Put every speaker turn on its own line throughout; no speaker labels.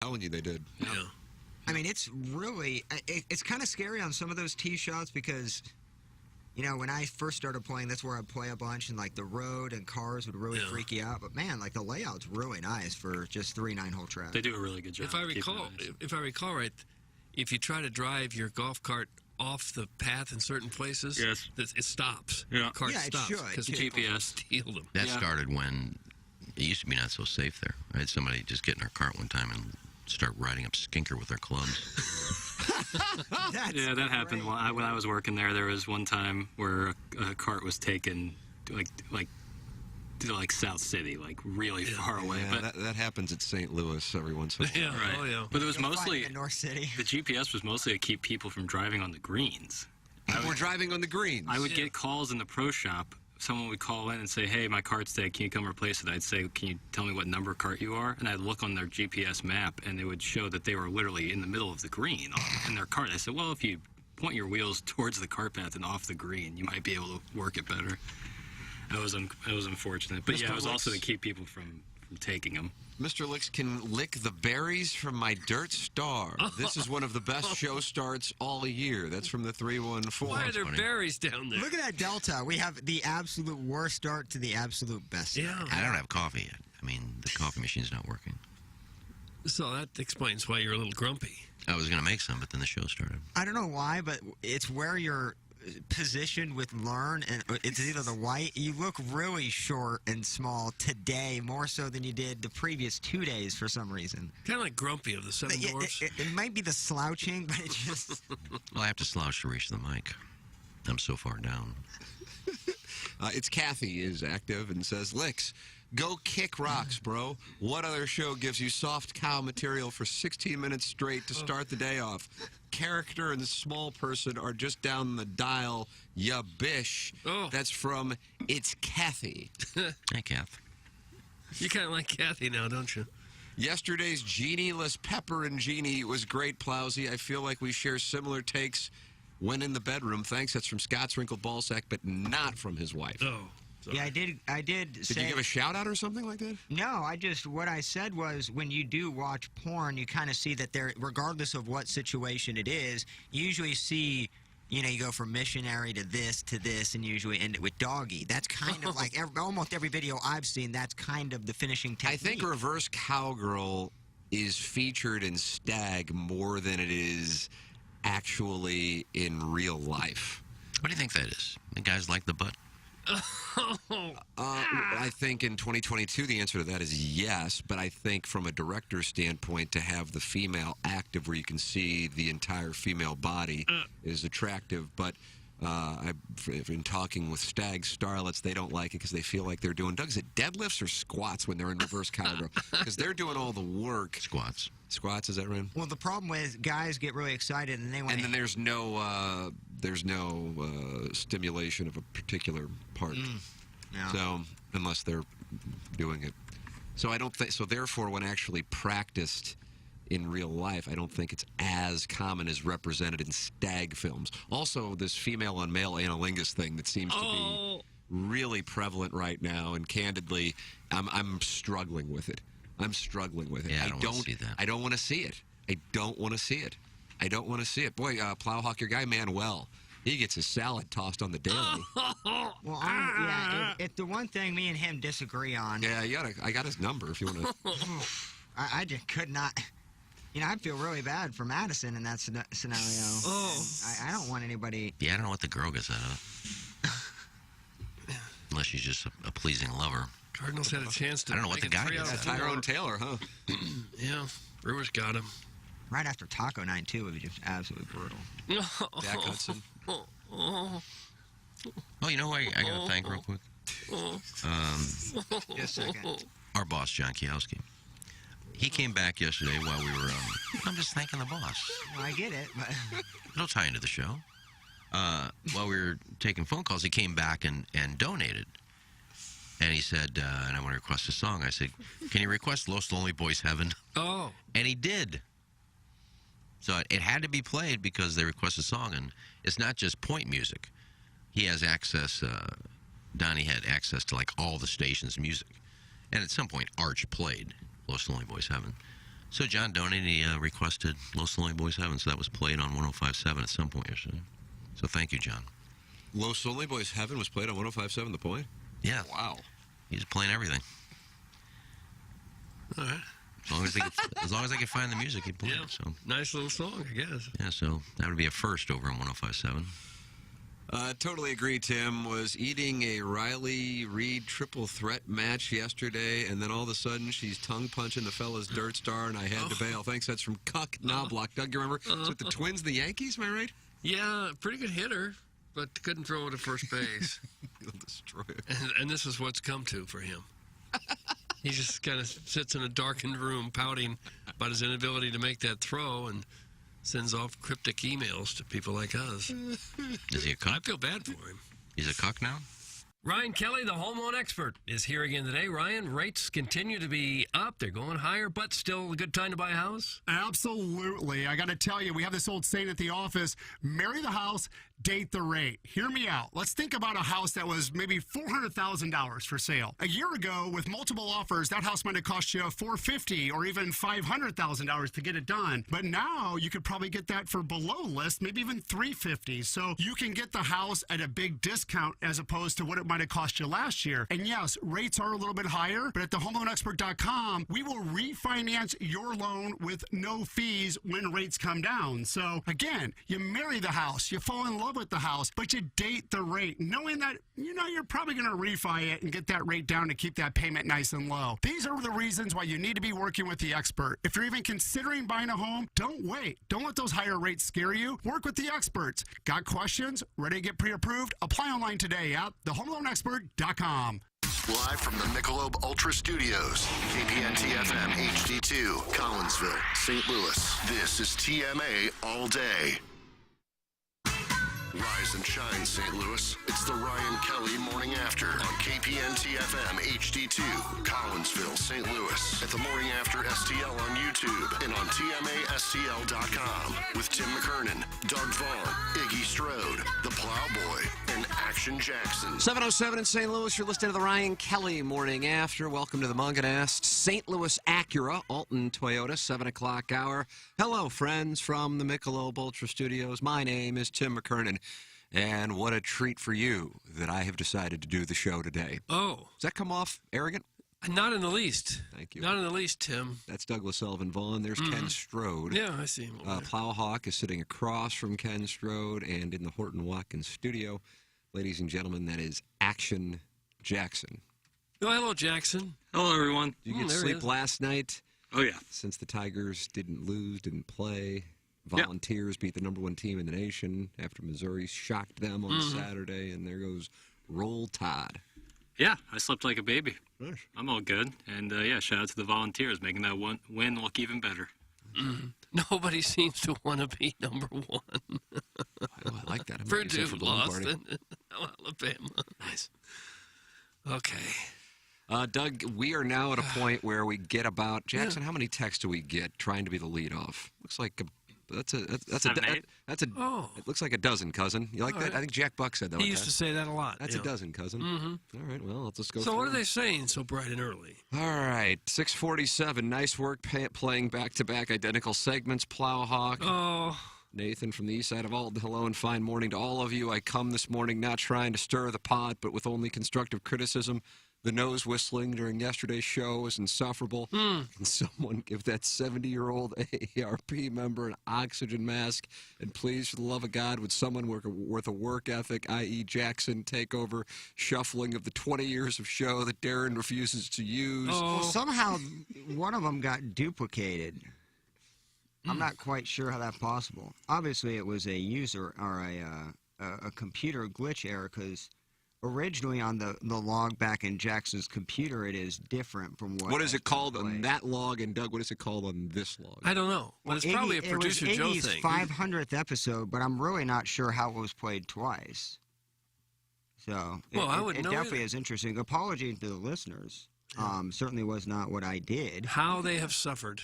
telling you they did.
Yeah.
I mean, it's really, it's kind of scary on some of those tee shots because, you know, when I first started playing, that's where I'd play a bunch, and like the road and cars would really freak you out. But man, like the layout's really nice for just 3 9-hole tracks.
They do a really good job.
If I recall right, if you try to drive your golf cart off the path in certain places, it stops.
Yeah.
Your cart
Yeah, it
stops
should.
because
GPS
steal them.
That started when it used to be not so safe there. I had somebody just get in our cart one time and start riding up Skinker with their clubs.
Yeah, that happened when I was working there. There was one time where a cart was taken like South City, like really far away.
Yeah,
But
that happens at St. Louis every once in a while.
Yeah,
right.
oh yeah.
But it was mostly
in North City.
the GPS was mostly to keep people from driving on the greens.
We're driving on the greens.
I would get calls in the pro shop. Someone would call in and say, "Hey, my cart's dead. Can you come replace it?" I'd say, "Can you tell me what number cart you are?" And I'd look on their GPS map, and it would show that they were literally in the middle of the green in their cart. I said, "Well, if you point your wheels towards the cart path and off the green, you might be able to work it better." It was unfortunate, but yeah, it was also to keep people from taking them.
Mr. Licks can lick the berries from my dirt star. This is one of the best show starts all year. That's from the 314.
Why are there berries down there?
Look at that delta. We have the absolute worst start to the absolute best start.
Yeah.
I don't have coffee yet. I mean, the coffee machine's not working.
So that explains why you're a little grumpy.
I was going to make some, but then the show started.
I don't know why, but it's where you're positioned with Learn, and it's either the white. You look really short and small today, more so than you did the previous 2 days for some reason.
Kind of like Grumpy of the Seven Dwarfs.
It might be the slouching, but it just...
Well, I have to slouch to reach the mic. I'm so far down.
It's Kathy is active and says, Licks, go kick rocks, bro. What other show gives you soft cow material for 16 minutes straight to start the day off? Character and the small person are just down the dial, ya bish. That's from It's Kathy.
Hey, Kath.
You kind of like Kathy now, don't you?
Yesterday's Genie-less Pepper and Genie was great, Plowsy. I feel like we share similar takes when in the bedroom. Thanks. That's from Scott's Wrinkled Ballsack, but not from his wife.
Oh. Sorry.
Yeah, I did say...
Did you give a shout-out or something like that?
No, what I said was when you do watch porn, you kind of see that there, regardless of what situation it is, you usually see, you know, you go from missionary to this, and usually end it with doggy. That's kind of like almost every video I've seen, that's kind of the finishing technique.
I think reverse cowgirl is featured in Stag more than it is actually in real life.
What do you think that is? The guys like the butt?
I think in 2022 the answer to that is yes, but I think from a director's standpoint to have the female active where you can see the entire female body is attractive, but in talking with Stag starlets, they don't like it because they feel like they're doing, Doug, is it deadlifts or squats when they're in reverse cowgirl? Because they're doing all the work.
Squats.
Squats, is that right?
Well, the problem is guys get really excited and they want
And then there's no stimulation of a particular part.
No.
So unless they're doing it, so I don't think so. Therefore, when actually practiced in real life, I don't think it's as common as represented in Stag films. Also, this female on male analingus thing that seems to be really prevalent right now, and candidly, I'm struggling with it. I'm struggling with it.
Yeah, I don't want to see that.
I don't want to see it. I don't want to see it. I don't want to see it. Boy, Plowhawk, your guy Manuel, he gets his salad tossed on the daily.
Well, it's the one thing me and him disagree on.
Yeah, I got his number if you want to.
I just could not. You know, I'd feel really bad for Madison in that scenario. I don't want anybody.
Yeah, I don't know what the girl gets out of it. Unless she's just a pleasing lover.
Cardinals had a chance to.
I don't know what the guy gets.
That's Tyrone Taylor, huh?
Yeah, Brewers got him.
Right after Taco Night, too, it was just absolutely brutal.
Jack Hudson.
Oh, you know what I got to thank real quick?
Just a second.
Our boss, John Kiowski. He came back yesterday while we were, I'm just thanking the boss.
Well, I get it, but...
It'll tie into the show. While we were taking phone calls, he came back and donated. And he said, and I want to request a song. I said, can you request Los Lonely Boys Heaven?
Oh.
And he did. So it had to be played because they requested a song. And it's not just point music. He has access, Donnie had access to like all the station's music. And at some point, Arch played Los Lonely Boys Heaven. So John donated, he requested Los Lonely Boys Heaven, so that was played on 105.7 at some point yesterday. So thank you, John.
Los Lonely Boys Heaven was played on 105.7 The Point?
Yeah.
Wow.
He's playing everything.
All right.
As long as I can find the music, he played it. So.
Nice little song, I guess.
Yeah, so that would be a first over on 105.7.
Totally agree, Tim. Was eating a Riley Reid triple threat match yesterday, and then all of a sudden she's tongue-punching the fella's dirt star, and I had to bail. Thanks, that's from Cuck Knobloch. Doug, you remember? Is it the Twins, the Yankees, am I right?
Yeah, pretty good hitter, but couldn't throw it at first base.
He'll destroy it.
And this is what's come to for him. He just kind of sits in a darkened room pouting about his inability to make that throw and sends off cryptic emails to people like us.
Is he a cuck?
I feel bad for him.
He's a cuck now?
Ryan Kelly, the home loan expert, is here again today. Ryan, rates continue to be up. They're going higher, but still a good time to buy a house?
Absolutely. I got to tell you, we have this old saying at the office, marry the house, date the rate. Hear me out. Let's think about a house that was maybe $400,000 for sale. A year ago, with multiple offers, that house might have cost you $450,000 or even $500,000 to get it done. But now you could probably get that for below list, maybe even $350,000. So you can get the house at a big discount as opposed to what it might have cost you last year. And yes, rates are a little bit higher, but at thehomeloanexpert.com, we will refinance your loan with no fees when rates come down. So again, you marry the house, you fall in love with the house, but you date the rate, knowing that you're probably going to refi it and get that rate down to keep that payment nice and low. These are the reasons why you need to be working with the expert. If you're even considering buying a home, don't wait. Don't let those higher rates scare you. Work with the experts. Got questions? Ready to get pre-approved? Apply online today at thehomeloanexpert.com.
Live from the Michelob Ultra Studios, KPNT-FM HD2, Collinsville, St. Louis. This is TMA All Day. Rise and shine, St. Louis. It's the Ryan Kelly Morning After on KPNT-FM HD2, Collinsville, St. Louis. At the Morning After STL on YouTube and on TMASTL.com with Tim McKernan, Doug Vaughn, Iggy Strode, The Plowboy, and Action Jackson.
7:07 in St. Louis. You're listening to the Ryan Kelly Morning After. Welcome to the Munganast St. Louis Acura, Alton Toyota, 7 o'clock hour. Hello, friends from the Michelob Ultra Studios. My name is Tim McKernan, and what a treat for you that I have decided to do the show today.
Oh.
Does that come off arrogant?
Not in the least.
Thank you.
Not in the least, Tim.
That's Douglas Sullivan Vaughn. There's Ken Strode.
Yeah, I see him.
Plowhawk is sitting across from Ken Strode, and in the Horton Watkins studio, ladies and gentlemen, that is Action Jackson.
Oh, hello, Jackson.
Hello, everyone.
Did you get
there he
sleep
is.
last night?
Oh, yeah.
Since the Tigers didn't lose, didn't play. Volunteers beat the number one team in the nation after Missouri shocked them on Saturday, and there goes Roll Tide.
Yeah, I slept like a baby.
Nice.
I'm all good. And, yeah, shout out to the Volunteers, making that win look even better.
Nobody seems to want to be number one.
I like that.
Purdue lost in Alabama.
Nice.
Okay.
Doug, we are now at a point where we get about Jackson. How many texts do we get trying to be the leadoff? Looks like that's a
7, 8?
It looks like a dozen, cousin. You like that?
right.
I think Jack Buck said that.
He
one
used
time.
to say that a lot.
That's a dozen, cousin. All right, well, I'll just go.
So
through
what are
them.
they saying so bright and early?
All right, 6:47. Nice work playing back-to-back identical segments. Plowhawk.
Oh.
Nathan from the east side of Alton. Hello and fine morning to all of you. I come this morning not trying to stir the pot, but with only constructive criticism. The nose whistling during yesterday's show is insufferable. Can someone give that 70-year-old AARP member an oxygen mask? And please, for the love of God, would someone worth a work ethic, i.e. Jackson, take over shuffling of the 20 years of show that Darren refuses to use?
Well, somehow one of them got duplicated. I'm not quite sure how that's possible. Obviously, it was a user or a computer glitch error because originally on the log back in Jackson's computer, it is different from
what is it called on that log? And Doug, what is it called on this log?
I don't know. But it's probably a producer Joe
thing. It was Iggy's 500th episode, but I'm really not sure how it was played twice. So it definitely is interesting. Apology to the listeners. Certainly was not what I did.
How they have suffered.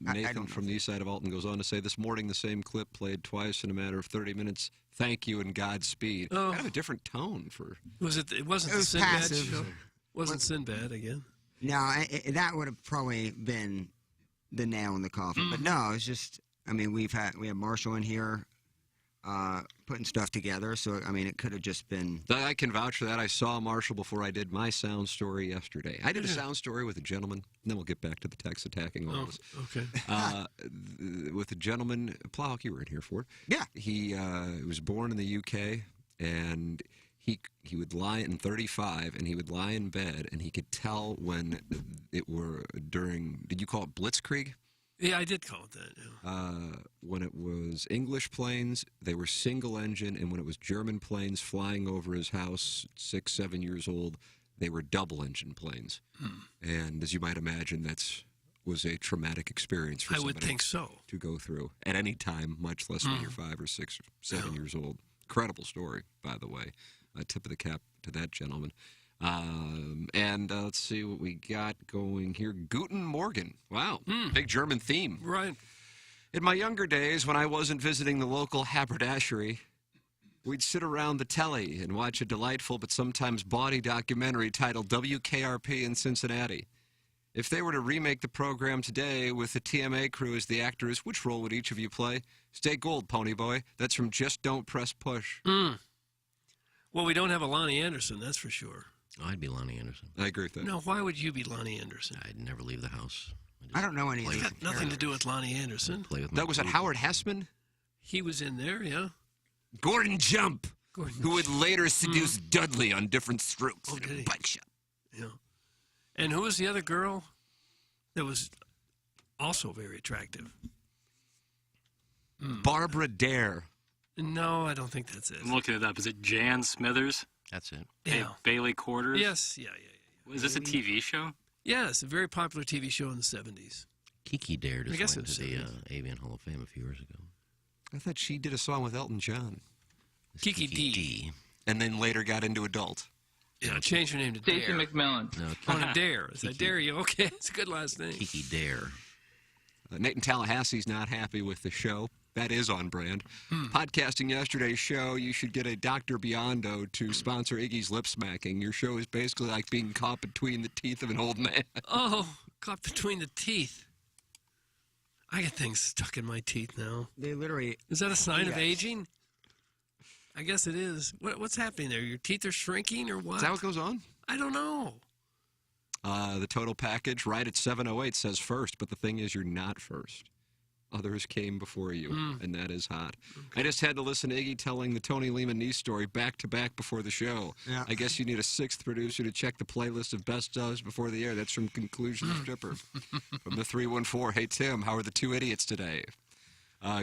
Nathan from the east side of Alton goes on to say, this morning the same clip played twice in a matter of 30 minutes. Thank you and Godspeed.
Oh.
Kind of a different tone for...
It wasn't
It was
the Sinbad
passive.
show? Wasn't Sinbad again?
No, that would have probably been the nail in the coffin. But no, it's just, I mean, we have Marshall in here putting stuff together. So, I mean, it could have just been.
I can vouch for that. I saw Marshall before I did my sound story yesterday. I did a sound story with a gentleman, and then we'll get back to the text attacking all of us.
Okay.
With a gentleman, Plowhawk, you were in here for it.
Yeah.
He was born in the UK, and he would lie in 35, and he would lie in bed, and he could tell when it were during, did you call it Blitzkrieg?
Yeah, I did call it that. Yeah.
When it was English planes, they were single engine, and when it was German planes flying over his house, 6, 7 years old, they were double engine planes. And as you might imagine, was a traumatic experience for
I would
somebody
think so.
to go through at any time, much less when you're 5 or 6 or 7 years old. Incredible story, by the way. Tip of the cap to that gentleman. And let's see what we got going here. Guten Morgen. Wow. Big German theme.
Right.
In my younger days, when I wasn't visiting the local haberdashery, we'd sit around the telly and watch a delightful but sometimes bawdy documentary titled WKRP in Cincinnati. If they were to remake the program today with the TMA crew as the actors, which role would each of you play? Stay gold, Pony Boy. That's from Just Don't Press Push.
Well, we don't have a Lonnie Anderson, that's for sure.
Oh, I'd be Lonnie Anderson.
I agree with that.
No, why would you be Lonnie Anderson?
I'd never leave the house.
I don't know any of
It's
these.
got nothing to do with Lonnie Anderson.
Play with my
That was it
food.
Howard Hessman?
He was in there, yeah.
Gordon Jump,
Gordon
who would later seduce Dudley on different strokes
Oh,
in
did
a
he?
bike shop.
Yeah. And who was the other girl that was also very attractive?
Barbara Dare.
No, I don't think that's it.
I'm looking it up. Is it Jan Smithers?
That's it.
Yeah.
Bailey Quarters?
Yes, yeah.
Is this a TV show?
Yeah, it's a very popular TV show in the 70s.
Kiki Dare
I guess
just went
it
to
was
the
serious.
Avian Hall of Fame a few years ago.
I thought she did a song with Elton John.
It's
Kiki D.
And then later got into adult.
Yeah, change her name to
Stacey
Dare.
McMillan.
No,
On a Dare. Is that Dare? You okay? It's a good last name.
Kiki Dare.
Nate in Tallahassee's not happy with the show. That is on brand. Podcasting yesterday's show, you should get a Dr. Biondo to sponsor Iggy's lip smacking. Your show is basically like being caught between the teeth of an old man.
Oh, caught between the teeth. I get things stuck in my teeth now.
They literally.
Is that a sign of
Yes.
aging? I guess it is. What's happening there? Your teeth are shrinking or what?
Is that what goes on?
I don't know.
The total package right at 708 says first, but the thing is you're not first. Others came before you, and that is hot. I just had to listen to Iggy telling the Tony Lehman knee story back to back before the show.
Yeah.
I guess you need a sixth producer to check the playlist of best ofs before the air. That's from Conclusion Stripper. From the 314, hey, Tim, how are the two idiots today?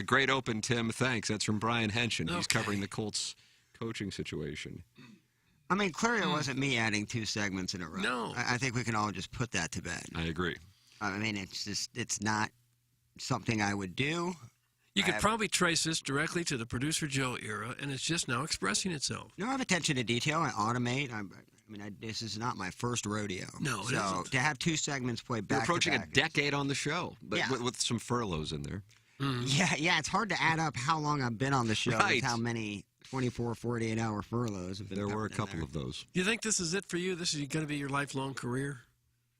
Great open, Tim, thanks. That's from Brian Henshin. He's
Okay.
covering the Colts coaching situation.
I mean, clearly it wasn't me adding 2 segments in a row.
No.
I think we can all just put that to bed.
I agree.
I mean, it's not something I would do.
You could probably trace this directly to the producer Joe era, and it's just now expressing itself.
No, I have attention to detail. I automate. This is not my first rodeo.
No, it
so
isn't.
to have 2 segments played back
You're approaching
to
a
back,
decade on the show, but
Yeah.
with some furloughs in there.
Yeah, it's hard to add up how long I've been on the show
Right.
with how many 24, 48-hour furloughs have been
There were a
covered in
couple
there.
of those.
Do you think this is it for you? This is going to be your lifelong career?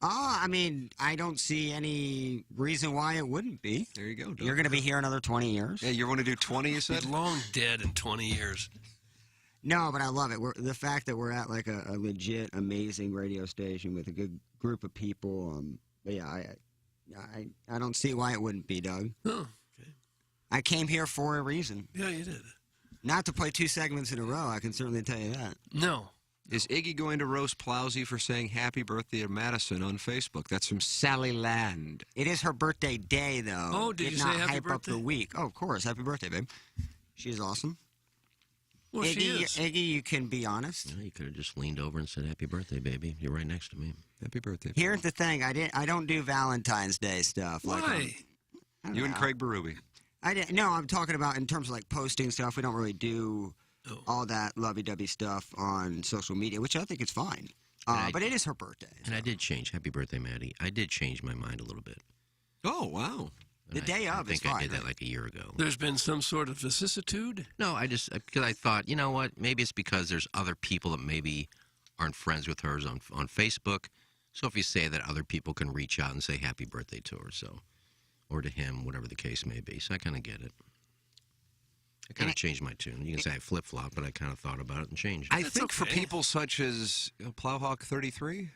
I mean, I don't see any reason why it wouldn't be.
There you go, Doug.
You're going to be here another 20 years.
Yeah, you want to do 20, you
He's
said?
long dead in 20 years.
No, but I love it. The fact that we're at like a legit, amazing radio station with a good group of people. But yeah, I don't see why it wouldn't be, Doug.
Oh, okay.
I came here for a reason.
Yeah, you did.
Not to play 2 segments in a row, I can certainly tell you that.
No.
Is Iggy going to roast Plowsy for saying happy birthday to Madison on Facebook? That's from Sally Land.
It is her birthday day, though.
Oh, did you say
not
happy
hype up the
birthday?
week. Oh, of course. Happy birthday, babe. She's awesome.
Well, she is.
Iggy, you can be honest.
You could have just leaned over and said, "Happy birthday, baby." You're right next to me.
Happy birthday.
Here's the thing. I don't do Valentine's Day stuff.
Why?
I don't
You and
know.
Craig Berube.
No, I'm talking about in terms of like posting stuff. We don't really do all that lovey-dovey stuff on social media, which I think is fine. But it is her birthday.
And I did change. Happy birthday, Maddie. I did change my mind a little bit.
Oh, wow.
The day
I
of is
think I
fine,
did that
right?
like a year ago.
There's been some sort of vicissitude?
No, because I thought, you know what? Maybe it's because there's other people that maybe aren't friends with hers on Facebook. So if you say that, other people can reach out and say happy birthday to her. So or to him, whatever the case may be. So I kind of get it. I kind of changed my tune. You can say I flip-flop, but I kind of thought about it and changed it.
I think for people such as Plowhawk 33,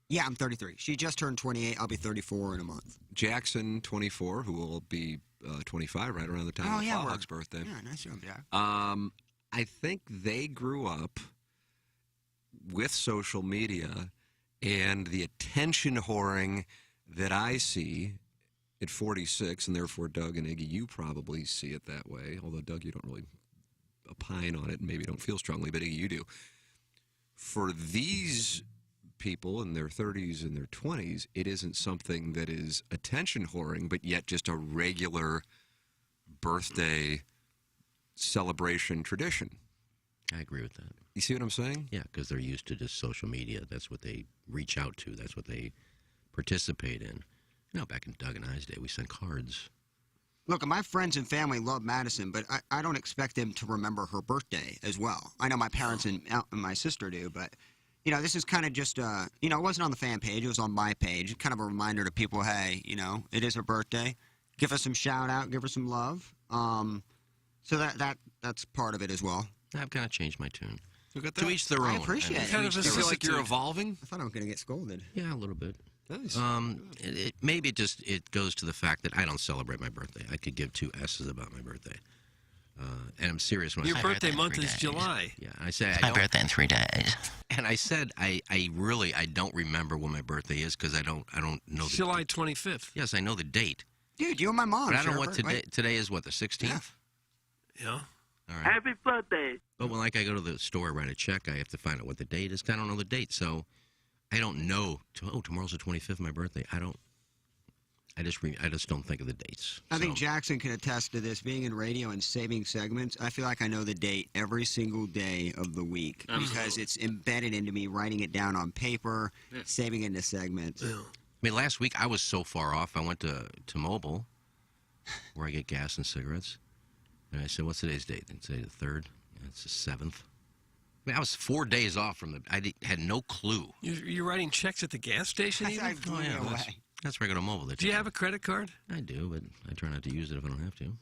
Yeah, I'm 33. She just turned 28. I'll be 34 in a month.
Jackson 24, who will be 25 right around the time of Plowhawk's birthday.
Yeah, nice job, Jack.
I think they grew up with social media and the attention whoring that I see at 46, and therefore, Doug and Iggy, you probably see it that way. Although, Doug, you don't really opine on it and maybe don't feel strongly, but Iggy, you do. For these people in their 30s and their 20s, it isn't something that is attention whoring, but yet just a regular birthday celebration tradition.
I agree with that.
You see what I'm saying?
Yeah, because they're used to just social media. That's what they reach out to. That's what they participate in. You know, back in Doug and I's day, we sent cards.
Look, my friends and family love Madison, but I don't expect them to remember her birthday as well. I know my parents and my sister do, but, you know, this is kind of just, you know, it wasn't on the fan page. It was on my page. Kind of a reminder to people, hey, you know, it is her birthday. Give her some shout out. Give her some love. So that's part of it as well.
I've kind of changed my tune.
Look at
To
that.
each their own.
I appreciate it.
Kind of
Do you feel like you're evolving?
I thought I was going to get scolded.
Yeah, a little bit.
Nice.
Maybe it goes to the fact that I don't celebrate my birthday. I could give two S's about my birthday. And I'm serious when
Your
I say
birthday month is July.
Yeah, I say
My birthday in 3 days.
And I said I really don't remember when my birthday is because I don't know the
July 25th.
Yes, I know the date.
Dude, you and my mom.
But I don't
share
know
a
what
birthday.
today is. What, the 16th?
Yeah.
All right.
Happy birthday.
But when I go to the store, write a check, I have to find out what the date is. 'Cause I don't know the date, so I don't know. Tomorrow's the 25th, my birthday. I just don't think of the dates.
I think
So,
Jackson can attest to this. Being in radio and saving segments, I feel like I know the date every single day of the week because it's embedded into me, writing it down on paper, saving into segments.
Yeah.
I mean, last week I was so far off. I went to Mobile, where I get gas and cigarettes, and I said, "What's today's date?" They'd say the 3rd. And it's the 7th. I mean, I was 4 days off from the. Had no clue.
You're writing checks at the gas station
I
even?
blew me away.
That's where I go to Mobile.
Do you have a credit card?
I do, but I try not to use it if I don't have to.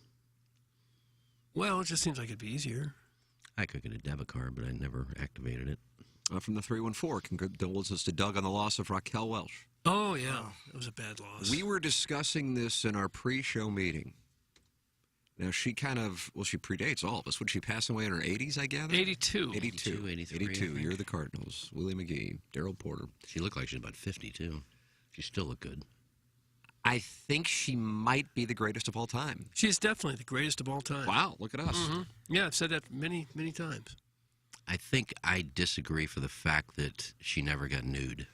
Well, it just seems like it'd be easier.
I could get a debit card, but I never activated it.
From the 314, condolences to Doug on the loss of Raquel Welch.
Oh, yeah. That was a bad loss.
We were discussing this in our pre-show meeting. Now, she she predates all of us. Would she pass away in her 80s, I gather?
82.
82, 83, I think.
You're the Cardinals. Willie McGee, Daryl Porter.
She looked like she's about 50, too. She still looked good.
I think she might be the greatest of all time.
She's definitely the greatest of all time.
Wow, look at us.
Mm-hmm. Yeah, I've said that many, many times.
I think I disagree for the fact that she never got nude.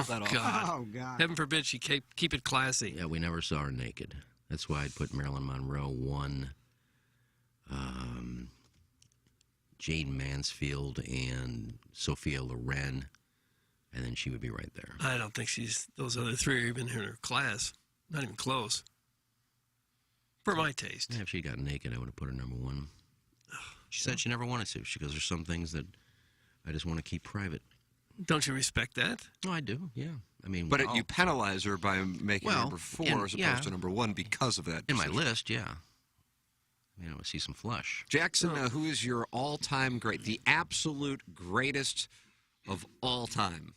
God.
Oh, God.
Heaven forbid she keep it classy.
Yeah, we never saw her naked. That's why I'd put Marilyn Monroe 1, Jane Mansfield, and Sophia Loren, and then she would be right there.
I don't think those other three are even in her class. Not even close. For my taste.
Yeah, if she got naked, I would have put her number 1. She said she never wanted to. She goes, there's some things that I just want to keep private.
Don't you respect that?
No, I do, yeah. I mean,
But you penalize her by making her number 4 as opposed to number 1 because of that
in my
decision.
list, yeah. You know, I see some flush.
Jackson, who is your all-time great, the absolute greatest of all time?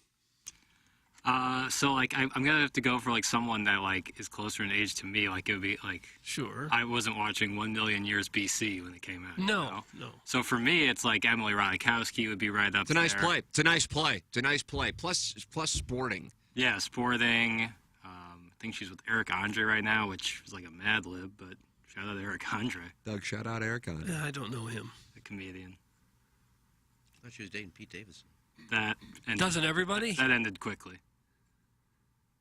So like I'm gonna have to go for like someone that like is closer in age to me. Like it would be like
Sure.
I wasn't watching 1 million years BC when it came out.
No,
you know?
no.
So for me, it's like Emily Ratajkowski would be right up
It's a
there.
nice play. It's a nice play. It's a nice play. Plus sporting.
Yeah, sporting. I think she's with Eric Andre right now, which is like a Mad Lib, but shout out to Eric Andre,
Doug, shout out Eric on it.
Yeah, I don't know him.
a comedian.
I thought she was dating Pete Davidson.
That ended,
Doesn't everybody?
that ended quickly.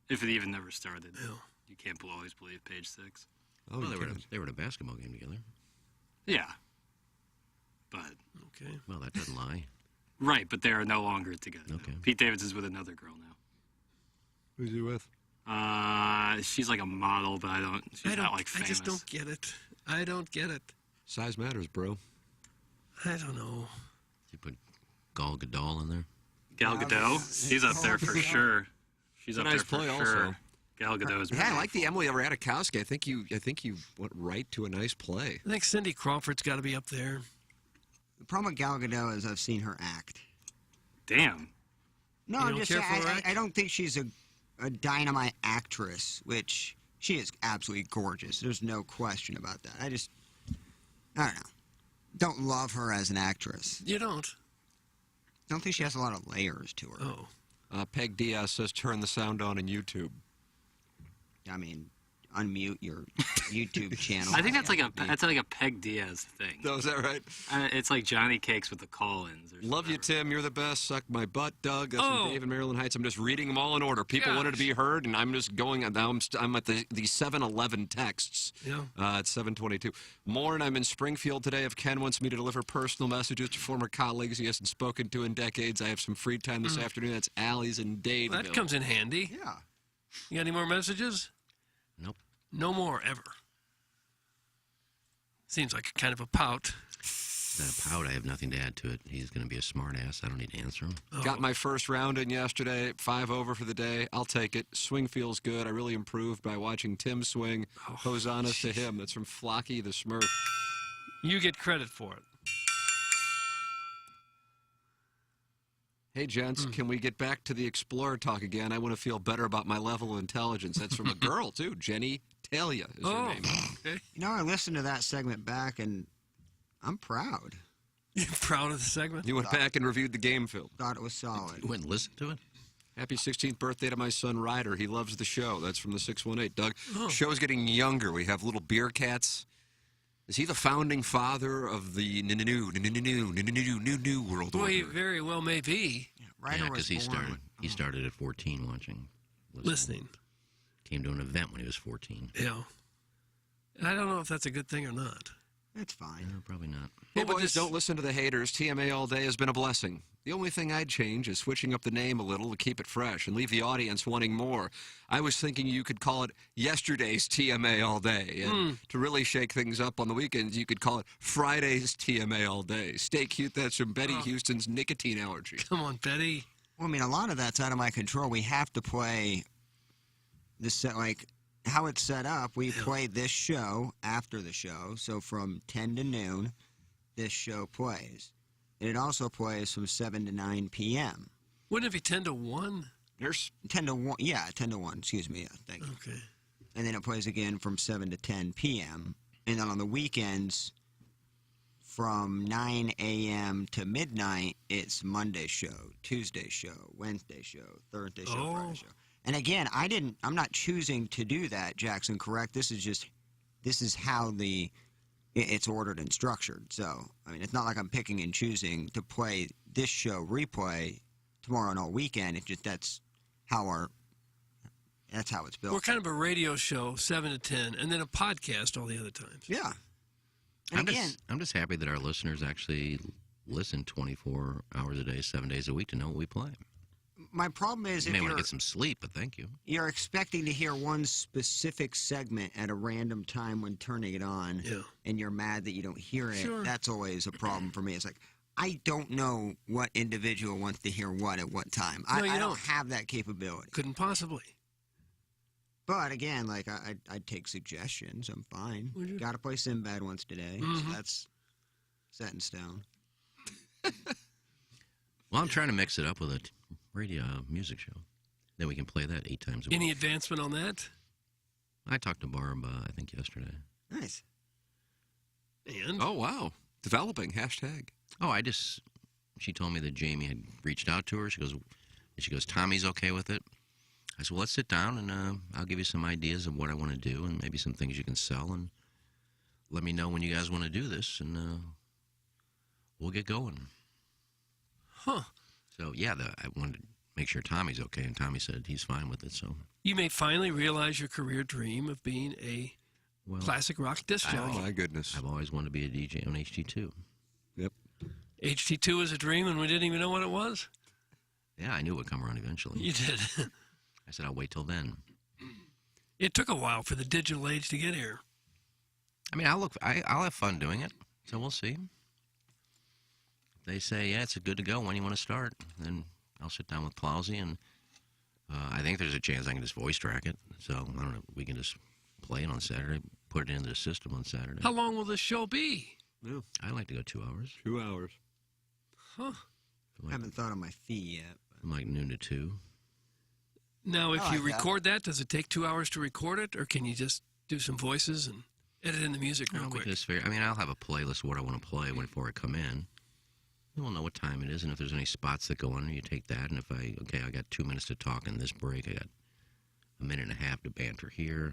If it even never started.
Yeah.
You can't always believe page 6.
Oh,
Well,
you kidding.
they were at a basketball game together.
Yeah. But
Okay.
Well, that doesn't lie.
right, but they are no longer together.
Okay.
Pete Davidson's with another girl now.
Who's he with?
She's like a model, but she's not like
I
famous.
just don't get it. I don't get it.
Size matters, bro.
I don't know.
You put Gal Gadot in there.
Gal Gadot, she's up there for sure. She's
It's a
up
nice
there
play
for
also.
sure. Gal Gadot is.
Yeah, I like the Emily Ratajkowski. I think you went right to a nice play.
I think Cindy Crawford's got to be up there.
The problem with Gal Gadot is I've seen her act.
Damn.
No,
You
I'm
don't
just
care
saying,
for her act?
I don't think she's a dynamite actress, which she is absolutely gorgeous. There's no question about that. I don't know. Don't love her as an actress.
You don't?
Don't think she has a lot of layers to her.
Oh.
Peg Diaz says turn the sound on in YouTube.
I mean, unmute your YouTube channel.
I think that's like a Peg Diaz thing.
Oh, is that right?
It's like Johnny Cakes with the call-ins. Or
Love you,
whatever.
Tim. You're the best. Suck my butt, Doug. That's from Dave in Maryland Heights. I'm just reading them all in order. People wanted to be heard, and I'm just going. Now I'm at the 7-Eleven texts.
Yeah.
It's 7:22. Morn, I'm in Springfield today. If Ken wants me to deliver personal messages to former colleagues he hasn't spoken to in decades, I have some free time this afternoon. That's Allie's in Dadeville.
That comes in handy.
Yeah.
You got any more messages?
Nope.
No more, ever. Seems like a kind of a pout.
That pout, I have nothing to add to it. He's going to be a smart ass. I don't need to answer him.
Got my first round in yesterday. 5 over for the day. I'll take it. Swing feels good. I really improved by watching Tim swing. Hosannas to him. That's from Flocky the Smurf.
You get credit for it.
Hey, gents, can we get back to the Explorer talk again? I want to feel better about my level of intelligence. That's from a girl, too. Jenny Talia is her name.
Okay.
You know, I listened to that segment back, and I'm proud.
You're proud of the segment?
You went back and reviewed the game film.
Thought it was solid.
You went and listened to it?
Happy 16th birthday to my son Ryder. He loves the show. That's from the 618. Doug, show's getting younger. We have little beer cats. Is he the founding father of the new world
Well, he
order?
very well may be.
Ryder
Yeah,
was
because
born.
he started at 14 watching.
Listening.
Came to an event when he was 14.
Yeah. I don't know if that's a good thing or not.
It's fine.
No, probably not.
Hey,
Well, but
boys,
this-
don't listen to the haters. TMA all day has been a blessing. The only thing I'd change is switching up the name a little to keep it fresh and leave the audience wanting more. I was thinking you could call it yesterday's TMA all day. And to really shake things up on the weekends, you could call it Friday's TMA all day. Stay cute. That's from Betty Houston's nicotine allergy.
Come on, Betty.
Well, I mean, a lot of that's out of my control. We have to play this set, like how it's set up. We play this show after the show. So from 10 to noon, this show plays. And it also plays from 7 to 9 p.m.
Wouldn't it be 10 to 1?
Nurse?
10 to 1. Yeah, 10 to 1. Excuse me. Yeah, thank you.
Okay.
And then it plays again from 7 to 10 p.m. And then on the weekends, from 9 a.m. to midnight, it's Monday show, Tuesday show, Wednesday show, Thursday show, Friday show. And again, I'm not choosing to do that, Jackson, correct? This is how it's ordered and structured. So, I mean, it's not like I'm picking and choosing to play this show replay tomorrow and all weekend. It's just that's how it's built.
We're kind of a radio show, 7 to 10, and then a podcast all the other times.
Yeah. And
I'm just happy that our listeners actually listen 24 hours a day, 7 days a week to know what we play.
my problem is
You
if
may want
you're,
to get some sleep, but thank you.
you're expecting to hear one specific segment at a random time when turning it on,
Yeah.
and you're mad that you don't hear it,
Sure.
that's always a problem for me. It's like, I don't know what individual wants to hear what at what time.
No, you
I
don't.
have that capability.
Couldn't possibly.
But again, like I'd take suggestions. I'm fine.
Would you?
Got to play Sinbad once today. So
Mhm.
that's set in stone.
Well, I'm trying to mix it up with a radio music show. Then we can play that 8 times a week.
Any advancement on that?
I talked to Barb, I think, yesterday.
Nice.
And
Oh, wow. Developing. Hashtag.
Oh, she told me that Jamie had reached out to her. She goes, Tommy's okay with it. I said, well, let's sit down and I'll give you some ideas of what I want to do and maybe some things you can sell, and let me know when you guys want to do this, and we'll get going.
Huh.
So, yeah, I wanted to make sure Tommy's okay, and Tommy said he's fine with it. So,
you may finally realize your career dream of being a
well,
classic rock disc
Oh,
jockey.
my goodness.
I've always wanted to be a DJ on HT2.
Yep.
HT2 was a dream and we didn't even know what it was?
Yeah, I knew it would come around eventually.
You did.
I said, I'll wait till then.
It took a while for the digital age to get here.
I mean, I'll have fun doing it, so we'll see. If they say, yeah, it's good to go, when you want to start, then I'll sit down with Plowsy and I think there's a chance I can just voice track it. So, I don't know. We can just play it on Saturday, put it into the system on Saturday.
How long will this show be?
Yeah.
I like to go 2 hours.
2 hours.
Huh.
I haven't thought of my fee yet.
From like noon to 2.
Now, if
I
you
like that.
record that, does it take 2 hours to record it, or can you just do some voices and edit in the music real
We
quick?
can just figure, I'll have a playlist of what I want to play before I come in. We'll know what time it is, and if there's any spots that go on, you take that. And if I got 2 minutes to talk in this break, I got a minute and a half to banter here.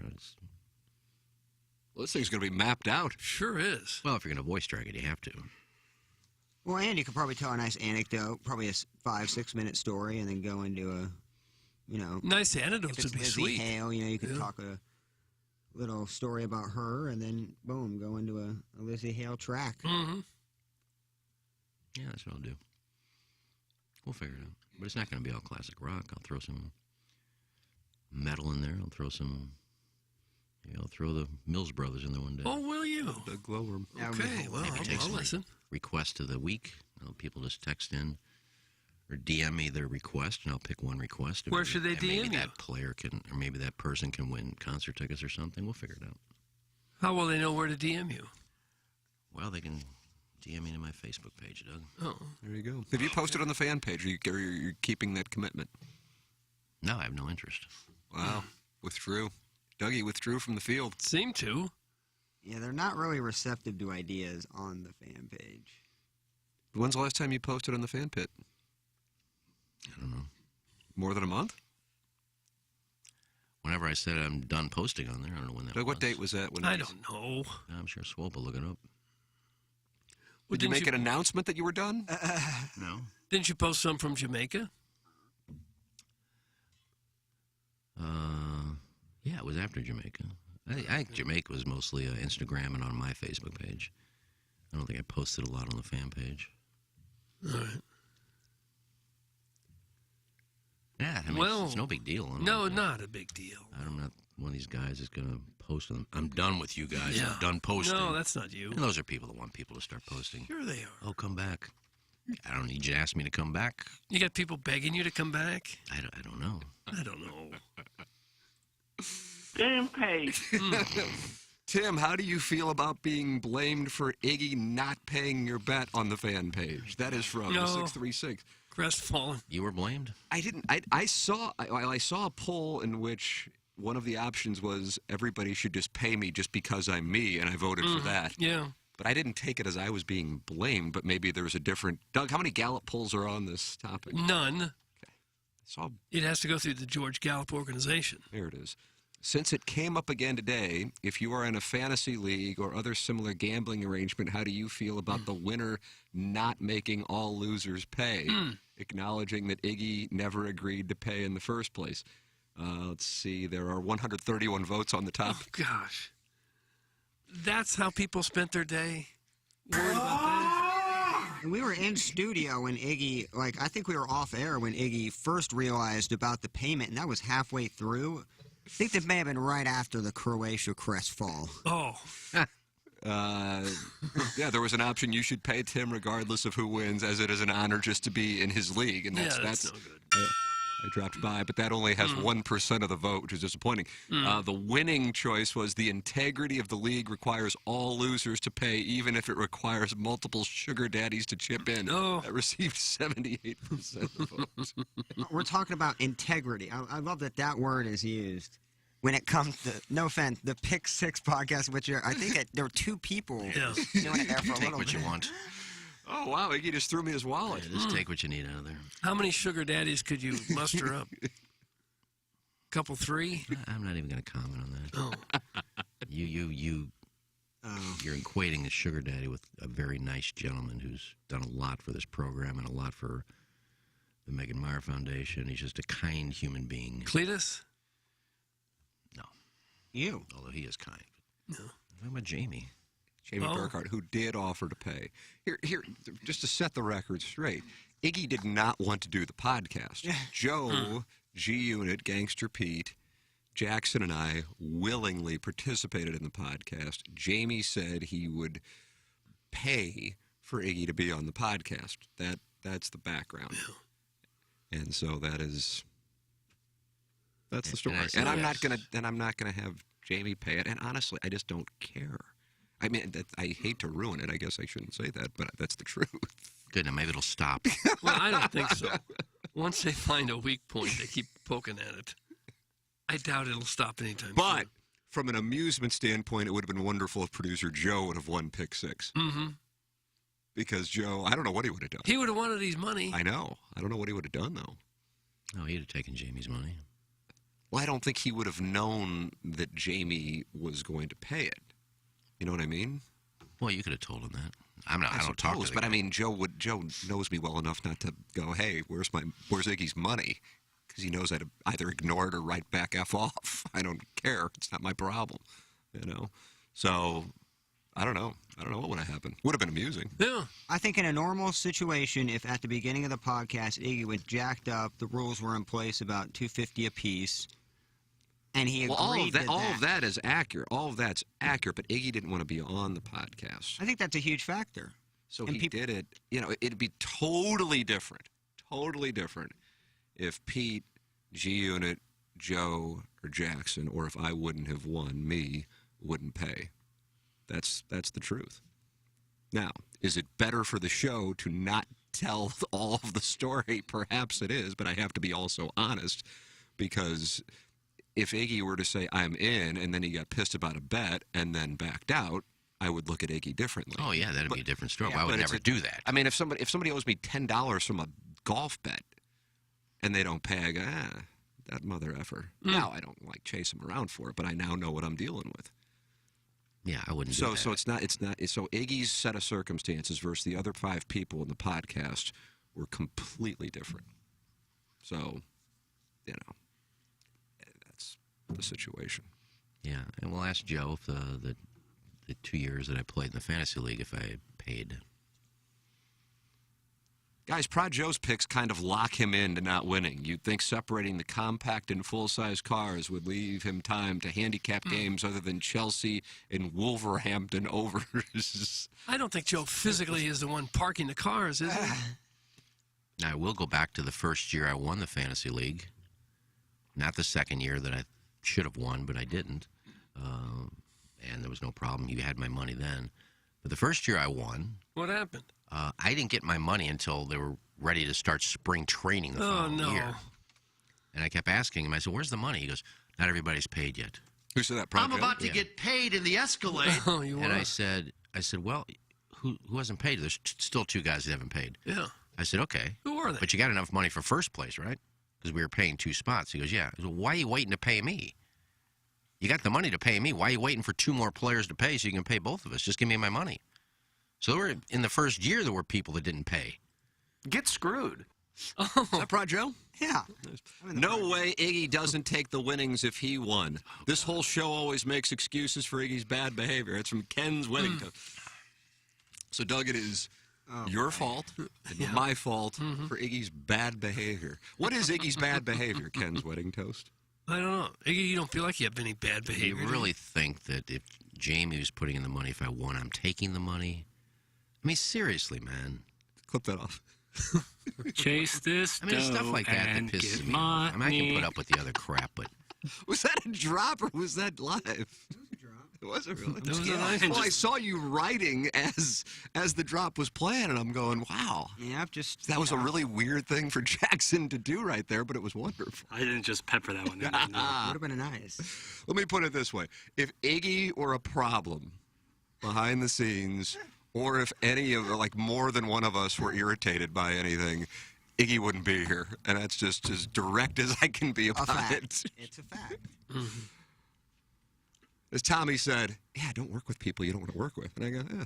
Well, this thing's going to be mapped out.
Sure is.
Well, if you're going to voice track it, you have to.
Well, and you could probably tell a nice anecdote, probably a 5-6 minute story, and then go into a,
Nice
if
anecdotes
it's
would be
Lizzie
sweet.
Hale, you could
Yeah.
talk a little story about her, and then boom, go into a Lizzie Hale track.
Mm-hmm.
Yeah, that's what I'll do. We'll figure it out. But it's not going to be all classic rock. I'll throw some metal in there. I'll throw the Mills Brothers in there one day.
Oh, will you?
The Glower.
That would be
Okay, well,
Maybe take
I'll
some
listen.
request of the week. People just text in or DM me their request, and I'll pick one request.
Where should they
And
DM
maybe
you?
that player can, or maybe that person can win concert tickets or something. We'll figure it out.
How will they know where to DM you?
Well, they can DM me to my Facebook page, Doug.
Oh,
There you go. Have you posted on the fan page? You're keeping that commitment?
No, I have no interest.
Wow. Withdrew. Dougie withdrew from the field.
seem to.
Yeah, they're not really receptive to ideas on the fan page.
When's the last time you posted on the fan pit?
I don't know.
More than a month?
Whenever I said I'm done posting on there, I don't know when that
Doug,
was.
what date was that? When
I don't know.
I'm sure Swope will look it up.
Did you make an announcement that you were done?
No.
Didn't you post some from Jamaica?
Yeah, it was after Jamaica. I think Jamaica was mostly Instagram and on my Facebook page. I don't think I posted a lot on the fan page.
All right.
Yeah, I mean,
Well,
it's no big deal.
No, not a big deal.
I'm not one of these guys that's going to post them. I'm done with you guys.
Yeah.
I'm done posting.
No, that's not you.
And those are people that want people to start posting.
Sure they are.
Oh, come back. I don't need you to ask me to come back.
You got people begging you to come back?
I don't know.
I don't know.
Damn page.
Tim, how do you feel about being blamed for Iggy not paying your bet on the fan page? That is from
No.
the 636.
Crestfallen.
You were blamed?
I didn't. I saw a poll in which one of the options was everybody should just pay me just because I'm me, and I voted for that.
Yeah.
But I didn't take it as I was being blamed. But maybe there was a different. Doug, how many Gallup polls are on this topic?
None.
Saw.
It has to go through the George Gallup organization.
There it is. Since it came up again today, if you are in a fantasy league or other similar gambling arrangement, how do you feel about the winner not making all losers pay? Acknowledging that Iggy never agreed to pay in the first place. Let's see, there are 131 votes on the
Oh,
topic.
gosh. That's how people spent their day? Worried about that?
And we were in studio when Iggy, I think we were off air when Iggy first realized about the payment, and that was halfway through. I think that may have been right after the Croatia crest fall.
Oh.
Yeah, there was an option you should pay Tim regardless of who wins, as it is an honor just to be in his league. And
Yeah,
that's
no good.
I dropped by, but that only has 1% of the vote, which is disappointing. The winning choice was the integrity of the league requires all losers to pay, even if it requires multiple sugar daddies to chip in.
Oh.
That received 78% of the votes.
We're talking about integrity. I love that word is used when it comes to, no offense, the Pick Six podcast, which I think there were two people
Yeah.
doing it there for a
Take
little
what
bit.
you want.
Oh, wow, Iggy just threw me his wallet.
Yeah, just take what you need out of there.
How many sugar daddies could you muster up? Couple, three?
I'm not even going to comment on that.
Oh.
You're equating a sugar daddy with a very nice gentleman who's done a lot for this program and a lot for the Megan Meyer Foundation. He's just a kind human being.
Cletus?
No,
You.
although he is kind.
No.
I'm talking about Jamie.
Jamie
Oh.
Burkhart, who did offer to pay. Here, just to set the record straight, Iggy did not want to do the podcast. Joe, G-Unit, Gangster Pete, Jackson, and I willingly participated in the podcast. Jamie said he would pay for Iggy to be on the podcast. That's the background. And so that is That's the story.
And I said,
And I'm
yes.
not gonna have Jamie pay it. And honestly, I just don't care. I mean, I hate to ruin it. I guess I shouldn't say that, but that's the truth.
Good, now maybe it'll stop.
Well, I don't think so. Once they find a weak point, they keep poking at it. I doubt it'll stop anytime
But
soon.
from an amusement standpoint, it would have been wonderful if producer Joe would have won pick 6.
Mm-hmm.
Because Joe, I don't know what he would have done.
He would have wanted his money.
I know. I don't know what he would have done, though.
Oh, he'd have taken Jamie's money.
Well, I don't think he would have known that Jamie was going to pay it. You know what I mean?
Well, you could have told him that. I don't talk to
suppose,
the
but
guy.
I mean, Joe knows me well enough not to go, hey, where's Iggy's money? Because he knows I'd either ignore it or write back F off. I don't care. It's not my problem, you know? So, I don't know. I don't know what would have happened. Would have been amusing.
Yeah.
I think in a normal situation, if at the beginning of the podcast Iggy was jacked up, the rules were in place about $250 apiece, and he agreed
All of that is accurate. All of that's accurate, but Iggy didn't want to be on the podcast.
I think that's a huge factor.
So
And
he did it. You know, it'd be totally different if Pete, G-Unit, Joe, or Jackson, or if I wouldn't have won, me, wouldn't pay. That's the truth. Now, is it better for the show to not tell all of the story? Perhaps it is, but I have to be also honest, because if Iggy were to say, I'm in, and then he got pissed about a bet and then backed out, I would look at Iggy differently.
Oh, yeah, that'd be a different story.
Yeah,
I would
but
never do that.
I mean, if somebody owes me $10 from a golf bet and they don't pay, I go, that mother effer. Now, I don't like chase him around for it, but I now know what I'm dealing with.
Yeah, I wouldn't do
So
that.
so Iggy's set of circumstances versus the other 5 people in the podcast were completely different. So, you know, that's the situation.
Yeah, and we'll ask Joe if the 2 years that I played in the fantasy league, if I paid.
Guys, Prod Joe's picks kind of lock him into not winning. You'd think separating the compact and full-size cars would leave him time to handicap games other than Chelsea and Wolverhampton overs.
I don't think Joe physically is the one parking the cars, is he?
Now, I will go back to the first year I won the fantasy league. Not the second year that I should have won, but I didn't. And there was no problem. You had my money then. But the first year I won,
What happened?
I didn't get my money until they were ready to start spring training the following year. And I kept asking him, I said, where's the money? He goes, not everybody's paid yet.
Who said that, Prod
I'm
Joe?
about to get paid in the Escalade.
Oh, you
And
were?
I said, well, who hasn't paid? There's still 2 guys that haven't paid.
Yeah.
I said, okay.
Who are they?
But you got enough money for first place, right? Because we were paying 2 spots. He goes, yeah. I said, why are you waiting to pay me? You got the money to pay me. Why are you waiting for 2 more players to pay so you can pay both of us? Just give me my money. So there were, in the first year, there were people that didn't pay.
Get screwed.
Is that Prod Joe?
Yeah.
No way Iggy doesn't take the winnings if he won. This whole show always makes excuses for Iggy's bad behavior. It's from Ken's wedding. So, Doug, it is your fault and my fault for Iggy's bad behavior. What is Iggy's bad behavior, Ken's wedding toast?
I don't know. Iggy, you don't feel like you have any bad
Do you
behavior. do you?
really think that if Jamie was putting in the money, if I won, I'm taking the money? I mean, seriously, man.
Clip that off.
Chase this
I mean, it's stuff like that that
and
pisses
get
me off. I mean, I can
money.
put up with the other crap, but
Was that a drop or was that live? It was a really.
It was a nice
Well, I saw you writing as the drop was playing, and I'm going, wow.
Yeah, just
That was a really weird thing for Jackson to do right there, but it was wonderful.
I didn't just pepper that one in.
would have been nice.
Let me put it this way. If Iggy were a problem behind the scenes, or if any of, like, more than one of us were irritated by anything, Iggy wouldn't be here. And that's just as direct as I can be
A
about
fact.
it.
It's a fact.
As Tommy said, yeah, don't work with people you don't want to work with. And I go, yeah.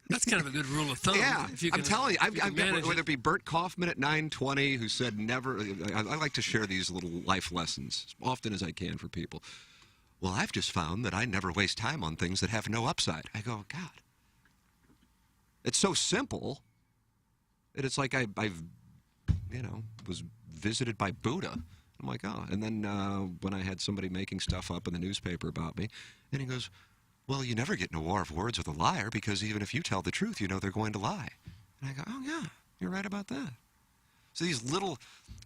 That's kind of a good rule of thumb.
Yeah,
If you
I'm
can-
telling you,
if you can
I've got,
manage
whether
it.
it be Bert Kaufman at 920, who said never, I like to share these little life lessons as often as I can for people. Well, I've just found that I never waste time on things that have no upside. I go, God, it's so simple that it's like I've was visited by Buddha. I'm like, oh. And then when I had somebody making stuff up in the newspaper about me, and he goes, well, you never get in a war of words with a liar because even if you tell the truth, you know they're going to lie. And I go, oh, yeah, you're right about that. So these little,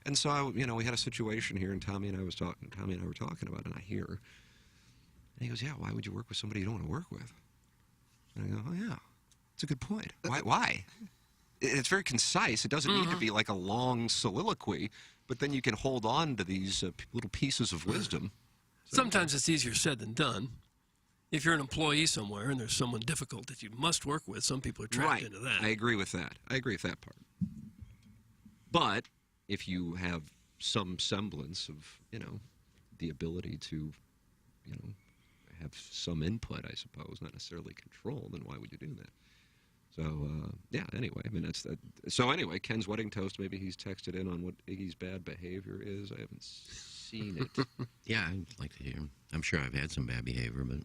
and so we had a situation here, and Tommy and I were talking about it, and I hear, and he goes, "Yeah, why would you work with somebody you don't want to work with?" And I go, "Oh yeah, it's a good point. Why? It's very concise. It doesn't need to be like a long soliloquy, but then you can hold on to these little pieces of wisdom."
Sometimes it's easier said than done. If you're an employee somewhere and there's someone difficult that you must work with, some people are trapped into that.
I agree with that. I agree with that part. But if you have some semblance of, the ability to, have some input, I suppose, not necessarily control, then why would you do that? So, anyway, I mean, that's that. So, anyway, Ken's wedding toast, maybe he's texted in on what Iggy's bad behavior is. I haven't seen it.
Yeah, I'd like to hear. I'm sure I've had some bad behavior, but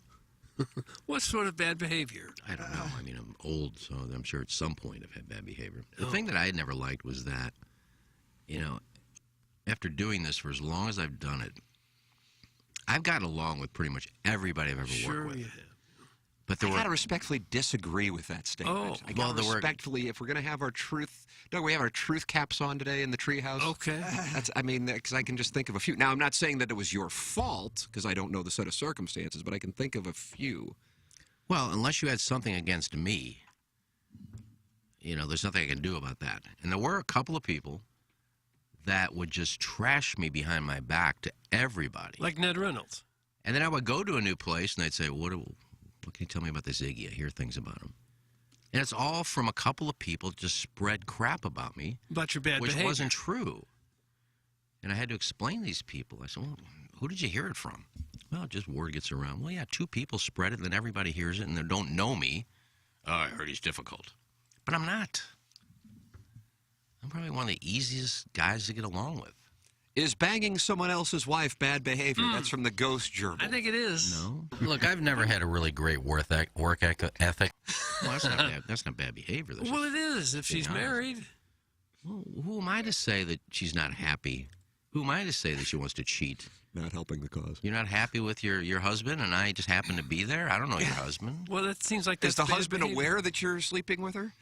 What sort of bad behavior?
I don't know. I mean, I'm old, so I'm sure at some point I've had bad behavior. The thing that I had never liked was that, after doing this for as long as I've done it, I've gotten along with pretty much everybody I've ever worked with.
You have.
But I got to respectfully disagree with that statement. I got to respectfully, if we're going to have our truth, we have our truth caps on today in the treehouse.
Okay.
Because I can just think of a few. Now, I'm not saying that it was your fault, because I don't know the set of circumstances, but I can think of a few.
Well, unless you had something against me, there's nothing I can do about that. And there were a couple of people that would just trash me behind my back to everybody.
Like Ned Reynolds.
And then I would go to a new place, and they'd say, what can you tell me about this Iggy? I hear things about him. And it's all from a couple of people just spread crap about me.
About your bad
which
behavior.
Wasn't true. And I had to explain to these people. I said, well, who did you hear it from? Well, just word gets around. Well, yeah, 2 people spread it, and then everybody hears it, and they don't know me. Oh, I heard he's difficult. But I'm not. I'm probably one of the easiest guys to get along with.
Is banging someone else's wife bad behavior? That's from the Ghost Gerbil.
I think it is.
No. Look, I've never had a really great work ethic. Well, that's not bad. That's not bad behavior.
Well, it is if she's married.
Well, who am I to say that she's not happy? Who am I to say that she wants to cheat?
Not helping the cause.
You're not happy with your husband, and I just happen to be there? I don't know your husband.
Well, that seems like that's
Is the
bad
husband
behavior.
aware that you're sleeping with her?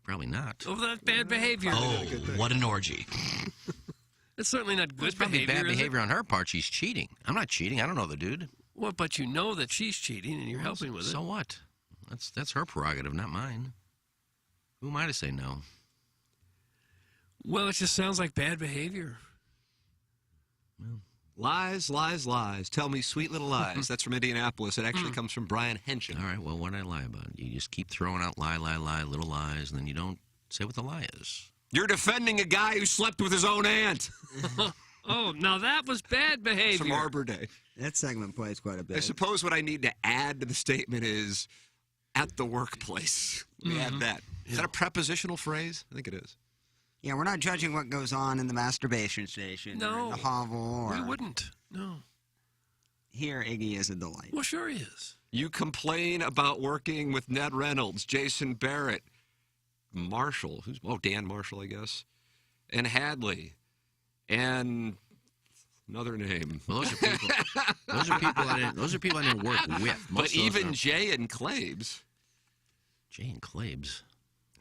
Probably not.
Oh, that's bad behavior.
Oh, what an orgy.
It's certainly not good
It's probably
behavior.
bad
is it?
behavior on her part. She's cheating. I'm not cheating. I don't know the dude.
Well, but you know that she's cheating, and you're helping with it.
So what? That's her prerogative, not mine. Who am I to say no?
Well, it just sounds like bad behavior.
Lies, lies, lies. Tell me sweet little lies. That's from Indianapolis. It actually comes from Brian Henshin.
All right, well, what did I lie about? You just keep throwing out lie, little lies, and then you don't say what the lie is.
You're defending a guy who slept with his own aunt.
Oh, now that was bad behavior.
From Arbor Day.
That segment plays quite a bit.
I suppose what I need to add to the statement is at the workplace. Let me add that. Is that a prepositional phrase? I think it is.
Yeah, we're not judging what goes on in the masturbation station or in the hovel. Or
we wouldn't. No.
Here, Iggy is a delight.
Well, sure he is.
You complain about working with Ned Reynolds, Jason Barrett, Marshall, Dan Marshall, I guess, and Hadley, and another name.
Well, those are people. Those are people I didn't work with.
But even Jay and Claves.
Jay and Claves.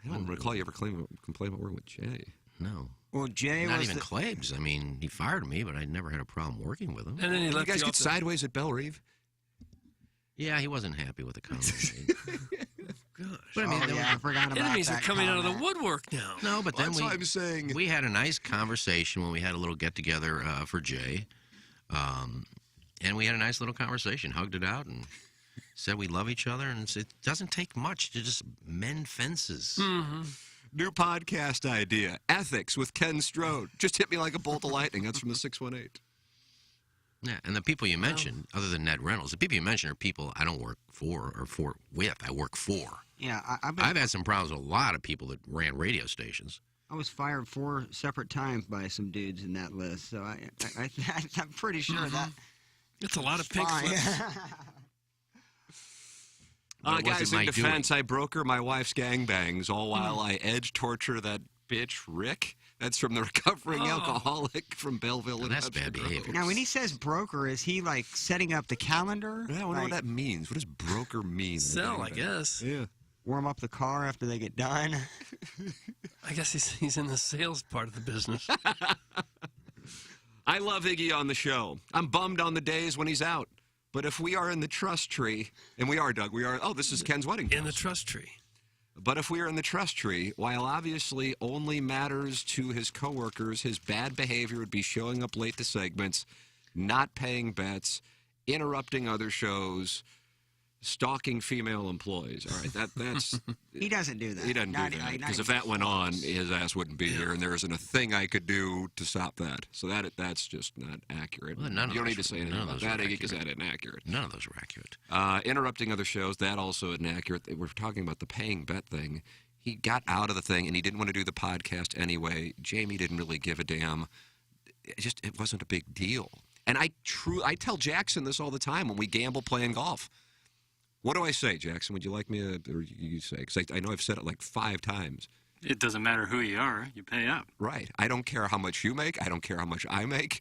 I don't recall you ever complain about working with Jay.
No.
Well, Jay
Not
was
even Claves. I mean, he fired me, but I never had a problem working with him.
And then he
Did
left
you guys
you
get sideways at Belle Reve?
Yeah, he wasn't happy with the comment.
Gosh.
But I mean,
I forgot about
Enemies
that
are coming out of the
comment.
woodwork now.
No, but then
That's what I'm saying.
we had a nice conversation when we had a little get-together for Jay. And we had a nice little conversation, hugged it out, and said we love each other. And it doesn't take much to just mend fences.
Mm-hmm.
New podcast idea, Ethics with Ken Strode. Just hit me like a bolt of lightning. That's from the 618.
Yeah, and the people you mentioned, other than Ned Reynolds, the people you mentioned are people I don't work for or with. I work for.
Yeah,
I've had some problems with a lot of people that ran radio stations.
I was fired 4 separate times by some dudes in that list, so I'm pretty sure that.
It's a lot of pink
fine.
slips.
Guys, in defense, I broker my wife's gangbangs, all while I edge torture that bitch, Rick. That's from the recovering alcoholic from Belleville.
Now, that's bad behavior.
Now, when he says broker, is he like setting up the calendar?
Yeah, I wonder what that means. What does broker mean?
Sell, I guess.
Yeah.
Warm up the car after they get done.
I guess he's in the sales part of the business.
I love Iggy on the show. I'm bummed on the days when he's out. But if we are in the trust tree, and we are, Doug, we are, this is Ken's wedding
In the
toast.
trust tree.
But if we are in the trust tree, while obviously only matters to his coworkers, his bad behavior would be showing up late to segments, not paying bets, interrupting other shows, stalking female employees. All right, that's
He doesn't do that.
he doesn't do
Not-
that
not
because if
even
that went on,
close.
his ass wouldn't be here, and there isn't a thing I could do to stop that. So that's just not accurate.
Well, none of
you don't
those
need to
were-
say anything
none of
about
those
that,
were
Iggy, because
accurate.
that isn't accurate.
None of those were accurate.
Interrupting other shows, that also isn't accurate. We're talking about the paying bet thing. He got out of the thing, and he didn't want to do the podcast anyway. Jamie didn't really give a damn. It wasn't a big deal. And I tell Jackson this all the time when we gamble playing golf. What do I say, Jackson? Would you like me to, or you say? Because I know I've said it like 5 times.
It doesn't matter who you are, you pay up.
Right. I don't care how much you make. I don't care how much I make.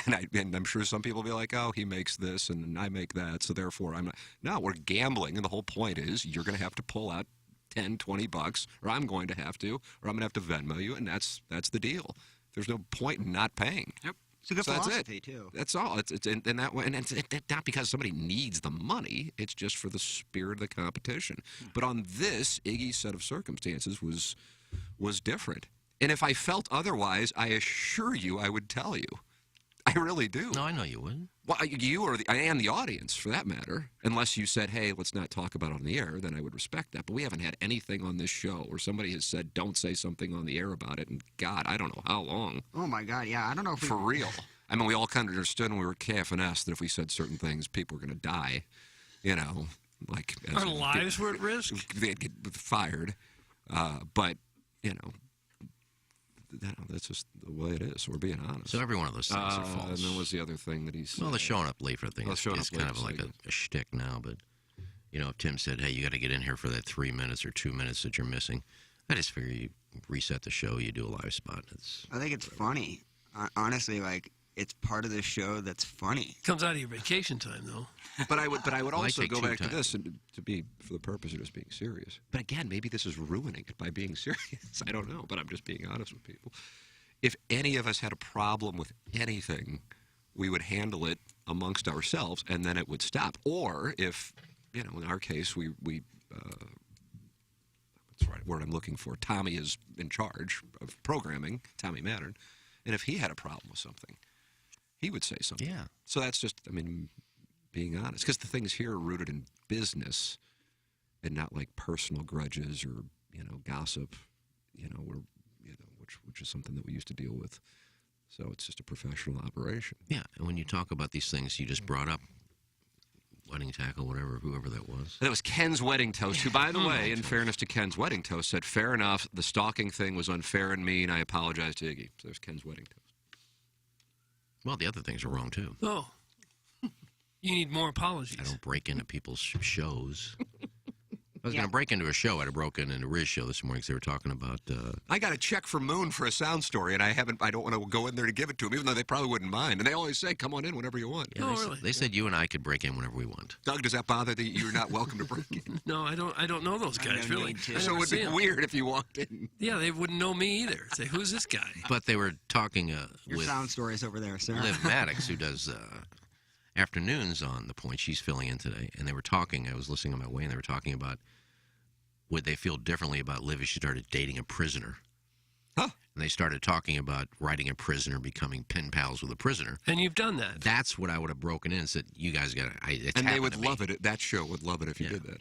And I'm sure some people will be like, oh, he makes this and I make that, so therefore I'm not. No, we're gambling, and the whole point is you're going to have to pull out 10, 20 bucks, or I'm going to have to, or I'm going to have to Venmo you, and that's the deal. There's no point in not paying.
Yep.
It's a good
So that's
philosophy,
it.
too.
That's all. It's in that way, and it's not because somebody needs the money. It's just for the spirit of the competition. But on this, Iggy's set of circumstances was different. And if I felt otherwise, I assure you, I would tell you. I really do.
No, I know you would.
Well, you or I am the audience, for that matter. Unless you said, hey, let's not talk about it on the air, then I would respect that. But we haven't had anything on this show where somebody has said, don't say something on the air about it. And, God, I don't know how long.
Oh, my God, yeah. I don't know if
For real. I mean, we all kind of understood when we were KFNS that if we said certain things, people were going to die. You know, like...
Our lives were at risk?
They'd get fired. But, you know... That's just the way it is. We're being honest.
So every one of those things are false.
And then was the other thing that he said?
Well, the showing up late for the thing
Well,
is
showing up
kind
late
of
is
like
like
a shtick now. But, you know, if Tim said, hey, you got to get in here for that 3 minutes or 2 minutes that you're missing, I just figure you reset the show, you do a live spot.
I think it's funny. Honestly, like, it's part of the show that's funny.
Comes out of your vacation time, though.
But I would
Well, I
also
take
go
two
back to
times.
this and to be for the purpose of just being serious. But again, maybe this is ruining it by being serious. I don't know, but I'm just being honest with people. If any of us had a problem with anything, we would handle it amongst ourselves, and then it would stop. Or if, you know, in our case, what's the right word I'm looking for? Tommy is in charge of programming, Tommy Mattern, and if he had a problem with something, he would say something.
Yeah.
So that's just, I mean, being honest. Because the things here are rooted in business and not like personal grudges or, you know, gossip, you know, which is something that we used to deal with. So it's just a professional operation.
Yeah, and when you talk about these things you just brought up, wedding tackle, whatever, whoever that was.
That was Ken's wedding toast, who, by the way, in fairness to Ken's wedding toast, said, fair enough, the stalking thing was unfair and mean. I apologize to Iggy. So there's Ken's wedding toast.
Well, the other things are wrong, too.
Oh. You need more apologies.
I don't break into people's shows. I was going to break into a show. I'd have broken into Riz's show this morning because they were talking about...
I got a check from Moon for a sound story, and I don't want to go in there to give it to him, even though they probably wouldn't mind. And they always say, come on in whenever you want.
Yeah, they said you and I could break in whenever we want.
Doug, does that bother that you're not welcome to break in?
No, I don't know those guys,
don't
really.
need to.
I
So it
never
would
see
be
'em.
weird if you walked in.
Yeah, they wouldn't know me either. Say, who's this guy?
But they were talking
Your
with
sound story's over there, sir.
Liv Maddox, who does afternoons on The Point. She's filling in today. And they were talking, I was listening on my way, and they were talking about would they feel differently about Liv if she started dating a prisoner.
Huh.
And they started talking about writing a prisoner, becoming pen pals with a prisoner.
And you've done that.
That's what I would have broken in and said, you guys got to...
And they would love it. That show would love it if you did that.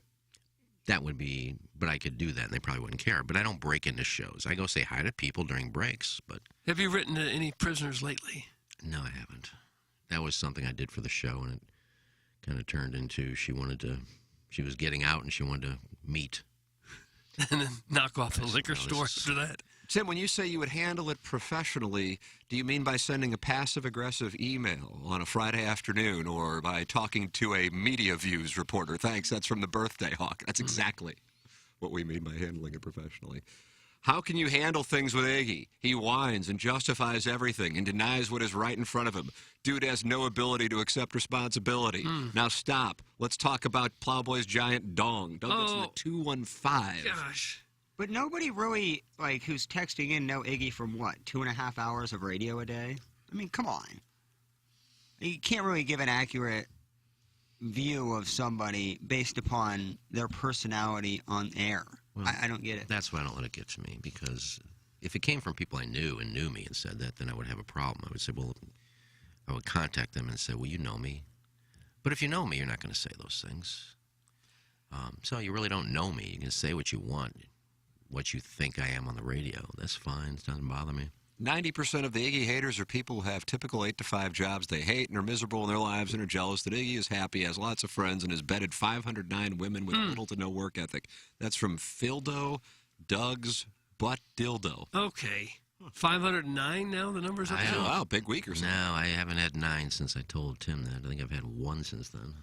That would be... But I could do that, and they probably wouldn't care. But I don't break into shows. I go say hi to people during breaks, but...
Have you written to any prisoners lately?
No, I haven't. That was something I did for the show, and it kind of turned into she was getting out, and she wanted to meet.
And then knock off the liquor store after that.
Tim, when you say you would handle it professionally, do you mean by sending a passive-aggressive email on a Friday afternoon or by talking to a Media Views reporter? Thanks, that's from the Birthday Hawk. That's exactly what we mean by handling it professionally. How can you handle things with Iggy? He whines and justifies everything and denies what is right in front of him. Dude has no ability to accept responsibility. Now stop. Let's talk about Plowboy's giant dong. Doug, that's in the 215.
Gosh.
But nobody really, like, who's texting in know Iggy from what, 2.5 hours of radio a day? I mean, come on. You can't really give an accurate view of somebody based upon their personality on air.
Well,
I don't get it.
That's why I don't let it get to me, because if it came from people I knew and knew me and said that, then I would have a problem. I would say, well, I would contact them and say, well, you know me. But if you know me, you're not going to say those things. So you really don't know me. You can say what you want, what you think I am on the radio. That's fine. It doesn't bother me.
90% of the Iggy haters are people who have typical 8-to-5 jobs they hate and are miserable in their lives and are jealous that Iggy is happy, has lots of friends, and has bedded 509 women with little to no work ethic. That's from Phildo Doug's Butt Dildo.
Okay. 509 now, the number's up
I
there?
know.
Wow, big week or something.
No, I haven't had 9 since I told Tim that. I think I've had 1 since then.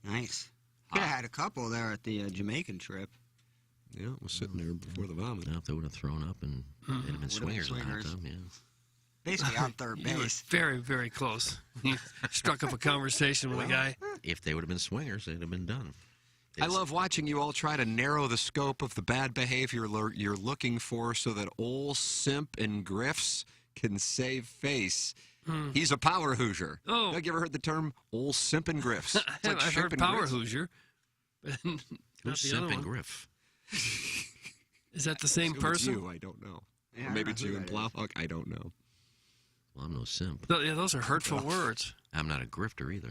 Nice. Could have had a couple there at the Jamaican trip.
Yeah, it was sitting there before the vomit.
No, if they would have thrown up and they'd have been swingers in the hot tub, yeah.
Basically on third
You were
base.
very, very close. You struck up a conversation with a guy.
If they would have been swingers, they'd have been done.
I love watching you all try to narrow the scope of the bad behavior you're looking for so that old simp and Griffs can save face. He's a power Hoosier.
Oh.
Have you ever heard the term old simp and Griffs? It's like
I've
Ship
heard
and
Power
Griffs.
Hoosier. But not
Who's
the
Simp
other
and
one.
Griff?
You that the same
Assume
person?
It's you, I don't know.
Yeah,
Or
I
maybe
don't
it's
know
you
who
and
that is.
Plowhawk. I don't know.
Well, I'm no simp.
Yeah, those are hurtful words.
I'm not a grifter either.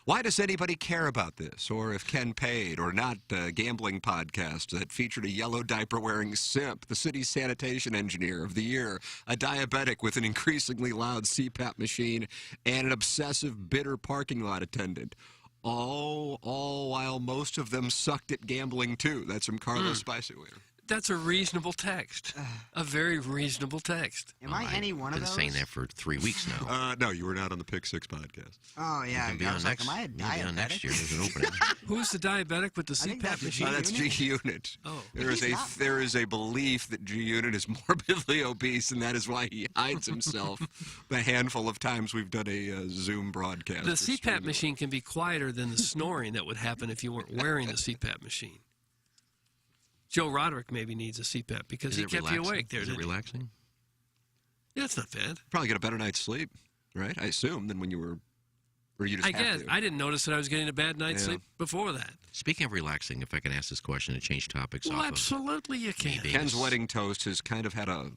Why does anybody care about this? Or if Ken paid, or not gambling podcast that featured a yellow diaper-wearing simp, the city's sanitation engineer of the year, a diabetic with an increasingly loud CPAP machine, and an obsessive, bitter parking lot attendant. All while most of them sucked at gambling, too. That's from Carlos Spiceweer.
That's a reasonable text. A very reasonable text.
Am I any one of
I've
those?
been saying that for 3 weeks now.
No, you were not on the Pick Six podcast.
Oh, yeah.
You can be
I
on
was
next,
like, am I a
you can be on next
diabetic?
year. There's an opening.
Who's the diabetic with the
I think that's
CPAP machine?
That's G Unit.
Oh.
There is a belief that G Unit is morbidly obese, and that is why he hides himself the handful of times we've done a Zoom broadcast.
The
or
CPAP
streaming.
machine can be quieter than the snoring that would happen if you weren't wearing the CPAP machine. Joe Roderick maybe needs a CPAP because
Is
he
it
kept you
relaxing?
awake there,
Is it
didn't he?
relaxing?
Yeah, it's not bad.
Probably get a better night's sleep, right? I assume than when you were, or you just
I
have
guess
to.
I didn't notice that I was getting a bad night's
Yeah.
sleep before that.
Speaking of relaxing, if I can ask this question and change topics
Well,
off
absolutely you can.
Maybe.
Ken's wedding toast has kind of had a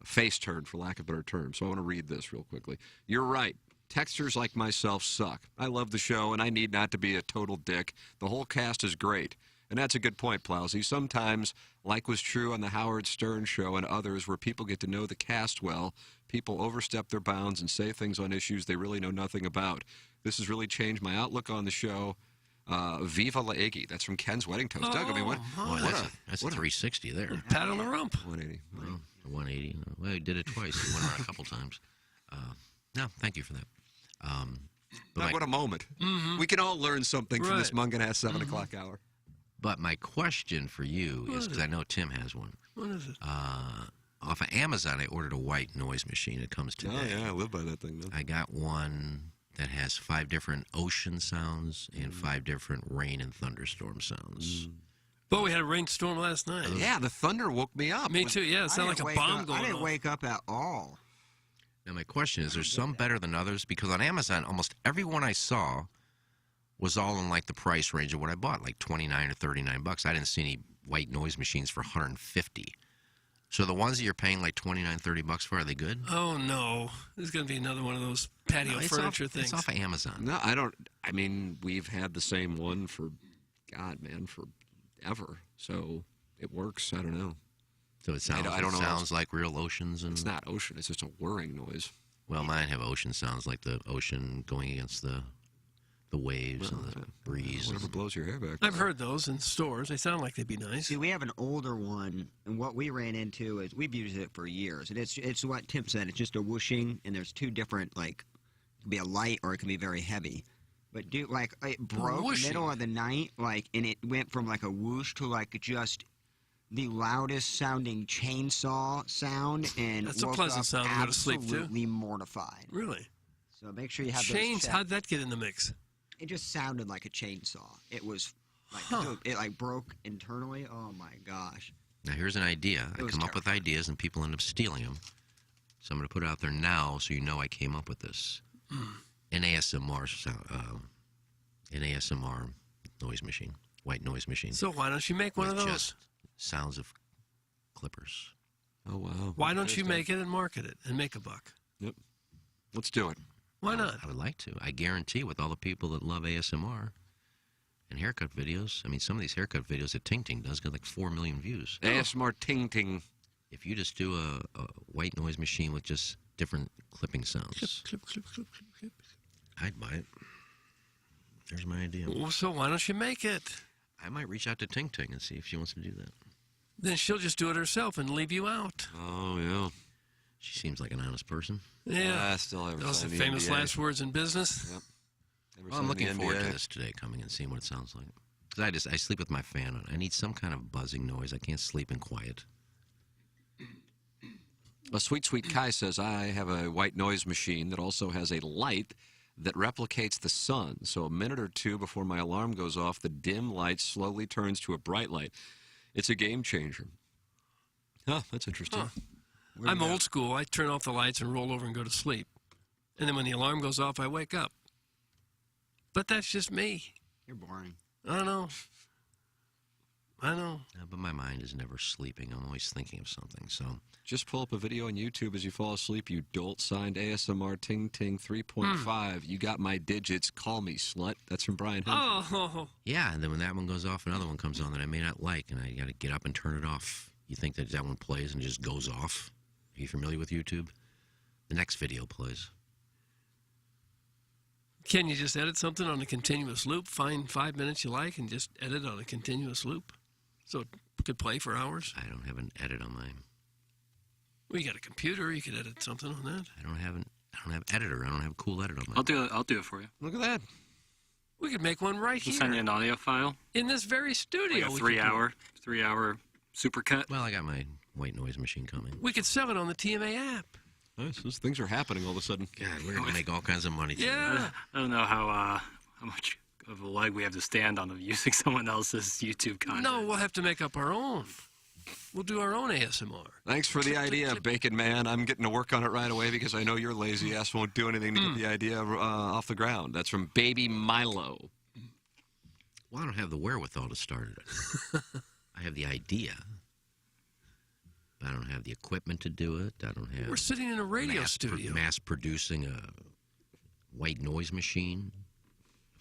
face turn, for lack of a better term. So I want to read this real quickly. You're right. Texters like myself suck. I love the show, and I need not to be a total dick. The whole cast is great. And that's a good point, Plowsy. Sometimes, like was true on the Howard Stern show and others, where people get to know the cast well, people overstep their bounds and say things on issues they really know nothing about. This has really changed my outlook on the show. Viva la Iggy. That's from Ken's wedding toast. Doug, I mean, what?
Oh,
Boy,
my.
that's a 360 there.
Pat on the rump.
180.
Well, 180. Well, he did it twice. He went around a couple times. No, thank you for that. But
What a moment. We can all learn something from this
Right.
Mungan 7 o'clock hour.
But my question for you is, because I know Tim has one.
What is it?
Off of Amazon, I ordered a white noise machine. It comes today.
Oh, yeah, I live by that thing, man.
I got one that has 5 different ocean sounds and 5 different rain and thunderstorm sounds.
But we had a rainstorm last night.
Yeah, the thunder woke me up.
Me too. Yeah, it
I
sounded like
didn't
a
wake
bomb
up-
going
I didn't
off.
wake up at all.
Now, my question is, there's some better than others? Because on Amazon, almost every one I saw was all in like the price range of what I bought, like $29 or $39. I didn't see any white noise machines for $150. So the ones that you're paying like $29, $30 for, are they good?
Oh no, there's going to be another one of those patio
No, it's
furniture
off,
things.
It's off of Amazon.
No, I don't. I mean, we've had the same one for, God, man, forever. So it works. I don't know.
So it sounds,
I don't know.
sounds like real oceans. And
It's not ocean. It's just a whirring noise.
Well, mine have ocean sounds, like the ocean going against the waves and the breeze.
Whatever blows your hair back.
I've heard those in stores. They sound like they'd be nice.
See, we have an older one, and what we ran into is we've used it for years, and it's what Tim said. It's just a whooshing, and there's 2 different, like, it can be a light or it can be very heavy. But dude, like, it broke
whooshing.
middle of the night, like, and it went from like a whoosh to like just the loudest sounding chainsaw sound, and
That's a
woke
pleasant
up
sound to go to sleep, too.
absolutely mortified.
Really?
So make sure you have
Chains,
those checked.
how'd that get in the mix?
It just sounded like a chainsaw. It was Like, it like broke internally. Oh my gosh.
Now, here's an idea. I
was
come up with
terrifying.
ideas, and people end up stealing them. So I'm going to put it out there now so you know I came up with this. An ASMR noise machine, white noise machine.
So why don't you make one of
with
those?
just sounds of clippers.
Oh, wow.
Why don't you make it and market it and make a buck?
Yep. Let's do it.
Why not?
I would like to. I guarantee with all the people that love ASMR and haircut videos, I mean, some of these haircut videos that Ting Ting does get like 4 million views.
ASMR Ting Ting.
If you just do a white noise machine with just different clipping sounds,
Clip, clip, clip, clip, clip.
I'd buy it. There's my idea.
Well, so why don't you make it?
I might reach out to Ting Ting and see if she wants to do that.
Then she'll just do it herself and leave you out.
Oh, yeah.
She seems like an honest person.
Yeah.
I still haven't
Those are
signed the
famous
NDA.
last words in business.
Yep. Never
Well, I'm
signed the
looking forward to
NDA.
this today, coming and seeing what it sounds like. Because I sleep with my fan on. I need some kind of buzzing noise. I can't sleep in quiet.
A sweet Kai says, I have a white noise machine that also has a light that replicates the sun. So a minute or two before my alarm goes off, the dim light slowly turns to a bright light. It's a game changer. Huh, that's interesting.
Huh. I'm old school. I turn off the lights and roll over and go to sleep. And then when the alarm goes off, I wake up. But that's just me.
You're boring.
I don't know.
But my mind is never sleeping. I'm always thinking of something. So
Just pull up a video on YouTube as you fall asleep. You dolt signed ASMR Ting Ting 3.5. You got my digits. Call me, slut. That's from Brian Henry.
Oh,
yeah, and then when that one goes off, another one comes on that I may not like, and I got to get up and turn it off. You think that one plays and just goes off? Are you familiar with YouTube? The next video plays.
can you just edit something on a continuous loop? Find 5 minutes you like and just edit on a continuous loop? So it could play for hours?
I don't have an edit on mine.
Well, you got a computer. You could edit something on that.
I don't have editor. I don't have a cool edit on mine.
I'll do it for you.
Look at that.
We could make one right
We'll
here
send you an audio file.
in this very studio.
Like a
we could do
3-hour supercut.
Well, I got my white noise machine coming.
it. We could sell it on the TMA app.
Nice. Those things are happening all of a sudden.
God, we're going to make all kinds of money. through
Yeah.
I don't know how much of a leg we have to stand on of using someone else's YouTube content.
No, we'll have to make up our own. We'll do our own ASMR.
Thanks for the idea, Bacon Man. I'm getting to work on it right away because I know your lazy ass won't do anything to get the idea off the ground. That's from Baby Milo.
Well, I don't have the wherewithal to start it. I have the idea. I don't have the equipment to do it. I don't have.
We're sitting in a radio studio.
Mass producing a white noise machine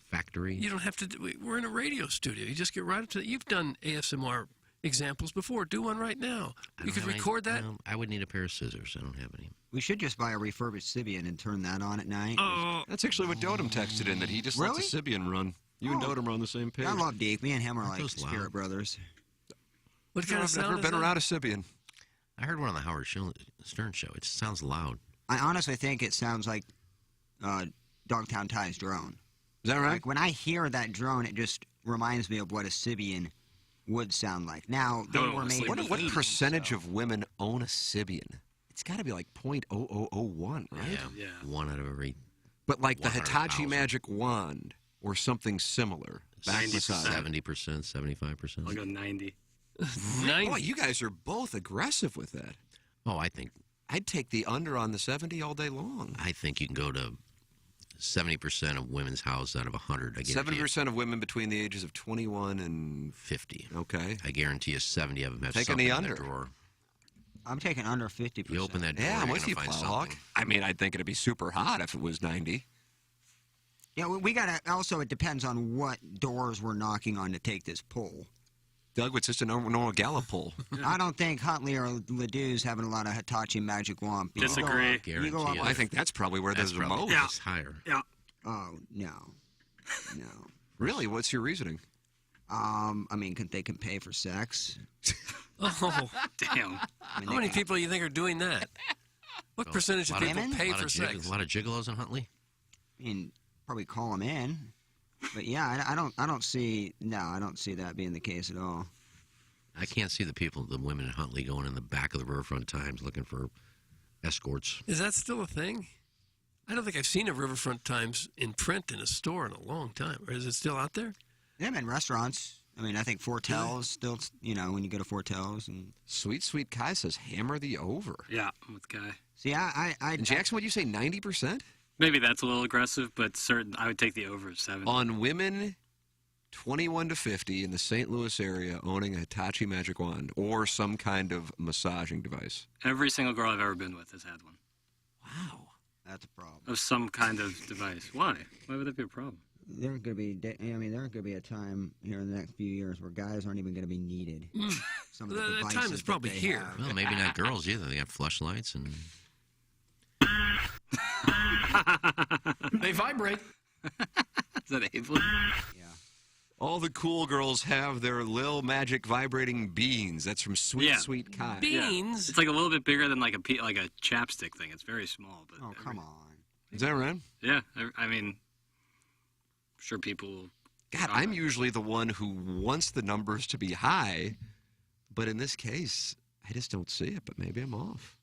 factory.
You don't have to. We're in a radio studio. You just get right up to it. You've done ASMR examples before. Do one right now.
I
You
don't
could
have any-
record that.
no, I would need a pair of scissors. I don't have any.
We should just buy a refurbished Sibian and turn that on at night.
Oh,
That's actually what Dotem texted in, that he just
Really?
lets a Sibian run. You and
Oh.
Dotem are on the same page.
I love Deke. Me and him are like
those loud?
spirit brothers.
what kind of
I've
sound
never
is
been
that?
around a Sibian.
I heard one on the Howard Stern show. It sounds loud.
I honestly think it sounds like Dogtown Ty's drone.
Is that right?
Like when I hear that drone, it just reminds me of what a Sibian would sound like. Now they
Oh,
were made.
sleep
in the
What
80s,
percentage
so-
of women own a Sibian? It's got to be like 0.0001, right?
Yeah.
One out of every.
But like the
100,000.
Hitachi Magic Wand or something similar. Back
90%.
beside.
70%, 75%.
I'll go 90.
90.
Boy, you guys are both aggressive with that.
Oh, I think
I'd take the under on the 70 all day long.
you can go to 70% of women's house out of 100. I guarantee
70% of women between the ages of 21 and
50.
okay.
I guarantee you 70 of them have
Taking
something
the
in their
under.
drawer.
I'm taking under 50%.
You open that drawer,
Yeah, I'm
you're
with
gonna
you,
find
Plowhawk.
something.
I mean, I'd think it'd be super hot if it was 90.
Yeah, we gotta. Also, it depends on what doors we're knocking on to take this pull.
Doug, it's just a normal Gallup poll.
I don't think Huntley or Ledoux's having a lot of Hitachi Magic Wand. You go
Disagree.
up- You go up.
Guarantee
I think that's probably where
That's
there's the
probably
most.
it's higher.
Oh no.
Really? What's your reasoning?
I mean, they can pay for sex.
Oh,
Damn.
I mean,
how many people do you think are doing that? What percentage of
lot of
people
women?
pay
lot
for
of
sex?
A lot of gigolos in Huntley.
I mean, probably call them in. But yeah, I don't see. No, I don't see that being the case at all.
I can't see the women in Huntley going in the back of the Riverfront Times looking for escorts.
Is that still a thing? I don't think I've seen a Riverfront Times in print in a store in a long time. Or is it still out there?
Yeah, in restaurants. I mean, I think Fortels still, when you go to Fortels. And
Sweet Kai says hammer the over.
Yeah, I'm with Guy.
see,
And Jackson, would you say 90%?
Maybe that's a little aggressive, but I would take the over at 7.
On women 21 to 50 in the St. Louis area owning a Hitachi Magic Wand or some kind of massaging device.
Every single girl I've ever been with has had one.
Wow.
that's a problem.
Of some kind of device. Why? Why would that be a problem?
There's going to be a time here in the next few years where guys aren't even going to be needed. Some of the
That
devices
time is
that
probably
they
here.
have.
Well, maybe not girls either. They got fleshlights and.
They vibrate.
Is that Evelyn?
Yeah.
All the cool girls have their Lil Magic vibrating beans. That's from Sweet
Yeah.
Sweet Kai.
Beans.
It's like a little bit bigger than like a chapstick thing. It's very small. But
Oh, come on.
Is that right?
Yeah, I mean, I'm sure people.
God, I'm usually the one who wants the numbers to be high, but in this case, I just don't see it, but maybe I'm off.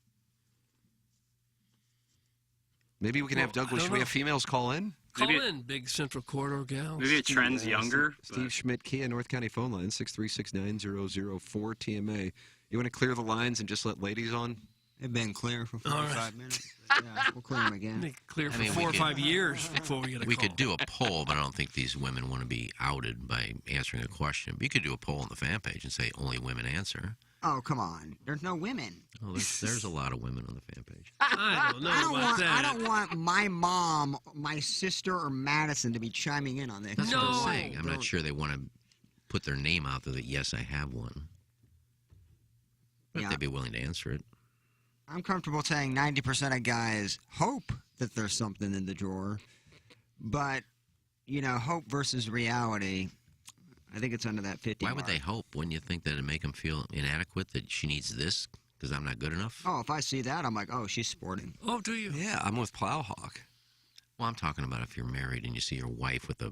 Maybe we can have Douglas. Should we have females call in?
Call in, big Central Corridor gals.
Maybe it trends younger.
Steve Schmidt, Kia, North County phone line, 6369004 TMA. You want to clear the lines and just let ladies on?
They've been clear for
All
45
right.
minutes. Yeah, we'll clear them again.
Make it clear for
we
4 or
could-
5 years before we get a
We
call.
could do a poll, but I don't think these women want to be outed by answering a question. But you could do a poll on the fan page and say only women answer.
Oh, come on. There's no women.
Oh, there's a lot of women on the fan page.
I don't know about that.
I don't want my mom, my sister, or Madison to be chiming in on this.
That's what I'm
No,
saying. I'm
don't.
not sure they want to put their name out there that, yes, I have one. But
Yeah.
they'd be willing to answer it.
I'm comfortable saying 90% of guys hope that there's something in the drawer. But, hope versus reality, I think it's under that 50
Why would
mark.
they hope? Wouldn't you think that it'd make them feel inadequate, that she needs this because I'm not good enough?
Oh, if I see that, I'm like, oh, she's sporting.
Oh, do you?
Yeah, I'm with Plowhawk.
Well, I'm talking about if you're married and you see your wife with a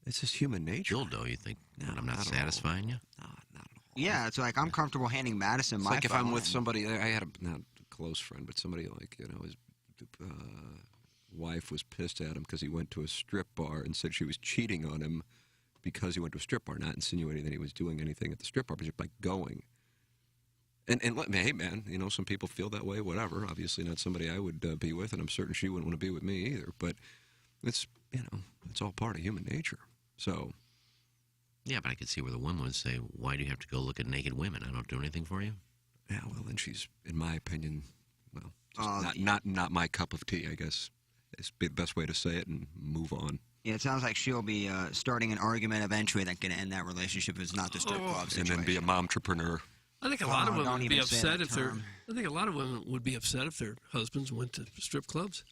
It's just human nature.
dildo, you think,
No,
I'm not
not at all.
satisfying you?
No, not at all.
Yeah, it's like I'm comfortable handing Madison
It's
my
like if I'm
phone
with
and-
somebody, I had not a close friend, but somebody like, his wife was pissed at him because he went to a strip bar and said she was cheating on him because he went to a strip bar, not insinuating that he was doing anything at the strip bar, but just by going. And let me, hey man, some people feel that way, whatever. Obviously not somebody I would be with, and I'm certain she wouldn't want to be with me either, but it's, it's all part of human nature. So...
Yeah, but I could see where the woman would say, why do you have to go look at naked women? I don't do anything for you.
Yeah, well, then she's, in my opinion, well,
Oh,
just not my cup of tea, I guess. It's the best way to say it and move on.
Yeah, it sounds like she'll be starting an argument eventually that's going to end that relationship if it's not the strip club
And
situation.
then be a momtrepreneur.
I think a lot of
Oh,
women
don't
would be
even say
upset
that
if their.
term.
I think a lot of women would be upset if their husbands went to strip clubs.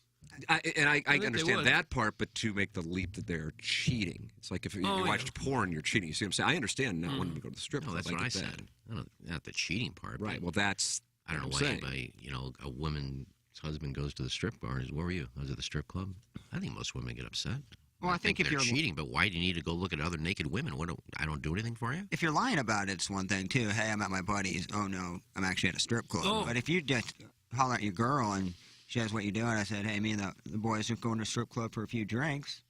I
think they
understand
would.
that part, but to make the leap that they're cheating. It's like if you
Oh, yeah.
watched porn, you're cheating. You see what I'm saying? I understand not wanting to go to the strip
No,
club.
that's what I
get
said.
that.
I don't, not the cheating part.
Right,
but
well, that's
I don't know
what
why
I'm saying.
anybody, a woman's husband goes to the strip bar. Where were you? I was at the strip club. I think most women get upset.
Well, I think if
they're
you're-
cheating, but why do you need to go look at other naked women? I don't do anything for you?
If you're lying about it, it's one thing, too. Hey, I'm at my buddy's. Oh, no, I'm actually at a strip club.
Oh.
But if you just holler at your girl and she asks what you're doing, I said, hey, me and the boys are going to a strip club for a few drinks,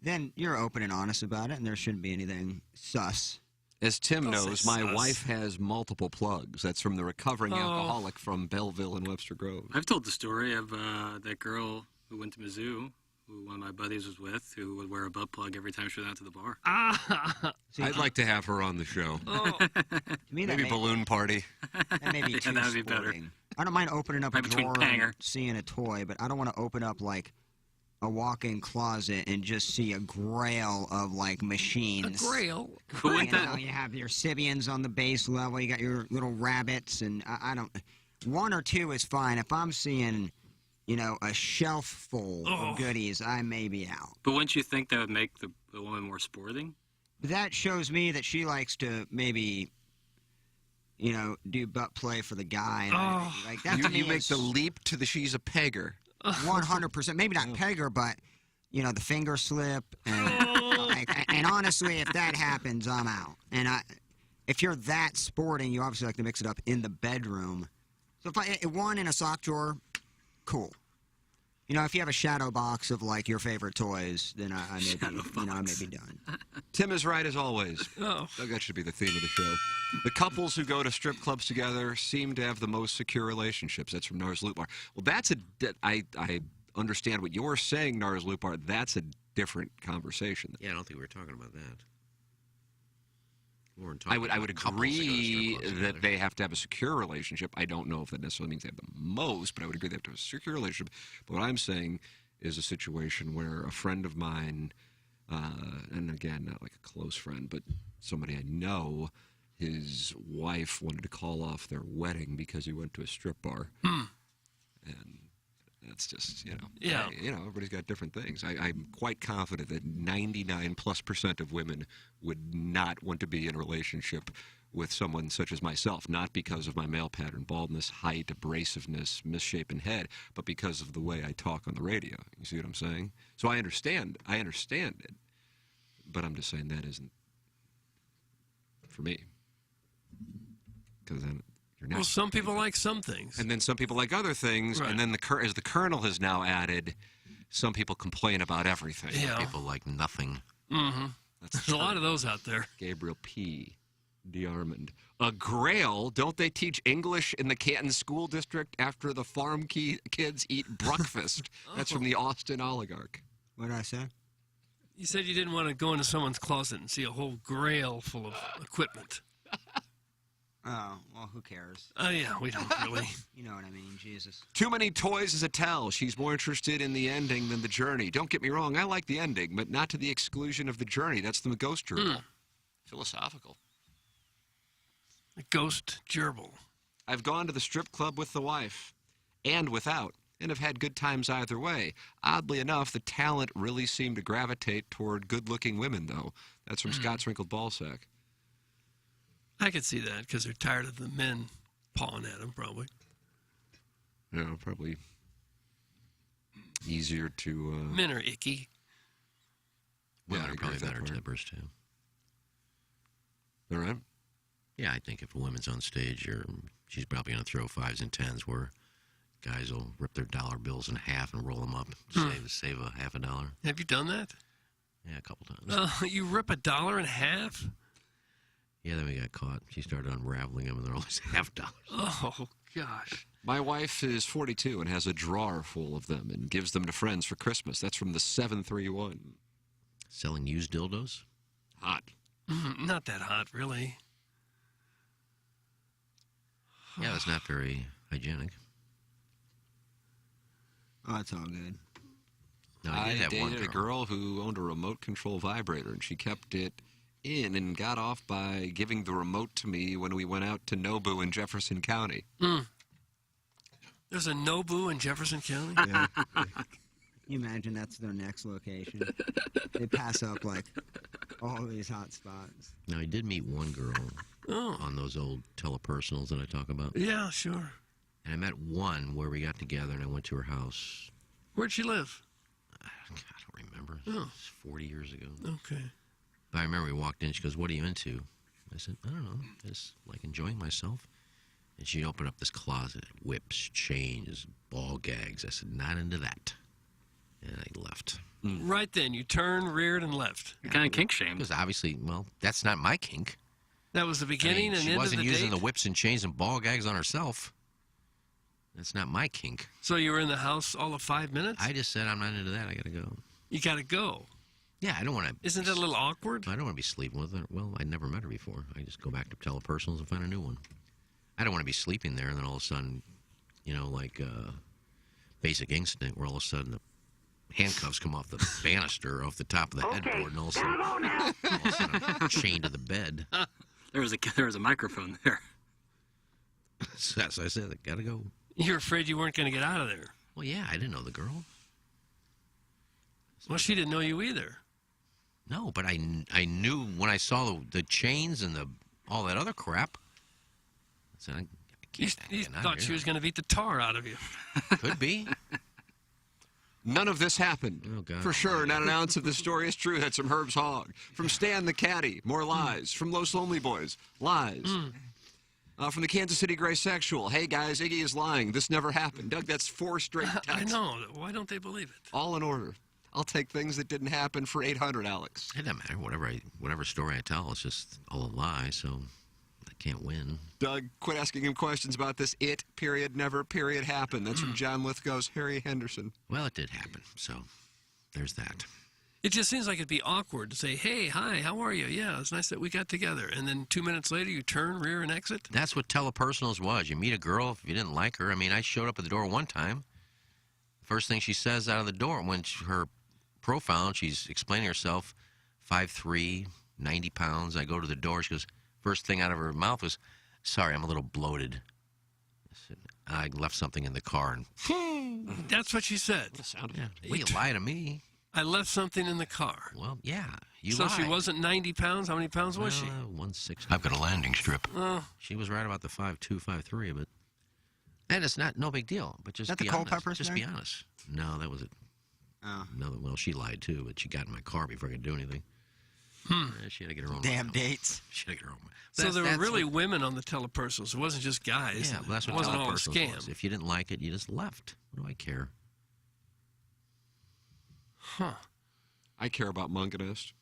then you're open and honest about it, and there shouldn't be anything sus.
As Tim
Don't say
knows, my
sus.
wife has multiple plugs. That's from the recovering alcoholic from Belleville and Webster Grove.
I've told the story of that girl who went to Mizzou, who one of my buddies was with, who would wear a butt plug every time she went out to the bar.
See,
I'd like to have her on the show.
Oh,
to me,
Maybe balloon party.
that may be
Yeah,
too
that would be better.
sporting. I don't mind opening up a
Right between
drawer
Panger.
and seeing a toy, but I don't want to open up, like, a walk-in closet and just see a grail of, like,
a
machines.
grail.
Who went that?
You have your Sibians on the base level. You got your little rabbits, and I don't. One or two is fine. If I'm seeing, a shelf full of goodies, I may be out.
But wouldn't you think that would make the woman more sporting?
That shows me that she likes to maybe, do butt play for the guy. And like that to me
You make
is
the leap to the she's a pegger.
100%. Maybe not pegger, but the finger slip. And honestly, if that happens, I'm out. And if you're that sporting, you obviously like to mix it up in the bedroom. So if one in a sock drawer, cool. If you have a shadow box of like your favorite toys, then I may be done.
Tim is right as always.
Oh.
That should be the theme of the show. The couples who go to strip clubs together seem to have the most secure relationships. That's from Nars Lupar. Well, I understand what you're saying, Nars Lupar. That's a different conversation.
Yeah, I don't think we were talking about that.
I would agree that they have to have a secure relationship. I don't know if that necessarily means they have the most, but I would agree they have to have a secure relationship. But what I'm saying is a situation where a friend of mine, and again, not like a close friend, but somebody I know, his wife wanted to call off their wedding because he went to a strip bar. And that's just,
Yeah.
Everybody's got different things. I'm quite confident that 99+% of women would not want to be in a relationship with someone such as myself, not because of my male pattern baldness, height, abrasiveness, misshapen head, but because of the way I talk on the radio. You see what I'm saying? So I understand it, but I'm just saying that isn't for me. Because then you're not.
Well, some people like some things.
And then some people like other things,
Right.
and then as the Colonel has now added, some people complain about everything.
Yeah.
People like nothing.
Mm-hmm.
That's
There's a lot of those out there.
Gabriel P. DeArmond. A grail? Don't they teach English in the Canton School District after the farm kids eat breakfast? That's from the Austin Oligarch.
What did I say?
You said you didn't want to go into someone's closet and see a whole grail full of equipment.
Oh, well, who cares?
Oh, yeah, we don't really.
You know what I mean, Jesus.
Too many toys is a tell. She's more interested in the ending than the journey. Don't get me wrong, I like the ending, but not to the exclusion of the journey. That's the ghost gerbil. Philosophical.
A ghost gerbil.
I've gone to the strip club with the wife, and without, and have had good times either way. Oddly enough, the talent really seemed to gravitate toward good-looking women, though. That's from Scott's Wrinkled Ballsack.
I could see that because they're tired of the men pawing at them, probably.
Yeah, probably easier to...
Men are icky.
Women
I
are
agree
probably
with that
better
part.
tippers, too.
All right.
Yeah, I think if a woman's on stage, she's probably going to throw 5s and 10s where guys will rip their dollar bills in half and roll them up, save a half a dollar.
Have you done that?
Yeah, a couple times.
You rip $1 in half?
Yeah, then we got caught. She started unraveling them, and they're always $half.
Oh, gosh.
My wife is 42 and has a drawer full of them and gives them to friends for Christmas. That's from the 731.
Selling used dildos?
Hot.
Not that hot, really.
Yeah, that's not very hygienic.
Oh, it's all good.
No,
I
did have one
dated a girl who owned a remote control vibrator, and she kept it in and got off by giving the remote to me when we went out to Nobu in Jefferson County.
There's a Nobu in Jefferson County?
Yeah. You imagine that's their next location. They pass up, like, all these hot spots.
Now, I did meet one girl on those old telepersonals that I talk about.
Yeah, sure.
And I met one where we got together, and I went to her house.
Where'd she live?
I don't remember.
Oh.
It's 40 years ago.
Okay.
But I remember we walked in. She goes, "What are you into?" I said, "I don't know. Just like enjoying myself." And she'd open up this closet, whips, chains, ball gags. I said, "Not into that." And I left.
Right then, you turned, reared, and left.
You're kind of kink shamed.
Because obviously, well, that's not my kink.
That was the beginning and
she
end
wasn't
of the
using
date?
the whips and chains and ball gags on herself. That's not my kink.
So you were in the house all of 5 minutes?
I just said, I'm not into that. I got to go.
You got to go.
Yeah, I don't want to.
Isn't that a little awkward?
I don't want to be sleeping with her. Well, I'd never met her before. I just go back to telepersonals and find a new one. I don't want to be sleeping there and then all of a sudden, like Basic Instinct, where all of a sudden the handcuffs come off the banister off the top of the headboard and all of a sudden I'm chained to the bed.
There was a microphone there.
So I said, I got to go.
You're afraid you weren't going to get out of there.
Well, yeah, I didn't know the girl.
Well, she didn't know you either.
No, but I knew when I saw the chains and all that other crap. I said, I
You
can't get out
thought
of
she
here.
was going to beat the tar out of you.
Could be.
None of this happened.
Oh, God.
For sure, not an ounce of this story is true. That's from Herb's Hog. From Stan the Caddy, more lies. From Los Lonely Boys, lies. From the Kansas City Gray Sexual, hey guys, Iggy is lying. This never happened. Doug, that's 4 straight texts.
I know. Why don't they believe it?
All in order. I'll take things that didn't happen for $800, Alex.
It doesn't matter. Whatever story I tell, it's just all a lie, so I can't win.
Doug, quit asking him questions about this never happened. That's from John Lithgow's Harry Henderson.
Well, it did happen, so there's that.
It just seems like it'd be awkward to say, hey, hi, how are you? Yeah, it's nice that we got together. And then 2 minutes later, you turn, rear, and exit?
That's what telepersonals was. You meet a girl, if you didn't like her. I mean, I showed up at the door one time. First thing she says out of the door, when her profile, she's explaining herself, 5'3", 90 pounds. I go to the door. She goes, first thing out of her mouth was, sorry, I'm a little bloated. I left something in the car. And
That's what she said.
yeah, well, you lie to me.
I left something in the car.
Well, yeah, you
So
lied.
she wasn't 90 pounds? How many pounds was she?
160. I've got a landing strip. She was right about the 5'2", 5'3", but... And it's no big deal, but just
Is that
be
the
honest.
Culpepper
Just
story?
be honest. No, that was it.
Oh.
No, well, she lied too, but she got in my car before I could do anything. She had to get her own.
Damn
way.
dates.
She had to get her own. Way.
So there were
That's
really
what-
women on the telepersonals. It wasn't just guys.
Yeah, well, that's
it
what
wasn't all a
telepersonals
scam.
was. If you didn't like it, you just left. What do I care?
Huh.
I care about Munganist.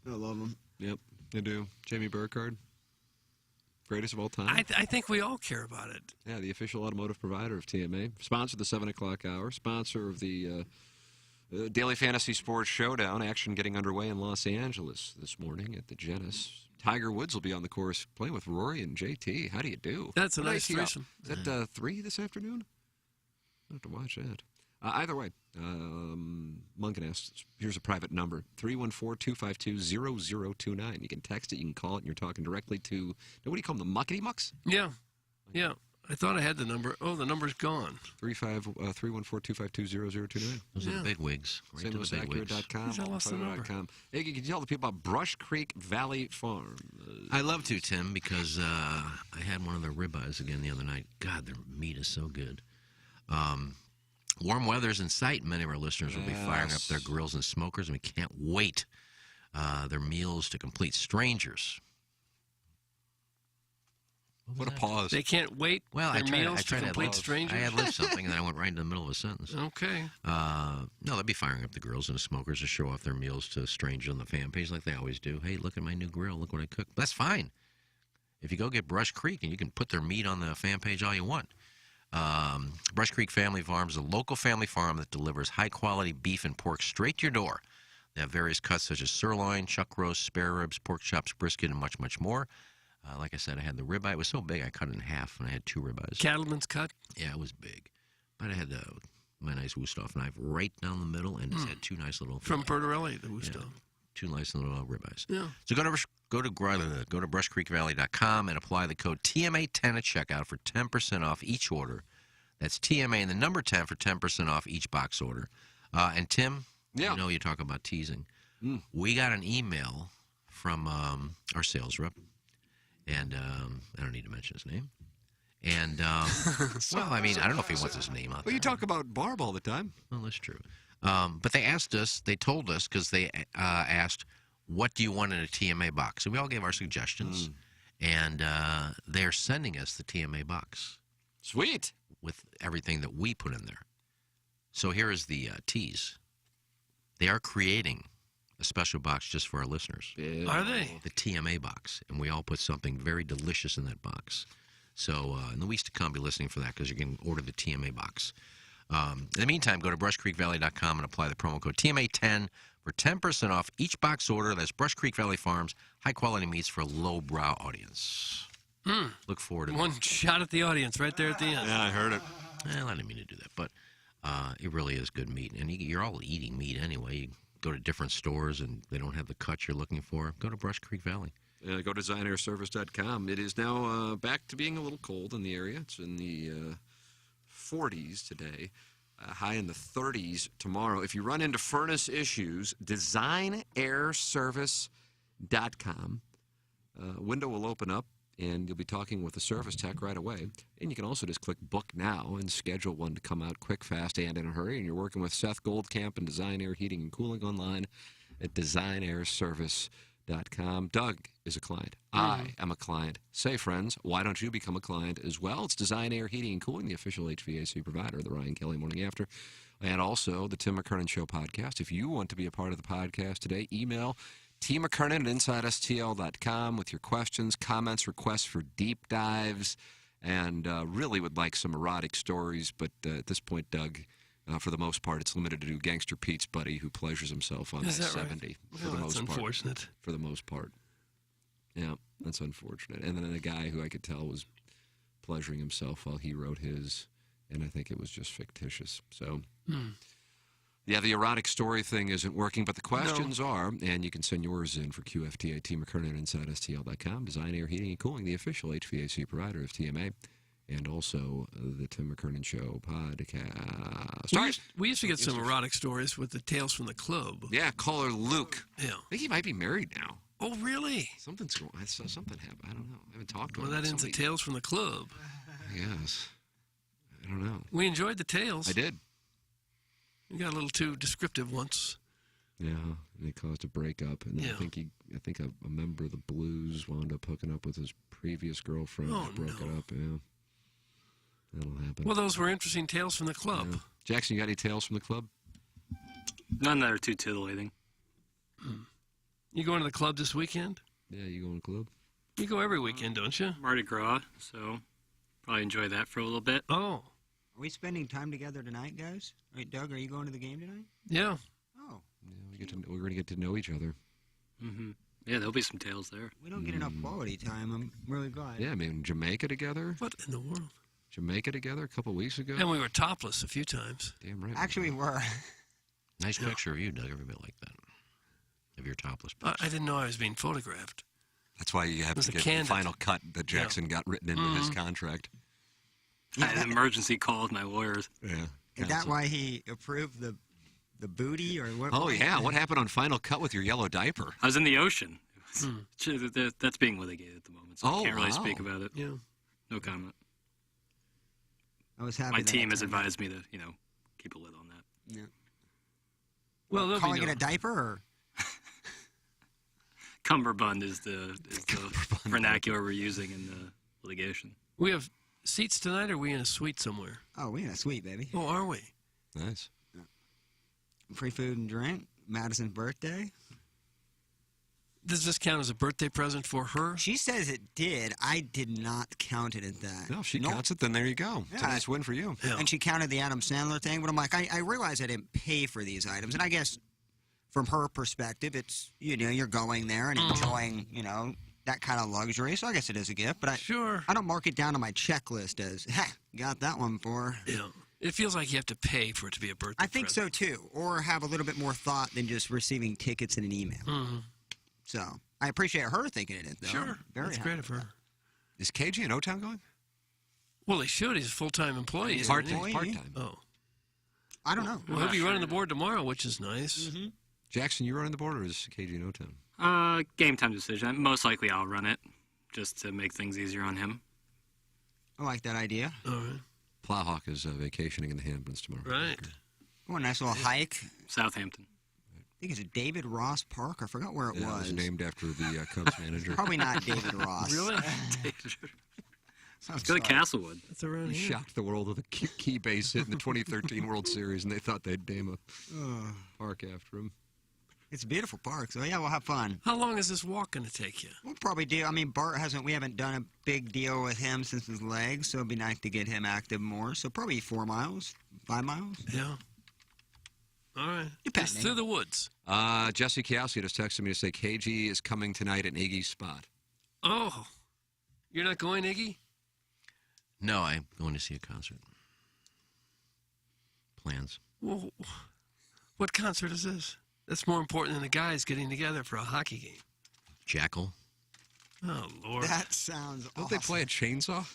I love them.
Yep, I do. Jamie Burkhardt, greatest of all time.
I think we all care about it.
Yeah, the official automotive provider of TMA. Sponsor of the 7 o'clock hour. Sponsor of the Daily Fantasy Sports Showdown. Action getting underway in Los Angeles this morning at the Genesis. Tiger Woods will be on the course playing with Rory and JT. How do you do?
That's a
What did I
nice
tee up?
threesome.
Is that 3 this afternoon? I'll have to watch that. Either way, Munganist, here's a private number, 314-252-0029. You can text it, you can call it, and you're talking directly to, what do you call them, the muckety mucks?
Yeah. Yeah. I thought I had the number. Oh, the number's gone.
314-252-0029.
Those are the big wigs. Right
St.
to
Louis
the big wigs.
Accurate.com.
I lost the number.
Hey, you can tell the people about Brush Creek Valley Farm.
I love to, Tim, because I had one of their ribeyes again the other night. God, their meat is so good. Warm weather's in sight. Many of our listeners will be firing up their grills and smokers, and we can't wait their meals to complete strangers.
What a pause.
They can't wait
Well,
their
I
meals
tried
to complete strangers?
I had lived something, and then I went right into the middle of a sentence.
Okay.
No, they'll be firing up the grills and the smokers to show off their meals to strangers on the fan page like they always do. Hey, look at my new grill. Look what I cooked. That's fine. If you go get Brush Creek, and you can put their meat on the fan page all you want. Brush Creek Family Farm is a local family farm that delivers high-quality beef and pork straight to your door. They have various cuts such as sirloin, chuck roast, spare ribs, pork chops, brisket, and much, much more. Like I said, I had the ribeye. It was so big I cut it in half, and I had 2 ribeyes.
Cattleman's cut?
Yeah, it was big. But I had my nice Wusthof knife right down the middle and just had 2 nice little...
From Bertorelli, the Wusthof.
2 nice little ribeyes.
Yeah.
So go to brushcreekvalley.com and apply the code TMA10 at checkout for 10% off each order. That's TMA and the number 10 for 10% off each box order. And Tim,
Yeah.
you know you talk about teasing. We got an email from our sales rep, and I don't need to mention his name. And, well, I mean, I don't know if he wants his name out there.
Well, you talk about Barb all the time.
Well, that's true. But they told us, because they asked, what do you want in a TMA box? So we all gave our suggestions, and they're sending us the TMA box
Sweet.
with everything that we put in there. So here is the tease. They are creating a special box just for our listeners.
Yeah.
Are they?
The TMA box, and we all put something very delicious in that box. So in the weeks to come, be listening for that, because you can order the TMA box. In the meantime, go to brushcreekvalley.com and apply the promo code TMA10 for 10% off each box order. That's Brush Creek Valley Farms, high-quality meats for a low-brow audience. Look forward to
One shot at the audience right there at the end.
Yeah, I heard it.
Well, I didn't mean to do that, but it really is good meat. And you're all eating meat anyway. You go to different stores, and they don't have the cuts you're looking for. Go to Brush Creek Valley.
Go to designairservice.com. It is now back to being a little cold in the area. It's in the 40s today, high in the 30s tomorrow. If you run into furnace issues, designairservice.com. Window will open up, and you'll be talking with the service tech right away. And you can also just click book now and schedule one to come out quick, fast, and in a hurry. And you're working with Seth Goldcamp and Design Air Heating and Cooling online at designairservice.com. Doug is a client. I am a client. Say, friends, why don't you become a client as well? It's Design Air Heating and Cooling, the official HVAC provider of the Ryan Kelly Morning After. And also the Tim McKernan Show podcast. If you want to be a part of the podcast today, email T. McKernan at InsideSTL.com with your questions, comments, requests for deep dives, and really would like some erotic stories. But at this point, Doug, for the most part, it's limited to Gangster Pete's buddy who pleasures himself on
Is that
70
right?
for the
Well,
most
that's
part.
unfortunate.
For the most part. Yeah, that's unfortunate. And then a guy who I could tell was pleasuring himself while he wrote his, and I think it was just fictitious. So, yeah, the erotic story thing isn't working, but the questions are, and you can send yours in for QFTA, T. McKernan at InsideSTL.com, Design, Air, Heating, and Cooling, the official HVAC provider of TMA, and also the Tim McKernan Show podcast.
We used to get some erotic stories with the Tales from the Club.
Yeah, caller Luke.
Yeah.
I think he might be married now.
Oh, really?
Something's going. I saw something happen. I don't know. I haven't talked to
Well,
him.
that ends the Tales from the Club.
Yes. I don't know.
We enjoyed the tales.
I did.
We got a little too descriptive once.
Yeah, and it caused a breakup, and then
Yeah.
I think a member of the Blues wound up hooking up with his previous girlfriend.
Oh,
broke it
no.
up. Yeah, that'll happen.
Well, those were interesting tales from the club.
Yeah. Jackson, you got any tales from the club?
None that are too titillating.
You going to the club this weekend?
Yeah, you going to the club?
You go every weekend, don't you?
Mardi Gras, so probably enjoy that for a little bit.
Oh,
Are we spending time together tonight, guys? Wait, Doug, are you going to the game tonight?
yeah.
Oh,
Yeah, we're going to get to know each other.
Hmm. Yeah, there'll be some tales there.
we don't get enough quality time. I'm really glad.
Yeah, I mean, Jamaica together.
What in the world?
Jamaica together a couple weeks ago.
And we were topless a few times.
Damn right.
Actually, we were.
Nice picture of you, Doug. Every bit like that. Of your topless
I
pics.
didn't know I was being photographed.
That's why you have
was
to
a
get
candid.
the final cut that Jackson got written into his contract.
I had an emergency call with my lawyers.
Yeah.
Is that why he approved the booty or what?
Oh, yeah. What happened on final cut with your yellow diaper?
I was in the ocean. That's being litigated at the moment, so
Oh,
I can't really
wow.
speak about it.
Yeah.
No comment.
I was happy.
My
that
team
it
has
turned
advised me to, keep a lid on that.
out. Yeah.
Well, there'll
Calling
be no,
it a diaper or?
Cummerbund is the vernacular we're using in the litigation.
we have seats tonight, or are we in a suite somewhere?
Oh, we in a suite, baby.
Oh, are we?
Nice.
Free food and drink. Madison's birthday.
Does this count as a birthday present for her?
She says it did. I did not count it at that.
No, if she
Nope.
counts it, then there you go. It's a
Yeah.
nice win for you.
Yeah.
And she counted the Adam Sandler thing, but I'm like, I realize I didn't pay for these items, and I guess from her perspective, it's you're going there and enjoying that kind of luxury. So I guess it is a gift, but
Sure.
I don't mark it down on my checklist as got that one for.
Yeah. It feels like you have to pay for it to be a birthday
I think so too, or have a little bit more thought than just receiving tickets in an email.
Mm-hmm.
So I appreciate her thinking of it though.
Sure.
Very
That's
happy.
great of her.
Is KG in O-Town going?
Well, he should. He's a full-time employee. isn't he?
Part-time.
Part-time.
Oh.
I don't know.
Well, he'll be running the board tomorrow, which is nice.
Jackson, you running the board, or is KG in O-Town?
Game time decision. Most likely I'll run it, just to make things easier on him.
I like that idea.
All right.
Plowhawk is vacationing in the Hamptons tomorrow.
Right.
Oh, a nice little hike.
Southampton.
I think it's a David Ross Park. I forgot where it
Yeah, it
was.
was named after the Cubs manager.
Probably not David Ross.
Really?
Sounds
Go to
sorry.
Castlewood.
That's around
He
here.
shocked the world with a key base hit in the 2013 World Series, and they thought they'd name a park after him.
It's a beautiful park, so yeah, we'll have fun.
How long is this walk going to take you?
We'll probably do. I mean, Bart we haven't done a big deal with him since his legs, so it'd be nice to get him active more. So probably 4 miles, 5 miles.
Yeah. All right.
Depending.
Just through the woods.
Jesse Kowski just texted me to say KG is coming tonight at Iggy's spot.
Oh. You're not going, Iggy?
No, I'm going to see a concert. Plans.
Well, what concert is this? That's more important than the guys getting together for a hockey game.
Jackal.
Oh, Lord.
That sounds
Don't
awesome.
they play a chainsaw?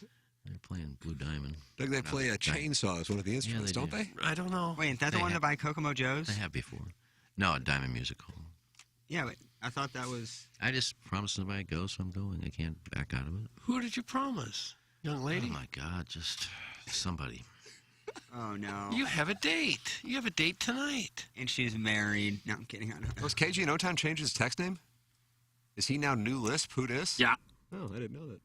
They're playing Blue Diamond.
Doug, they play a chainsaw as one of the instruments,
they
don't
do.
they?
I don't know.
Wait, is that the
They
one
have-
by Kokomo Joe's?
They have before. No, at Diamond Music Hall.
Yeah, but I thought that was.
I just promised somebody I'd go, so I'm going. I can't back out of it.
Who did you promise? Young lady?
Oh, my God. Just somebody.
Oh no.
You have a date. You have a date tonight.
And she's married. No, I'm kidding. I don't know.
Was KG in O-Town changed his text name? Is he now New Lisp? Who dis?
Yeah.
Oh, I didn't know that.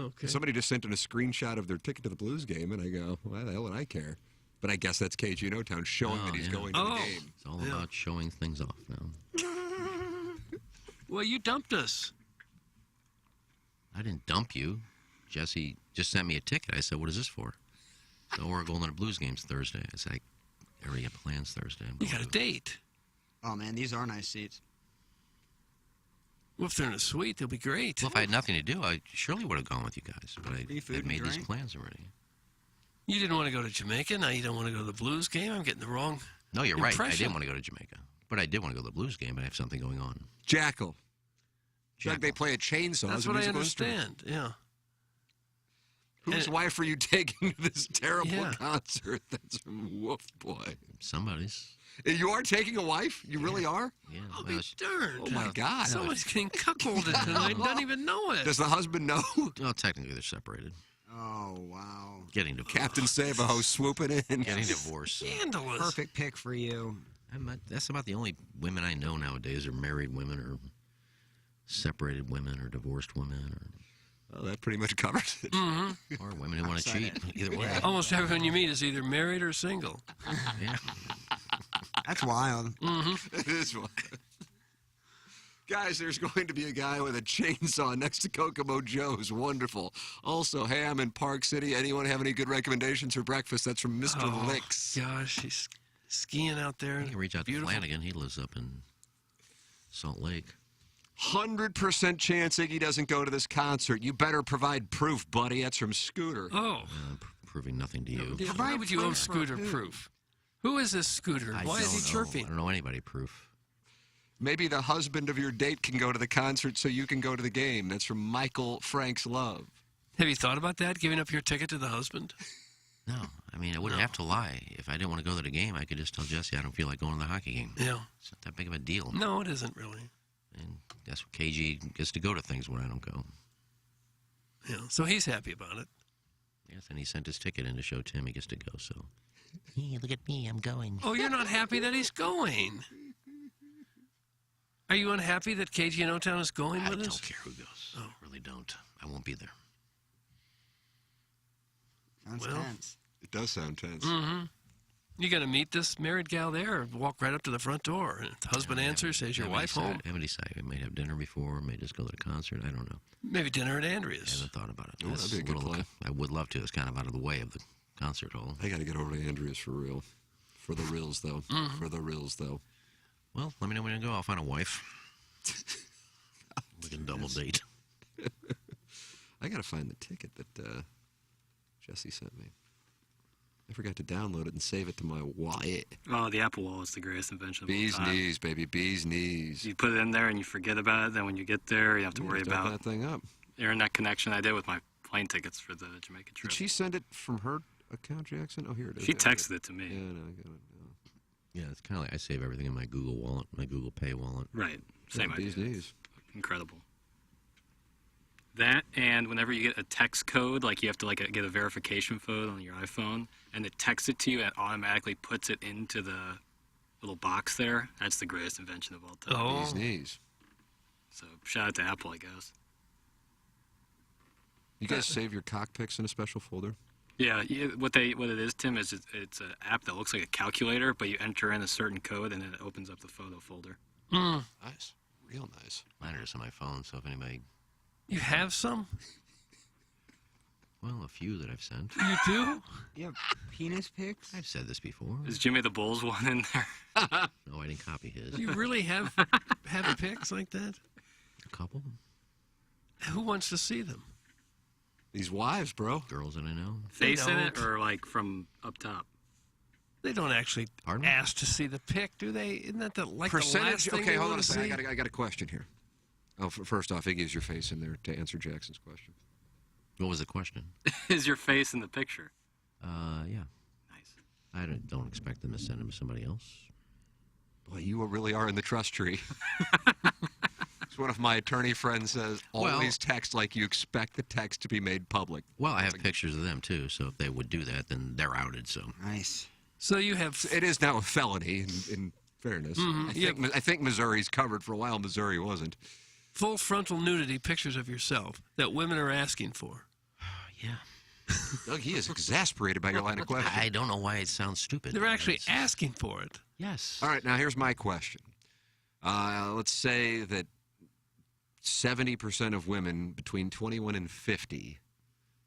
Okay.
Somebody just sent in a screenshot of their ticket to the Blues game, and I go, why the hell would I care? But I guess that's KG No Town showing that he's going to the game.
It's all about showing things off now.
Well, you dumped us.
I didn't dump you. Jesse just sent me a ticket. I said, what is this for? So we're going to the Blues games Thursday. I said, I already have plans Thursday.
You got a date.
Oh, man, these are nice seats.
Well, if they're in a suite, they'll be great.
Well, if I had nothing to do, I surely would have gone with you guys. But
Free food
I'd
and
made these
drink.
plans already.
You didn't want to go to Jamaica. Now you don't want to go to the Blues game. I'm getting the wrong
No, you're right. I
impression.
didn't want to go to Jamaica. But I did want to go to the Blues game, but I have something going on.
Jackal. It's like
Jackal.
they play a chainsaw
That's
as a
what I
musical instrument.
understand. Yeah.
Whose wife are you taking to this terrible
Yeah.
concert? That's from Woof Boy.
Somebody's.
You are taking a wife? You really are?
Yeah.
I'll
well,
be darned.
Oh, my God.
Somebody's getting cuckolded tonight and doesn't even know it.
Does the husband know?
well, technically they're separated.
Oh, wow.
Getting divorced.
Captain Sabaho swooping in.
Getting divorced. So.
Scandalous.
Perfect pick for you.
That's about the only women I know nowadays are married women or separated women or divorced women
Well, that pretty much covers it.
Mm-hmm.
or women who want to cheat. Either way.
Almost everyone you meet is either married or single.
Yeah.
That's wild.
It is one. Guys, there's going to be a guy with a chainsaw next to Kokomo Joe's. Wonderful. Also, hey, I'm in Park City. Anyone have any good recommendations for breakfast? That's from Mr. Licks.
Gosh, he's skiing out there.
You can reach out
Beautiful.
to Flanagan. He lives up in Salt Lake.
100% chance Iggy doesn't go to this concert. You better provide proof, buddy. That's from Scooter.
Oh.
Proving nothing to you.
Why would you own Scooter proof? Who is this Scooter?
I
Why is he
don't know.
chirping?
I don't know anybody proof.
Maybe the husband of your date can go to the concert so you can go to the game. That's from Michael Frank's Love.
Have you thought about that, giving up your ticket to the husband?
No. I mean, I wouldn't have to lie. If I didn't want to go to the game, I could just tell Jesse I don't feel like going to the hockey game.
Yeah.
It's not that big of a deal.
No, it isn't really.
And that's what KG gets to go to things when I don't go.
Yeah. So he's happy about it.
Yes, and he sent his ticket in to show Tim he gets to go, so. Hey, look at me, I'm going.
Oh, you're not happy that he's going. Are you unhappy that KG in O-Town is going
I
with us?
don't care who goes. I really don't. I won't be there.
Sounds
Well,
tense.
It does sound tense.
Mm-hmm. You got to meet this married gal there or walk right up to the front door. And if the husband answers, says your wife home.
I haven't decided. We might have dinner before, may just go to the concert. I don't know.
Maybe dinner at
I
Andrea's.
haven't thought about it.
Oh,
That's
that'd be a good plan.
I would love to. It's kind of out of the way of the concert hall.
I got to get over to Andrea's for real. For the reals, though. For the reals, though.
Well, let me know when you go. I'll find a wife. We can double date.
I got to find the ticket that Jesse sent me. I forgot to download it and save it to my wallet.
Oh, the Apple Wallet is the greatest invention of
Bee's
all time.
knees, baby. Bee's knees.
You put it in there and you forget about it. Then when you get there, you have to worry
Start
about
that thing up.
internet connection. I did with my plane tickets for the Jamaica trip.
Did she send it from her account, Jackson? Oh, here it is.
She
I got
texted it to me.
Yeah, no, I got it.
Yeah, it's kind of like I save everything in my Google Wallet, my Google Pay wallet.
Right. Same idea.
Bee's knees.
Incredible. That, and whenever you get a text code, like you have to get a verification code on your iPhone, and it texts it to you and automatically puts it into the little box there. That's the greatest invention of all time.
Bee's knees.
So shout out to Apple, I guess.
You guys save your cockpits in a special folder?
Yeah, what it is, Tim, is it's an app that looks like a calculator, but you enter in a certain code and then it opens up the photo folder.
Nice. Real nice.
Mine are just on my phone, so if anybody...
You have some?
Well, a few that I've sent.
You do?
You have penis pics?
I've said this before.
Is Jimmy the Bulls one in there?
No, I didn't copy his.
You really have pics like that?
A couple.
Who wants to see them?
These wives, bro.
Girls that I know.
Face in it
don't.
or like from up top?
They don't actually
Pardon me?
ask to see the pic, do they? Isn't that the last
Percentage?
thing
Okay,
they
hold on
want
a
to
second.
see?
I got a question here. Oh, first off, Iggy, is your face in there to answer Jackson's question?
What was the question?
Is your face in the picture?
Yeah.
Nice.
I don't expect them to send them to somebody else.
Boy, you really are in the trust tree. As one of my attorney friends says, always text like you expect the text to be made public.
Well, I have pictures of them, too, so if they would do that, then they're outed, so.
Nice.
So you have...
It is now a felony, in fairness. I think Missouri's covered. For a while, Missouri wasn't.
full frontal nudity pictures of yourself that women are asking for.
Yeah.
Doug, he is exasperated by your line of questioning.
I don't know why it sounds stupid.
They're actually
It's-
asking for it.
Yes.
All right, now here's my question. Let's say that 70% of women between 21 and 50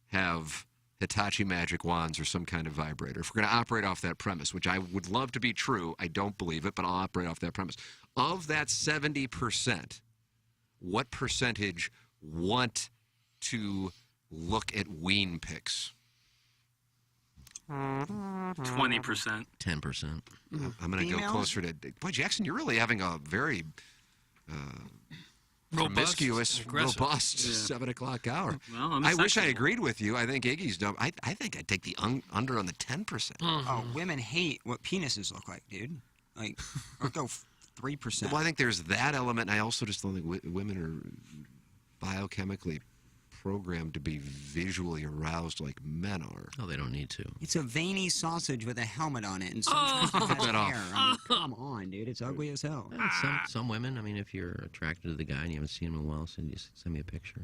have Hitachi magic wands or some kind of vibrator. If we're going to operate off that premise, which I would love to be true, I don't believe it, but I'll operate off that premise. Of that 70%, what percentage want to look at ween pics?
20%.
10%.
I'm going to go
Females?
closer to... Boy, Jackson, you're really having a very promiscuous,
aggressive.
robust 7 o'clock hour.
Well, I'm
I wish I
sexual.
agreed with you. I think Iggy's dumb. I think I'd take the under on the 10%.
Oh, women hate what penises look like, dude. Like, or go 3%.
Well, I think there's that element, and I also just don't think women are biochemically programmed to be visually aroused like men are.
No, they don't need to.
It's a veiny sausage with a helmet on it and some
Take that off.
hair. I mean, come on, dude. It's ugly as hell.
Some women, I mean, if you're attracted to the guy and you haven't seen him in a while, send me a picture.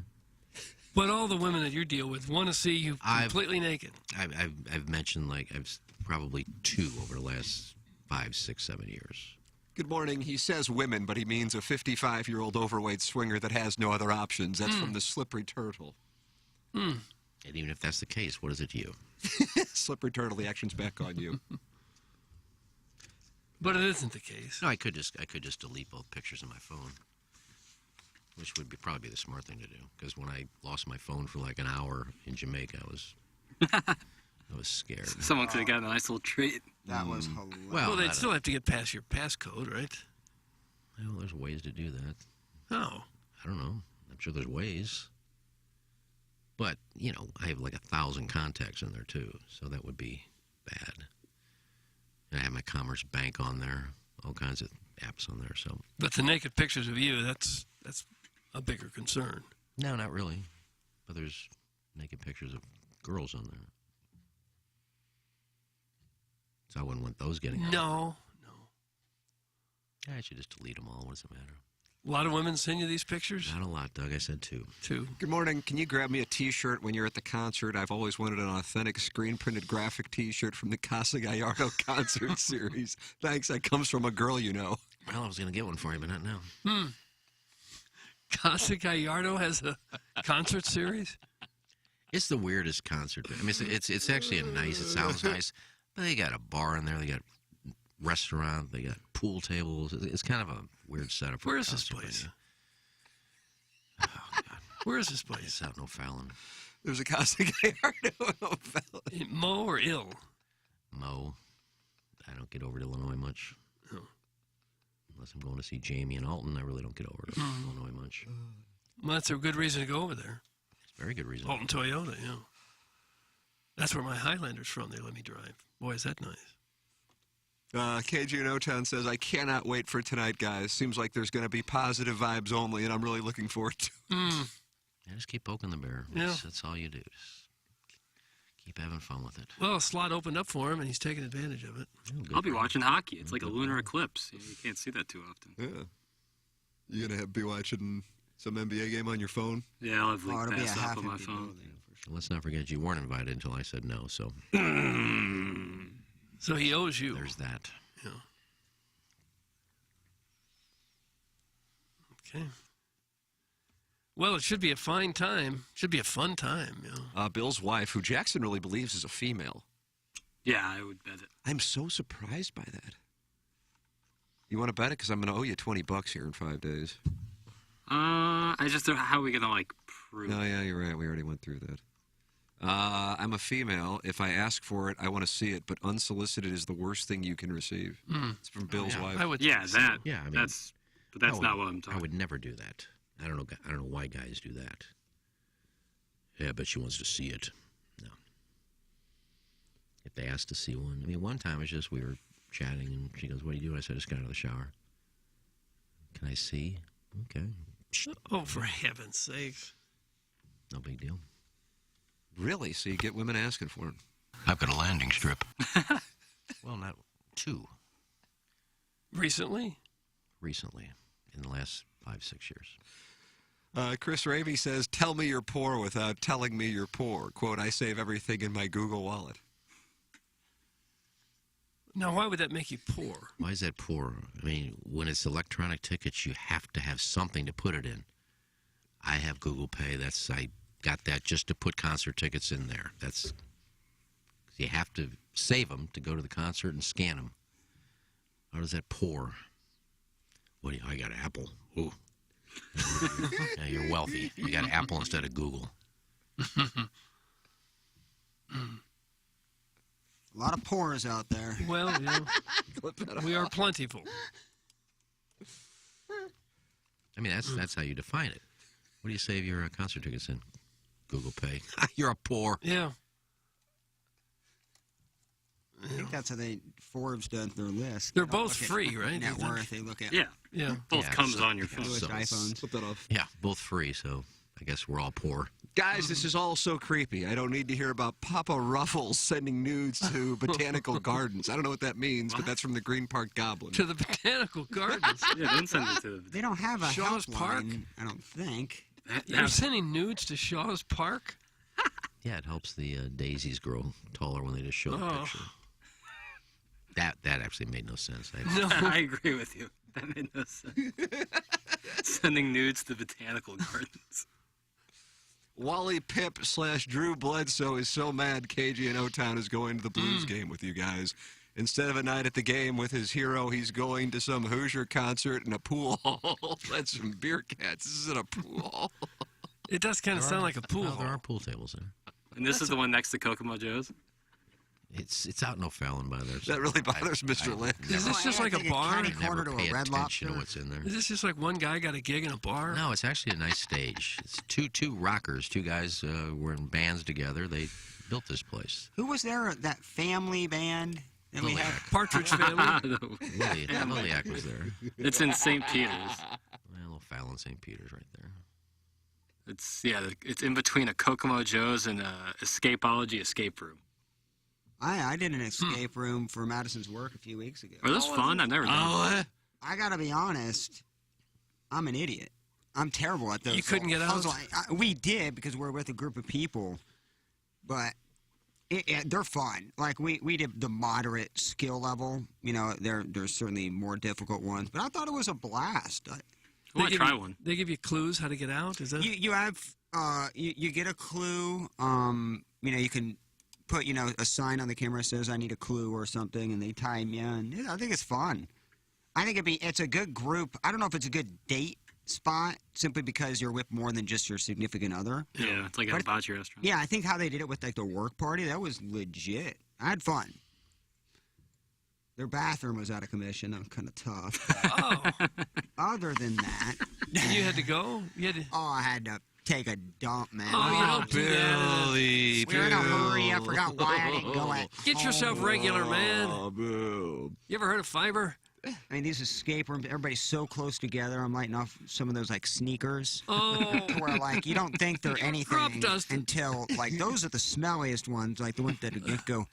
But all the women that you deal with want to see you completely naked.
I've mentioned, like, I've probably 2 over the last 5, 6, 7 years.
Good morning. He says women, but he means a 55-year-old overweight swinger that has no other options. That's from the Slippery Turtle.
And even if that's the case, what is it to you?
Slippery Turtle, the action's back on you.
But it isn't the case.
No, I could just delete both pictures on my phone, which would probably be the smart thing to do. Because when I lost my phone for like an hour in Jamaica, I was scared.
Someone could have gotten a nice little treat.
That was hilarious.
Well, they'd
not
still have to get past your passcode, right?
Well, there's ways to do that.
Oh.
I don't know. I'm sure there's ways. But, you know, I have like 1,000 contacts in there too, so that would be bad. And I have my Commerce Bank on there, all kinds of apps on there, so.
But the naked pictures of you, that's a bigger concern.
No, not really. But there's naked pictures of girls on there. So I wouldn't want those getting out.
No.
I should just delete them all. What does it matter?
A lot of women send you these pictures?
Not a lot, Doug. I said 2.
2.
Good morning. Can you grab me a T-shirt when you're at the concert? I've always wanted an authentic screen-printed graphic T-shirt from the Casa Gallardo concert series. Thanks. That comes from a girl you know.
Well, I was going to get one for you, but not now.
Casa Gallardo has a concert series?
It's the weirdest concert. I mean, it's actually it sounds nice, but they got a bar in there. They got restaurant. They got pool tables. It's kind of a weird setup.
Where is this place?
Oh, God.
Where is this place?
It's out in O'Fallon.
There's a Casa Gallardo in O'Fallon.
Mo or ill?
Mo. I don't get over to Illinois much.
Oh.
Unless I'm going to see Jamie and Alton, I really don't get over to Illinois much.
Well, that's a good reason to go over there.
It's a very good reason.
Alton Toyota, yeah. That's where my Highlander's from. They let me drive. Boy, is that nice.
KG in O-Town says, I cannot wait for tonight, guys. Seems like there's going to be positive vibes only, and I'm really looking forward to it.
Yeah, just keep poking the bear.
Yeah.
That's all you do. Just keep having fun with it.
Well, a slot opened up for him, and he's taking advantage of it.
Oh, good
I'll be
for
watching hockey. It's like a lunar eclipse. You can't see that too often.
Yeah. You going to be watching some NBA game on your phone?
Yeah, I'll have
Oh,
like
it'll be a
passed up on my
half-empty
phone.
building, for sure.
Let's not forget you weren't invited until I said no, so
So he owes you.
there's that.
Yeah. Okay. Well, it should be a fine time. Should be a fun time, you know.
Bill's wife, who Jackson really believes is a female.
Yeah, I would bet it.
I'm so surprised by that. You want to bet it? Because I'm going to owe you $20 here in 5 days.
I just don't. How are we gonna like prove?
Oh, yeah, you're right. We already went through that. I'm a female. If I ask for it, I want to see it, but unsolicited is the worst thing you can receive. It's from Bill's
yeah.
wife.
I would.
Yeah, that.
Yeah, I mean,
that's. But that's not what I'm
I
talking.
would never do that. I don't know why guys do that. Yeah, but she wants to see it. No. If they asked to see one, I mean, one time it's just we were chatting and she goes, "What are you doing?" I said, "I just got out of the shower." Can I see? Okay.
Oh, for heaven's sakes.
No big deal.
Really? So you get women asking for it?
I've got a landing strip. Well, not 2
Recently?
recently in the last 5, 6 years.
Chris Ramey says, "Tell me you're poor without telling me you're poor." Quote, "I save everything in my Google Wallet."
Now, why would that make you poor?
Why is that poor? I mean, when it's electronic tickets, you have to have something to put it in. I have Google Pay. I got that just to put concert tickets in there. You have to save them to go to the concert and scan them. How does that poor? I got Apple. Ooh. Yeah, you're wealthy. You got Apple instead of Google.
A lot of pores out there.
Well, we are plentiful.
I mean, that's how you define it. What do you save your concert tickets in? Google Pay. You're a poor.
Yeah.
I think that's how Forbes does their list.
They're both free, right?
Net worth. They look at.
Yeah. Both comes on your phone.
Newest iPhones.
Flip that off.
Yeah, both free, so I guess we're all poor.
Guys, this is all so creepy. I don't need to hear about Papa Ruffles sending nudes to botanical gardens. I don't know what that means, but that's from the Green Park Goblin.
To the botanical gardens.
Yeah, don't send it to
They don't have a
Shaw's
helpline,
Park?
I don't think.
You're sending nudes to Shaw's Park?
Yeah, it helps the daisies grow taller when they just show the
Oh.
picture. That actually made no sense.
I agree with you. That made no sense. Sending nudes to botanical gardens.
Wally Pip / Drew Bledsoe is so mad KG and O-Town is going to the Blues game with you guys. Instead of a night at the game with his hero, he's going to some Hoosier concert in a pool hall. That's some beer cats. This isn't a pool hall.
It does kind of sound like a pool
Well, there
hall.
are pool tables there.
And this is the one next to Kokomo Joe's?
It's out in O'Fallon by there.
That really bothers Mr. Lick.
Is this just like a bar?
County corner
Never
to
pay
a Red
attention to
Lobster.
what's in there.
Is this just like one guy got a gig in a bar?
No, it's actually a nice stage. It's two rockers, two guys were in bands together. They built this place.
Who was there? That family band that we had.
Partridge Family?
Liliac was there.
It's in St. Peter's.
Well, O'Fallon, St. Peter's right there.
It's in between a Kokomo Joe's and a Escapology escape room.
I did an escape room for Madison's work a few weeks ago.
Are those fun? I've never done them.
I gotta be honest. I'm an idiot. I'm terrible at those.
You couldn't get out?
puzzle- we did because we're with a group of people, but they're fun. Like we did the moderate skill level. You know, there's certainly more difficult ones, but I thought it was a blast.
I want to try one.
They give you clues how to get out? Is that?
You have you get a clue. You know, you can put a sign on the camera that says I need a clue or something, and they time you. And I think it's fun. I think it's a good group. I don't know if it's a good date spot simply because you're with more than just your significant other.
Yeah, it's like a hibachi restaurant.
Yeah, I think how they did it with like the work party, that was legit. I had fun. Their bathroom was out of commission. That was kind of tough.
Oh.
Other than that,
You had to go?
I had to take a dump, man.
Oh, you don't do that.
Billy,
We were in a hurry. I forgot why I didn't go at
Get yourself regular, man.
Oh, boo.
You ever heard of fiber?
I mean, these escape rooms, everybody's so close together. I'm lighting off some of those like sneakers.
Oh.
Where like you don't think they're
crop
anything
dust.
until like those are the smelliest ones, like the ones that go.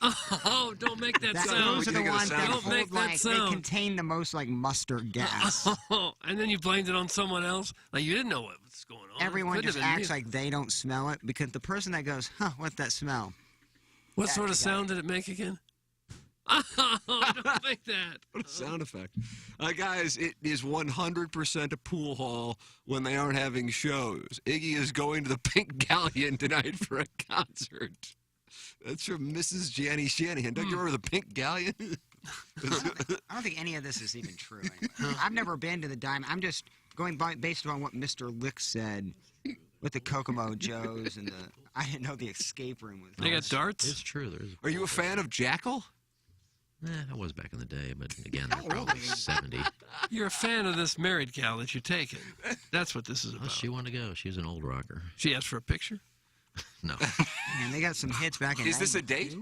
Oh, don't make that sound.
Those are the
You gotta
ones that
Don't make
hold,
that
like
sound.
they contain the most like mustard gas.
Oh, and then you blamed it on someone else? Like you didn't know what was going on.
Everyone
Couldn't
just
have been
acts
me.
like they don't smell it because the person that goes, what's that smell?
What sort of sound did it make again? Oh, don't make that.
What a sound effect. Guys, it is 100% a pool hall when they aren't having shows. Iggy is going to the Pink Galleon tonight for a concert. That's from Mrs. Janny Shanahan. Don't you remember the Pink Galleon?
I don't think any of this is even true. Anyway. I've never been to the Diamond. I'm just going by based on what Mr. Lick said with the Kokomo Joes and I didn't know the escape room was.
They got darts?
It's true.
Are you a fan of Jackal?
I was back in the day, but again, they're probably 70.
You're a fan of this married gal that you're taking. That's what this is
Well,
about.
she wanted to go. She was an old rocker.
She asked for a picture?
No.
Man, they got some hits back in.
Is this a
92?
date?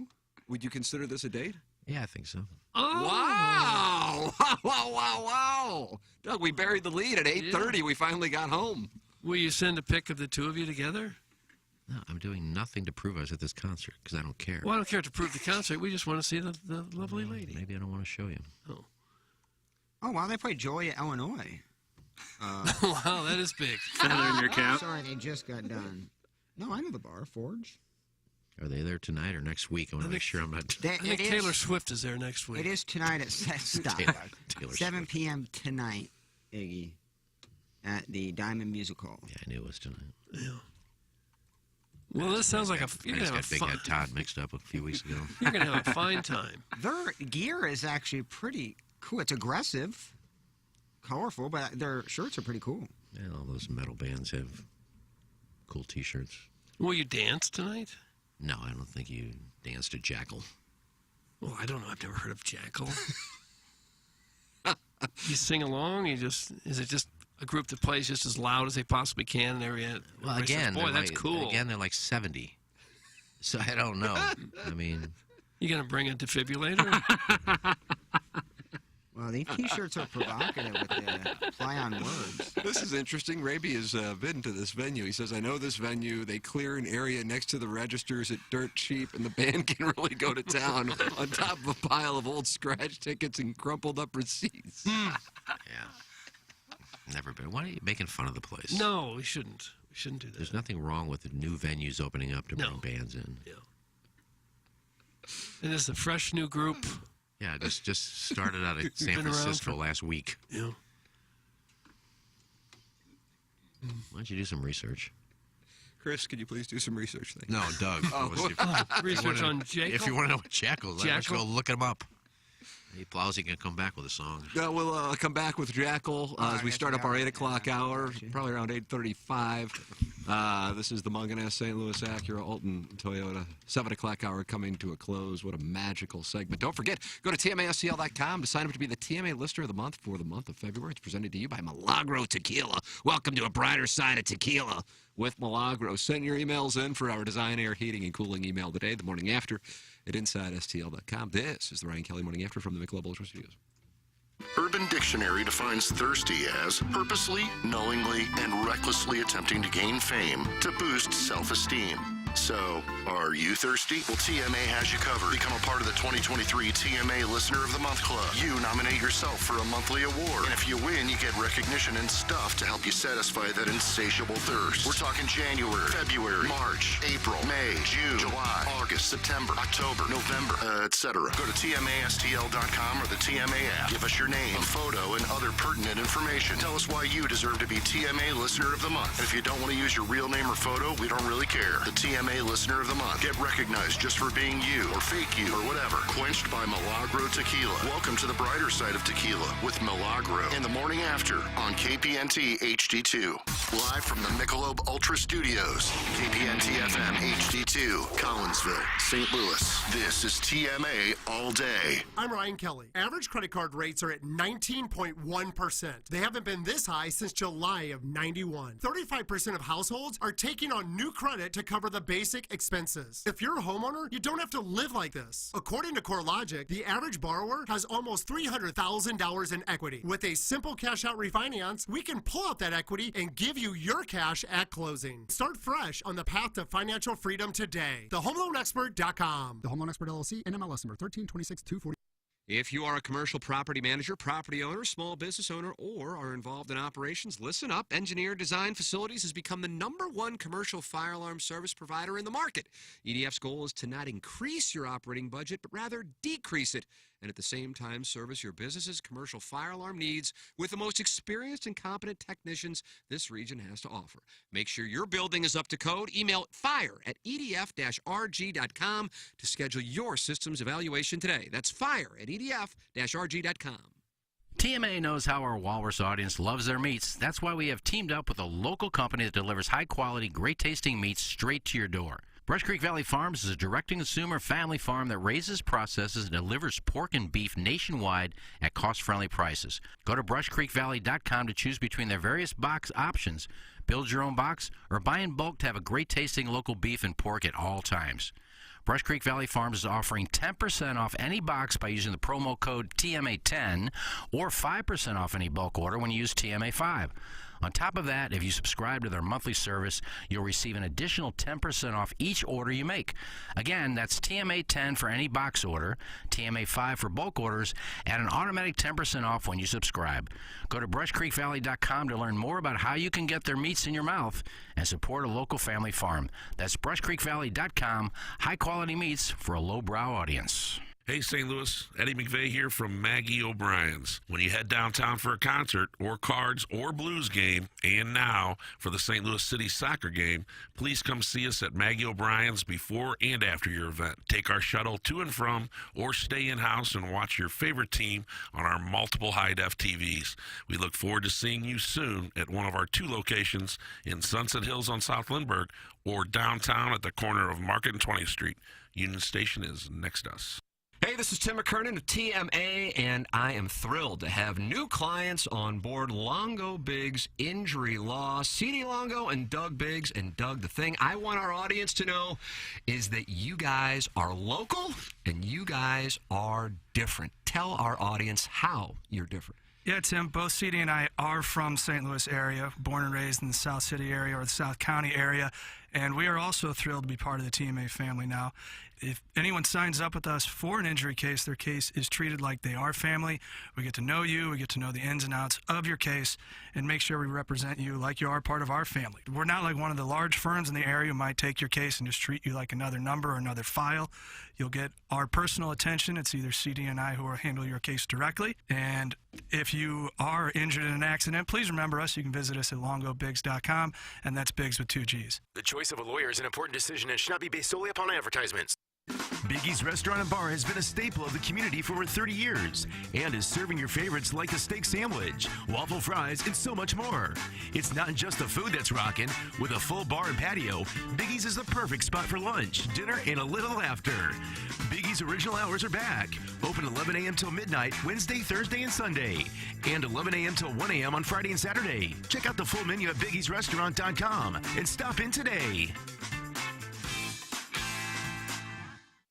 Would you consider this a date?
Yeah, I think so.
Oh.
Wow! Wow, wow, wow! Doug, we buried the lead at 8:30. We finally got home.
Will you send a pic of the two of you together?
No, I'm doing nothing to prove I was at this concert because I don't care.
Well, I don't care to prove the concert. We just want to see the lovely lady.
Maybe I don't want to show you.
Oh wow, they play Joy at Illinois.
Wow, that is big.
Feather in your cap.
Sorry, they just got done. No, I know the bar, Forge.
Are they there tonight or next week? I want to make sure I'm not.
I think Taylor Swift is there next week.
It is tonight at
Taylor
7
Swift.
p.m. tonight, Iggy, at the Diamond Music Hall.
Yeah, I knew it was tonight.
Yeah. Well, this sounds like you're
I
gonna
just
have
got
a
Big Head Todd mixed up a few weeks ago.
You're gonna have a fine time.
Their gear is actually pretty cool. It's aggressive, colorful, but their shirts are pretty cool.
And all those metal bands have cool T-shirts.
Will you dance tonight?
No, I don't think you danced to Jackal.
Well, I don't know. I've never heard of Jackal. You sing along. Is it just a group that plays just as loud as they possibly can? And
Well,
everybody
again,
says, boy, that's
like,
cool.
Again, they're like 70. So I don't know. I mean,
You gonna bring a defibrillator?
Well, these T-shirts are provocative with the play on words.
This is interesting. Raby has been to this venue. He says, I know this venue. They clear an area next to the registers at dirt cheap, and the band can really go to town on top of a pile of old scratch tickets and crumpled up receipts.
yeah. Never been. Why are you making fun of the place?
No, we shouldn't. We shouldn't do that.
There's nothing wrong with the new venues opening up to bring bands in.
Yeah. And it's a fresh new group.
Yeah, just started out of San
Been around
Francisco
for-
last week.
Yeah.
Why don't you do some research?
Chris, could you please do some research? Thank you.
No, Doug.
Research on Jackal.
If you want to know what Jackal is, let's
Jackal?
go look him up. He Plowsy can come back with a song.
We'll come back with Jackal as we
yes,
start
we
up our
are.
8 o'clock
Yeah,
hour,
gotcha.
probably around 8:35. This is the Munganess St. Louis Acura Alton Toyota 7 o'clock hour coming to a close. What a magical segment. Don't forget, go to TMASCL.com to sign up to be the TMA Listener of the Month for the month of February. It's presented to you by Milagro Tequila. Welcome to a brighter side of tequila with Milagro. Send your emails in for our design, air, heating, and cooling email today, the morning after, at InsideSTL.com. This is the Ryan Kelly Morning After from the Michelob Ultra Studios.
Urban Dictionary defines thirsty as purposely, knowingly, and recklessly attempting to gain fame to boost self-esteem. So, are you thirsty? Well, TMA has you covered. Become a part of the 2023 TMA Listener of the Month Club. You nominate yourself for a monthly award. And if you win, you get recognition and stuff to help you satisfy that insatiable thirst. We're talking January, February, March, April, May, June, July, August, September, October, November, etc. Go to TMASTL.com or the TMA app. Give us your name, a photo, and other pertinent information. Tell us why you deserve to be TMA Listener of the Month. And if you don't want to use your real name or photo, we don't really care. The TMA Listener of the Month. Get recognized just for being you, or fake you, or whatever. Quenched by Milagro Tequila. Welcome to the brighter side of tequila with Milagro in the morning after on KPNT HD2. Live from the Michelob Ultra Studios. KPNT FM HD2, Collinsville, St. Louis. This is TMA All Day.
I'm Ryan Kelly. Average credit card rates are at 19.1%. They haven't been this high since July of 91. 35% of households are taking on new credit to cover the basic expenses. If you're a homeowner, you don't have to live like this. According to CoreLogic, the average borrower has almost $300,000 in equity. With a simple cash out refinance, we can pull out that equity and give you your cash at closing. Start fresh on the path to financial freedom today. TheHomeLoanExpert.com. The Home Loan Expert LLC, NMLS number 1326240.
If you are a commercial property manager, property owner, small business owner, or are involved in operations, listen up. Engineer Design Facilities has become the #1 commercial fire alarm service provider in the market. EDF's goal is to not increase your operating budget, but rather decrease it, and at the same time service your business's commercial fire alarm needs with the most experienced and competent technicians this region has to offer. Make sure your building is up to code. Email fire@edf-rg.com to schedule your systems evaluation today. That's fire@edf-rg.com.
TMA knows how our Walrus audience loves their meats. That's why we have teamed up with a local company that delivers high-quality, great-tasting meats straight to your door. Brush Creek Valley Farms is a direct-to-consumer family farm that raises, processes, and delivers pork and beef nationwide at cost-friendly prices. Go to brushcreekvalley.com to choose between their various box options. Build your own box or buy in bulk to have a great-tasting local beef and pork at all times. Brush Creek Valley Farms is offering 10% off any box by using the promo code TMA10 or 5% off any bulk order when you use TMA5. On top of that, if you subscribe to their monthly service, you'll receive an additional 10% off each order you make. Again, that's TMA 10 for any box order, TMA 5 for bulk orders, and an automatic 10% off when you subscribe. Go to brushcreekvalley.com to learn more about how you can get their meats in your mouth and support a local family farm. That's brushcreekvalley.com, high-quality meats for a lowbrow audience.
Hey, St. Louis, Eddie McVeigh here from Maggie O'Brien's. When you head downtown for a concert or cards or blues game, and now for the St. Louis City soccer game, please come see us at Maggie O'Brien's before and after your event. Take our shuttle to and from or stay in-house and watch your favorite team on our multiple high-def TVs. We look forward to seeing you soon at one of our 2 locations in Sunset Hills on South Lindbergh or downtown at the corner of Market and 20th Street. Union Station is next to us.
Hey, this is Tim McKernan of TMA, and I am thrilled to have new clients on board Longo Biggs Injury Law. CD Longo and Doug Biggs. And Doug, the thing I want our audience to know is that you guys are local and you guys are different. Tell our audience how you're different.
Yeah, Tim, both CD and I are from St. Louis area, born and raised in the South City area or the South County area, and we are also thrilled to be part of the TMA family now. If anyone signs up with us for an injury case, their case is treated like they are family. We get to know you, we get to know the ins and outs of your case, and make sure we represent you like you are part of our family. We're not like one of the large firms in the area who might take your case and just treat you like another number or another file. You'll get our personal attention. It's either CD and I who will handle your case directly. And if you are injured in an accident, please remember us. You can visit us at longobiggs.com, and that's Biggs with 2 G's.
The choice of a lawyer is an important decision and should not be based solely upon advertisements.
Biggie's Restaurant and Bar has been a staple of the community for over 30 years and is serving your favorites like the steak sandwich, waffle fries, and so much more. It's not just the food that's rocking. With a full bar and patio, Biggie's is the perfect spot for lunch, dinner, and a little after. Biggie's original hours are back. Open 11 a.m. till midnight, Wednesday, Thursday, and Sunday. And 11 a.m. till 1 a.m. on Friday and Saturday. Check out the full menu at biggiesrestaurant.com and stop in today.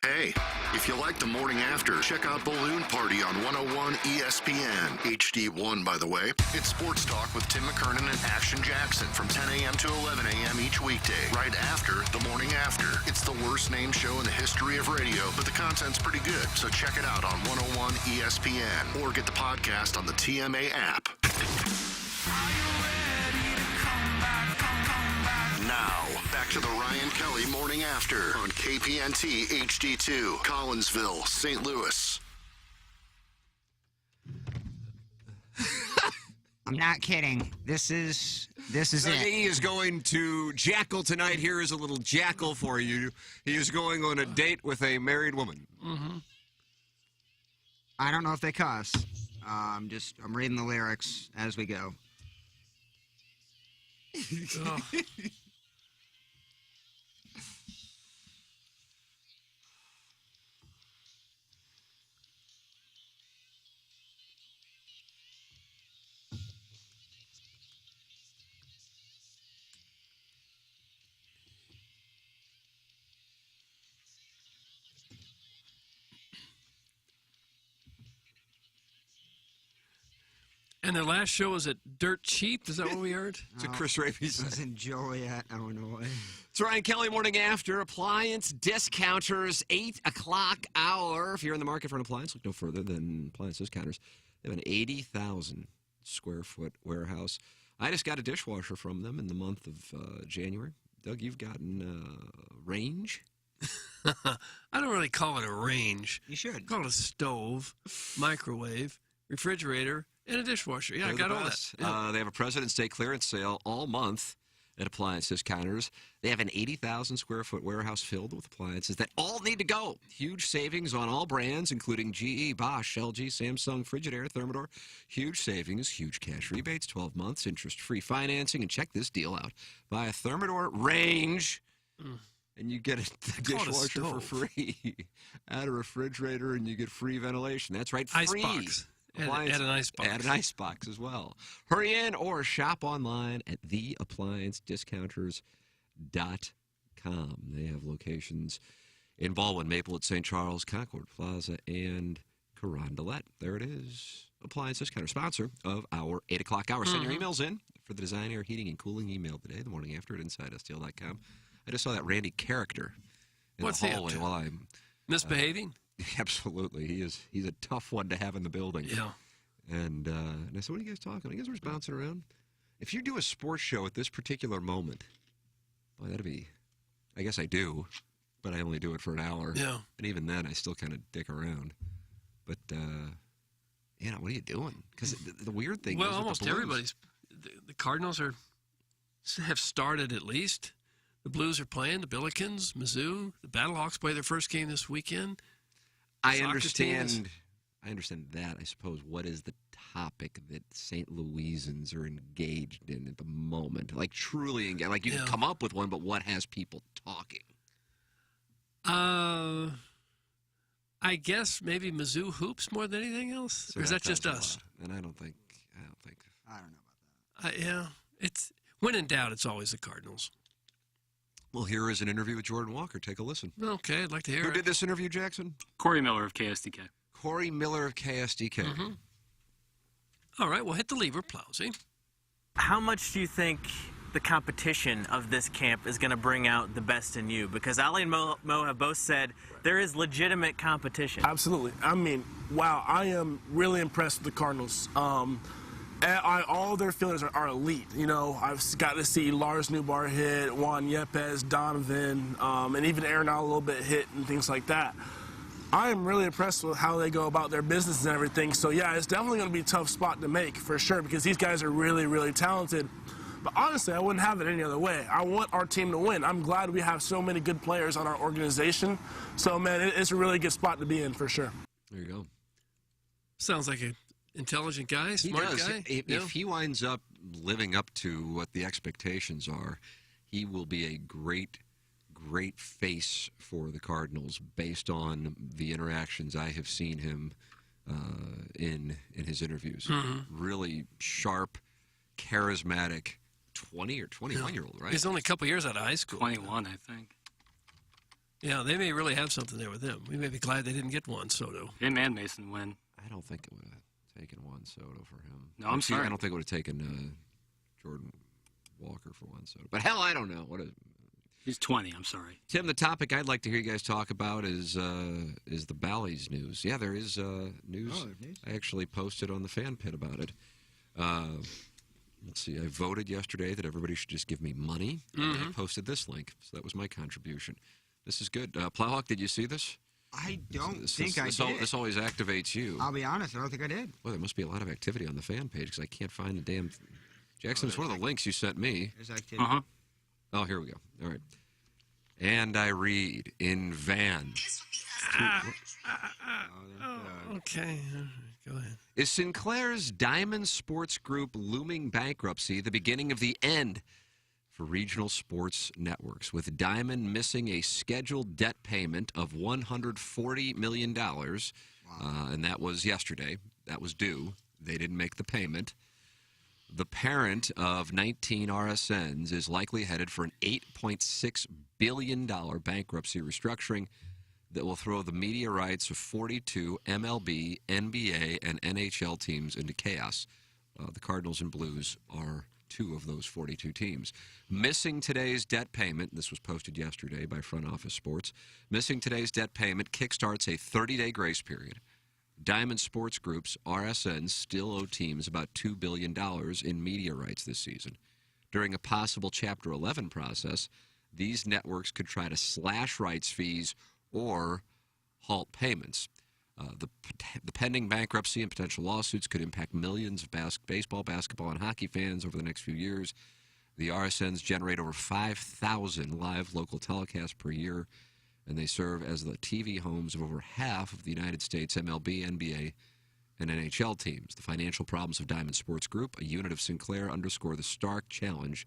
Hey, if you like the morning after, check out Balloon Party on 101 ESPN. HD1, by the way. It's sports talk with Tim McKernan and Action Jackson from 10 a.m. to 11 a.m. each weekday, right after the morning after. It's the worst named show in the history of radio, but the content's pretty good, so check it out on 101 ESPN or get the podcast on the TMA app. Now, back to the Ryan Kelly Morning After on KPNT HD2, Collinsville, St. Louis.
I'm not kidding. This is
So
it.
he is going to Jackal tonight. Here is a little Jackal for you. He is going on a date with a married woman.
Mm-hmm.
I don't know if they cuss. I'm reading the lyrics as we go.
Oh. And their last show was at Dirt Cheap. Is that what we heard?
It's a Chris Raby's.
It was in Joliet, Illinois.
It's Ryan Kelly Morning After. Appliance Discounters, 8 o'clock hour. If you're in the market for an appliance, look no further than Appliance Discounters. They have an 80,000 square foot warehouse. I just got a dishwasher from them in the month of January. Doug, you've gotten range?
I don't really call it a range.
You should.
Call it a stove, microwave, refrigerator, and a dishwasher. Yeah, I got all that. Yeah.
They have a President's Day clearance sale all month at Appliance Discounters. They have an 80,000 square foot warehouse filled with appliances that all need to go. Huge savings on all brands, including GE, Bosch, LG, Samsung, Frigidaire, Thermador. Huge savings, huge cash rebates, 12 months, interest-free financing. And check this deal out. Buy a Thermador range, and you get a dishwasher for free. Add a refrigerator, and you get free ventilation. That's right, free.
Icebox. Add an icebox.
Add an icebox as well. Hurry in or shop online at theappliancediscounters.com. They have locations in Baldwin, Maplewood, St. Charles, Concord Plaza, and Carondelet. There it is. Appliance Discounter, sponsor of our 8 o'clock hour. Send your emails in for the Design, Air, Heating, and Cooling email today, the morning after at InsideSTL.com. I just saw that Randy character in
What's
the
he up
hallway
to?
while I'm
Misbehaving?
absolutely. He's a tough one to have in the building.
Yeah.
And I said, what are you guys talking? You guys were just bouncing around. If you do a sports show at this particular moment, boy, that'd be. I guess I do, but I only do it for an hour.
Yeah.
And even then, I still kind of dick around. But what are you doing? Because the weird thing.
Well,
is
almost
with the Blues,
everybody's. The Cardinals have started at least. The Blues are playing. The Billikens, Mizzou, the Battlehawks play their first game this weekend.
I
Soccer
understand.
teams.
I understand that. I suppose. What is the topic that St. Louisans are engaged in at the moment? Like truly engaged. Like you can come up with one, but what has people talking?
I guess maybe Mizzou hoops more than anything else.
So
or is that just
tells a
us?
lot. And I don't think.
I don't know about that.
Yeah. It's when in doubt, it's always the Cardinals.
Well, here is an interview with Jordan Walker. Take a listen.
Okay, I'd like to hear
Who
it.
did this interview, Jackson?
Corey Miller of KSDK.
Corey Miller of KSDK.
Mm-hmm. All right, well, hit the lever, Plowsy.
How much do you think the competition of this camp is going to bring out the best in you? Because Ali and Mo have both said there is legitimate competition.
Absolutely. I mean, wow, I am really impressed with the Cardinals. All their fielders are elite. You know, I've got to see Lars Newbar hit, Juan Yepes, Donovan, and even Arenado a little bit hit and things like that. I am really impressed with how they go about their business and everything. So, yeah, it's definitely going to be a tough spot to make for sure because these guys are really, really talented. But honestly, I wouldn't have it any other way. I want our team to win. I'm glad we have so many good players on our organization. So, man, it's a really good spot to be in for sure.
There you go.
Sounds like an intelligent guy, smart guy.
If he winds up living up to what the expectations are, he will be a great face for the Cardinals based on the interactions I have seen him in his interviews.
Mhm.
Really sharp, charismatic, 20 or 21-year-old, right?
He's only a couple years out of high school.
21, I think.
Yeah, they may really have something there with him. We may be glad they didn't get Juan Soto.
Him and Mason win.
I don't think it would have taken Juan Soto for him.
No, I'm sorry.
I don't think it would have taken Jordan Walker for Juan Soto. But hell, I don't know.
He's 20. I'm sorry.
Tim, the topic I'd like to hear you guys talk about is the Bally's news. Yeah, there is news.
Oh, there's news.
I actually posted on the fan pit about it. Let's see. I voted yesterday that everybody should just give me money. And I posted this link, so that was my contribution. This is good. Plowhawk, did you see this?
I don't
This
think I did.
This always activates you.
I'll be honest, I don't think I did.
Well, there must be a lot of activity on the fan page because I can't find the damn. Jackson, it's one of the links you sent me.
There's activity.
Oh, here we go. All right. And I read in van.
Okay, go ahead.
Is Sinclair's Diamond Sports Group looming bankruptcy the beginning of the end for regional sports networks, with Diamond missing a scheduled debt payment of $140 million? And that was yesterday. That was due. They didn't make the payment. The parent of 19 RSNs is likely headed for an $8.6 billion bankruptcy restructuring that will throw the media rights of 42 MLB, NBA, and NHL teams into chaos. The Cardinals and Blues are two of those 42 teams. Missing today's debt payment, this was posted yesterday by Front Office Sports, missing today's debt payment kickstarts a 30-day grace period. Diamond Sports Group's RSNs still owe teams about $2 billion in media rights this season. During a possible Chapter 11 process, these networks could try to slash rights fees or halt payments. The pending bankruptcy and potential lawsuits could impact millions of baseball, basketball, and hockey fans over the next few years. The RSNs generate over 5,000 live local telecasts per year, and they serve as the TV homes of over half of the United States MLB, NBA, and NHL teams. The financial problems of Diamond Sports Group, a unit of Sinclair, underscore the stark challenge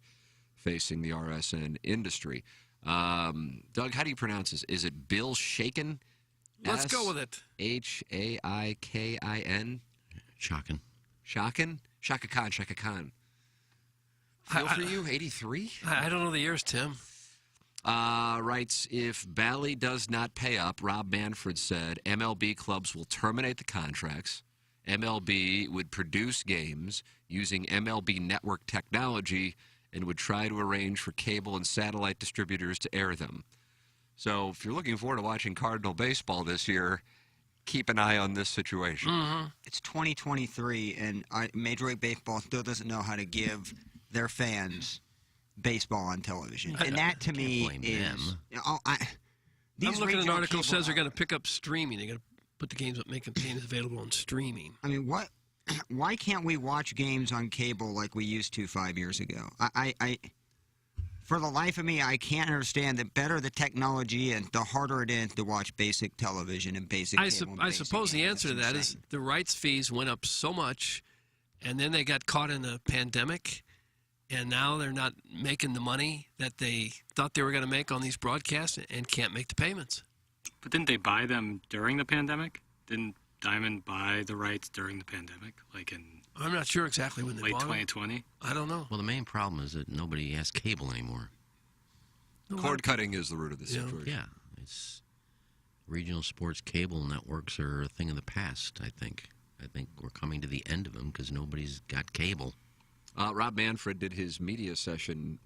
facing the RSN industry. Doug, how do you pronounce this? Is it Bill Shakin?
Let's go with it.
H-A-I-K-I-N?
Shocking.
Shockin? Shaka Khan. Feel for you, 83?
I don't know the years, Tim.
Writes, if Bally does not pay up, Rob Manfred said, MLB clubs will terminate the contracts MLB would produce games using MLB network technology and would try to arrange for cable and satellite distributors to air them. So if you're looking forward to watching Cardinal baseball this year, keep an eye on this situation.
It's 2023, and Major League Baseball still doesn't know how to give their fans baseball on television. And that, to me, is...
I'm looking at an article that says they're going to pick up streaming. They're going to put the games up, make the games available on streaming.
I mean, why can't we watch games on cable like we used to 5 years ago? For the life of me, I can't understand that better the technology and the harder it is to watch basic television and basic cable.
I suppose the answer to that is the rights fees went up so much, and then they got caught in a pandemic, and now they're not making the money that they thought they were going to make on these broadcasts and can't make the payments.
But didn't they buy them during the pandemic? Didn't Diamond buy the rights during the pandemic? Like in
I'm not sure exactly when they
late
bought
2020?
I don't know.
Well, the main problem is that nobody has cable anymore.
Cord cutting is the root of the situation.
Yeah. It's regional sports cable networks are a thing of the past, I think. I think we're coming to the end of them because nobody's got cable.
Rob Manfred did his media session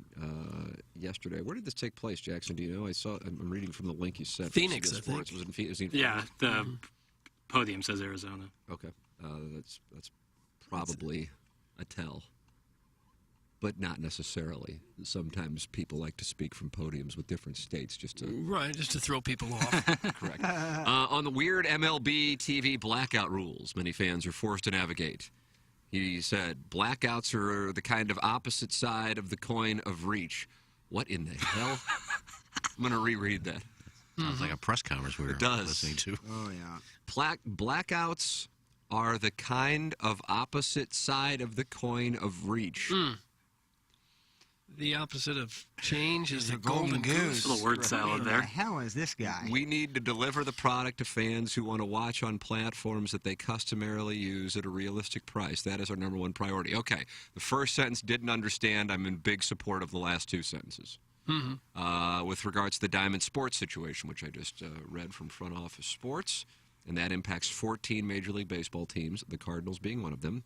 yesterday. Where did this take place, Jackson? Do you know? I'm reading from the link you sent.
Phoenix, I
Sports.
think.
Was it in
Yeah, the podium says Arizona.
Okay. That's probably a tell. But not necessarily. Sometimes people like to speak from podiums with different states just to
throw people off.
Correct. On the weird MLB TV blackout rules many fans are forced to navigate. He said, blackouts are the kind of opposite side of the coin of reach. What in the hell? I'm going to reread that.
Sounds like a press conference we were listening to.
Oh, yeah.
Blackouts are the kind of opposite side of the coin of reach.
The opposite of change is the golden goose.
A little word salad there.
Who the hell is this guy?
We need to deliver the product to fans who want to watch on platforms that they customarily use at a realistic price. That is our number one priority. Okay, the first sentence didn't understand. I'm in big support of the last two sentences. With regards to the Diamond Sports situation, which I just read from Front Office Sports, and that impacts 14 Major League Baseball teams, the Cardinals being one of them.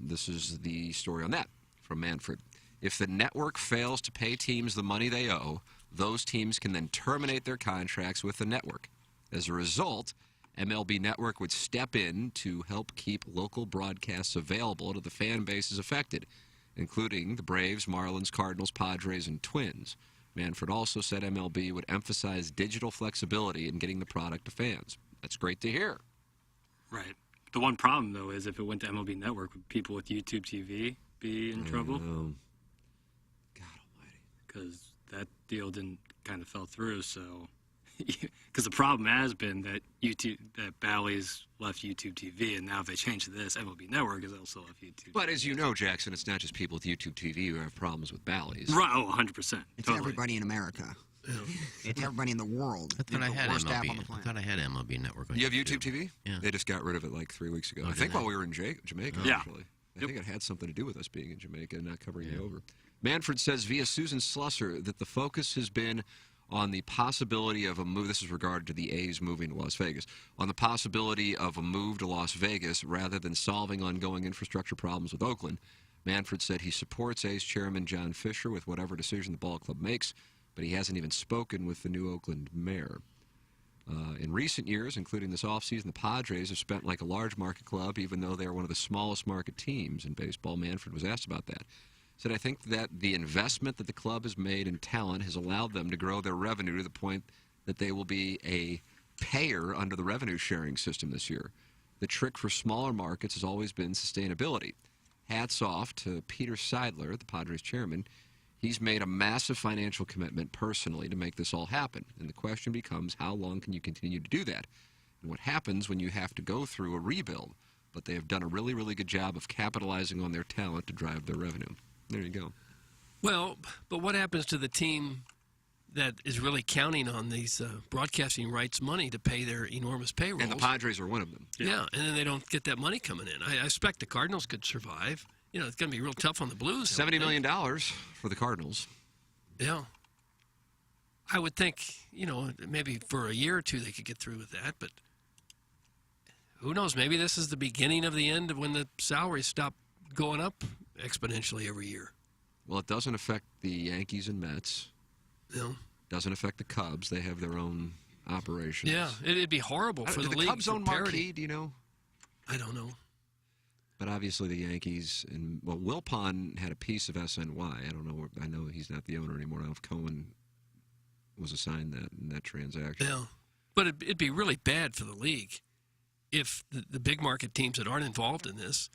This is the story on that from Manfred. If the network fails to pay teams the money they owe, those teams can then terminate their contracts with the network. As a result, MLB Network would step in to help keep local broadcasts available to the fan bases affected, including the Braves, Marlins, Cardinals, Padres, and Twins. Manfred also said MLB would emphasize digital flexibility in getting the product to fans. That's great to hear.
Right. The one problem, though, is if it went to MLB Network, would people with YouTube TV be in trouble? Because that deal didn't kind of fell through. So, because the problem has been that Bally's left YouTube TV, and now if they change to this, MLB Network is also left YouTube.
But as you know, Jackson, it's not just people with YouTube TV who have problems with Bally's.
Right. Oh, 100%.
It's everybody in America. It's everybody in the world.
I thought I had MLB Network.
You have YouTube TV?
Yeah.
They just got rid of it like 3 weeks ago.
Oh,
I think
did
while we were in Jamaica,
Yeah.
actually. I think it had something to do with us being in Jamaica and not covering it over. Manfred says via Susan Slusser that the focus has been on the possibility of a move. This is regarding to the A's moving to Las Vegas. On the possibility of a move to Las Vegas rather than solving ongoing infrastructure problems with Oakland. Manfred said he supports A's chairman John Fisher with whatever decision the ball club makes, but he hasn't even spoken with the new Oakland mayor. In recent years, including this offseason, the Padres have spent like a large market club, even though they're one of the smallest market teams in baseball. Manfred was asked about that. Said, I think that the investment that the club has made in talent has allowed them to grow their revenue to the point that they will be a payer under the revenue sharing system this year. The trick for smaller markets has always been sustainability. Hats off to Peter Seidler, the Padres chairman. He's made a massive financial commitment personally to make this all happen. And the question becomes, how long can you continue to do that? And what happens when you have to go through a rebuild? But they have done a really, really good job of capitalizing on their talent to drive their revenue. There you go.
Well, but what happens to the team that is really counting on these broadcasting rights money to pay their enormous payrolls?
And the Padres are one of them.
Yeah, and then they don't get that money coming in. I expect the Cardinals could survive. You know, it's going to be real tough on the Blues.
$70 million for the Cardinals.
Yeah. I would think, you know, maybe for a year or two they could get through with that, but who knows? Maybe this is the beginning of the end of when the salaries stop going up exponentially every year.
Well, it doesn't affect the Yankees and Mets.
No.
Doesn't affect the Cubs. They have their own operations.
Yeah, it'd be horrible for the league.
The Cubs
for
own
parity.
Marquee, do you know?
I don't know.
But obviously the Yankees and Wilpon had a piece of SNY. I don't know. I know he's not the owner anymore. I don't know if Cohen was assigned that in that transaction.
Yeah, but it'd be really bad for the league if the big market teams that aren't involved in this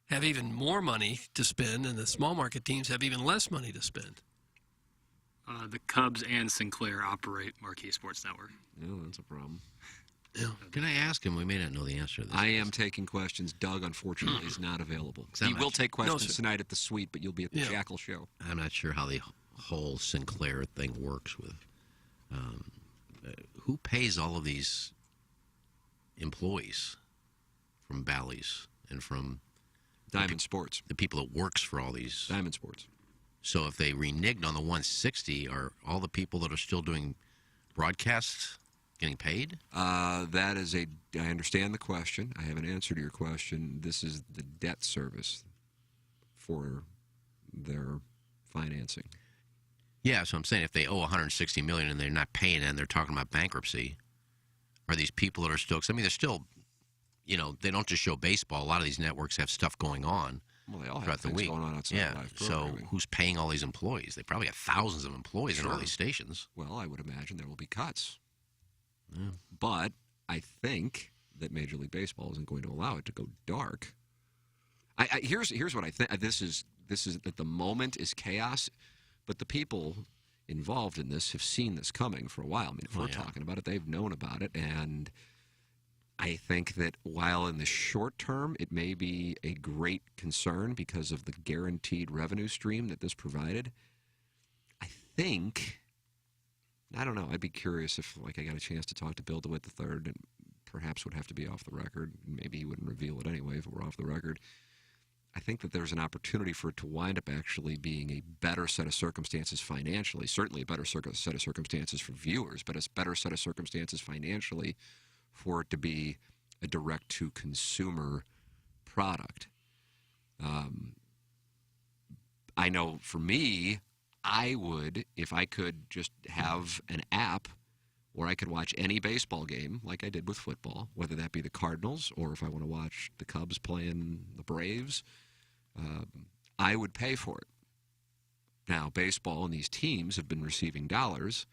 have even more money to spend, and the small market teams have even less money to spend.
The Cubs and Sinclair operate Marquee Sports Network.
Yeah, that's a problem.
Yeah.
Can I ask him? We may not know the answer to this.
I am taking questions. Doug, unfortunately, is not available. He will take questions tonight at the suite, but you'll be at the Jackal show.
I'm not sure how the whole Sinclair thing works with who pays all of these employees from Bally's and from
Diamond Sports,
the people that works for all these
Diamond Sports.
So if they reneged on the 160, are all the people that are still doing broadcasts getting paid?
That is I understand the question. I have an answer to your question. This is the debt service for their financing.
Yeah, so I'm saying if they owe $160 million and they're not paying it and they're talking about bankruptcy, are these people that are still, 'cause I mean, they're still, they don't just show baseball. A lot of these networks have stuff going on.
Well, they all have
throughout the
things
week.
going on outside
yeah.
live
So
programming.
who's paying all these employees? They probably have thousands of employees in all these stations.
Well, I would imagine there will be cuts.
Yeah.
But I think that Major League Baseball isn't going to allow it to go dark. Here's what I think. This is at the moment is chaos, but the people involved in this have seen this coming for a while. I mean, if we're talking about it, they've known about it, and I think that while in the short term it may be a great concern because of the guaranteed revenue stream that this provided, I don't know. I'd be curious if I got a chance to talk to Bill DeWitt III, and perhaps would have to be off the record. Maybe he wouldn't reveal it anyway if it were off the record. I think that there's an opportunity for it to wind up actually being a better set of circumstances financially, certainly a better set of circumstances for viewers, but a better set of circumstances financially for it to be a direct-to-consumer product. I know for me, I would, if I could just have an app where I could watch any baseball game like I did with football, whether that be the Cardinals or if I want to watch the Cubs playing the Braves, I would pay for it. Now, baseball and these teams have been receiving dollars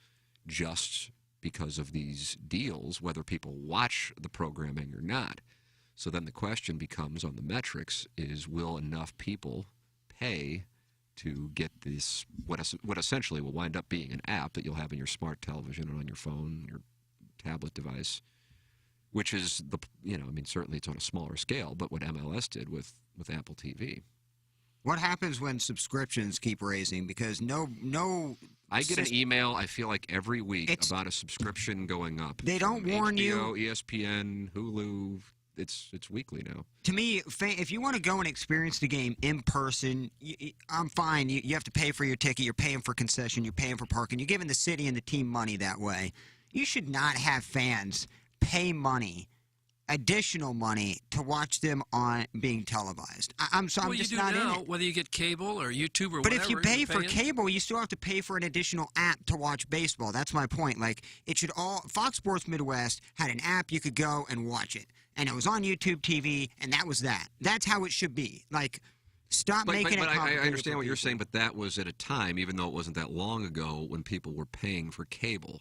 just because of these deals, whether people watch the programming or not. So then the question becomes on the metrics is, will enough people pay to get this, what essentially will wind up being an app that you'll have in your smart television and on your phone, your tablet device, which is certainly it's on a smaller scale, but what MLS did with Apple TV.
What happens when subscriptions keep raising? Because
I get an email, I feel like every week about a subscription going up.
They don't warn
HBO, ESPN, Hulu. It's weekly now.
To me, if you want to go and experience the game in person, I'm fine. You have to pay for your ticket. You're paying for concession. You're paying for parking. You're giving the city and the team money that way. You should not have fans pay money, additional money, to watch them on being televised. I'm just not in it.
Whether you get cable or YouTube or
but
whatever.
if you pay for cable, you still have to pay for an additional app to watch baseball. That's my point. Like, it should all. Fox Sports Midwest had an app you could go and watch it, and it was on YouTube TV, and that was that. That's how it should be. Like, stop making it complicated.
I understand what you're saying, but that was at a time, even though it wasn't that long ago, when people were paying for cable.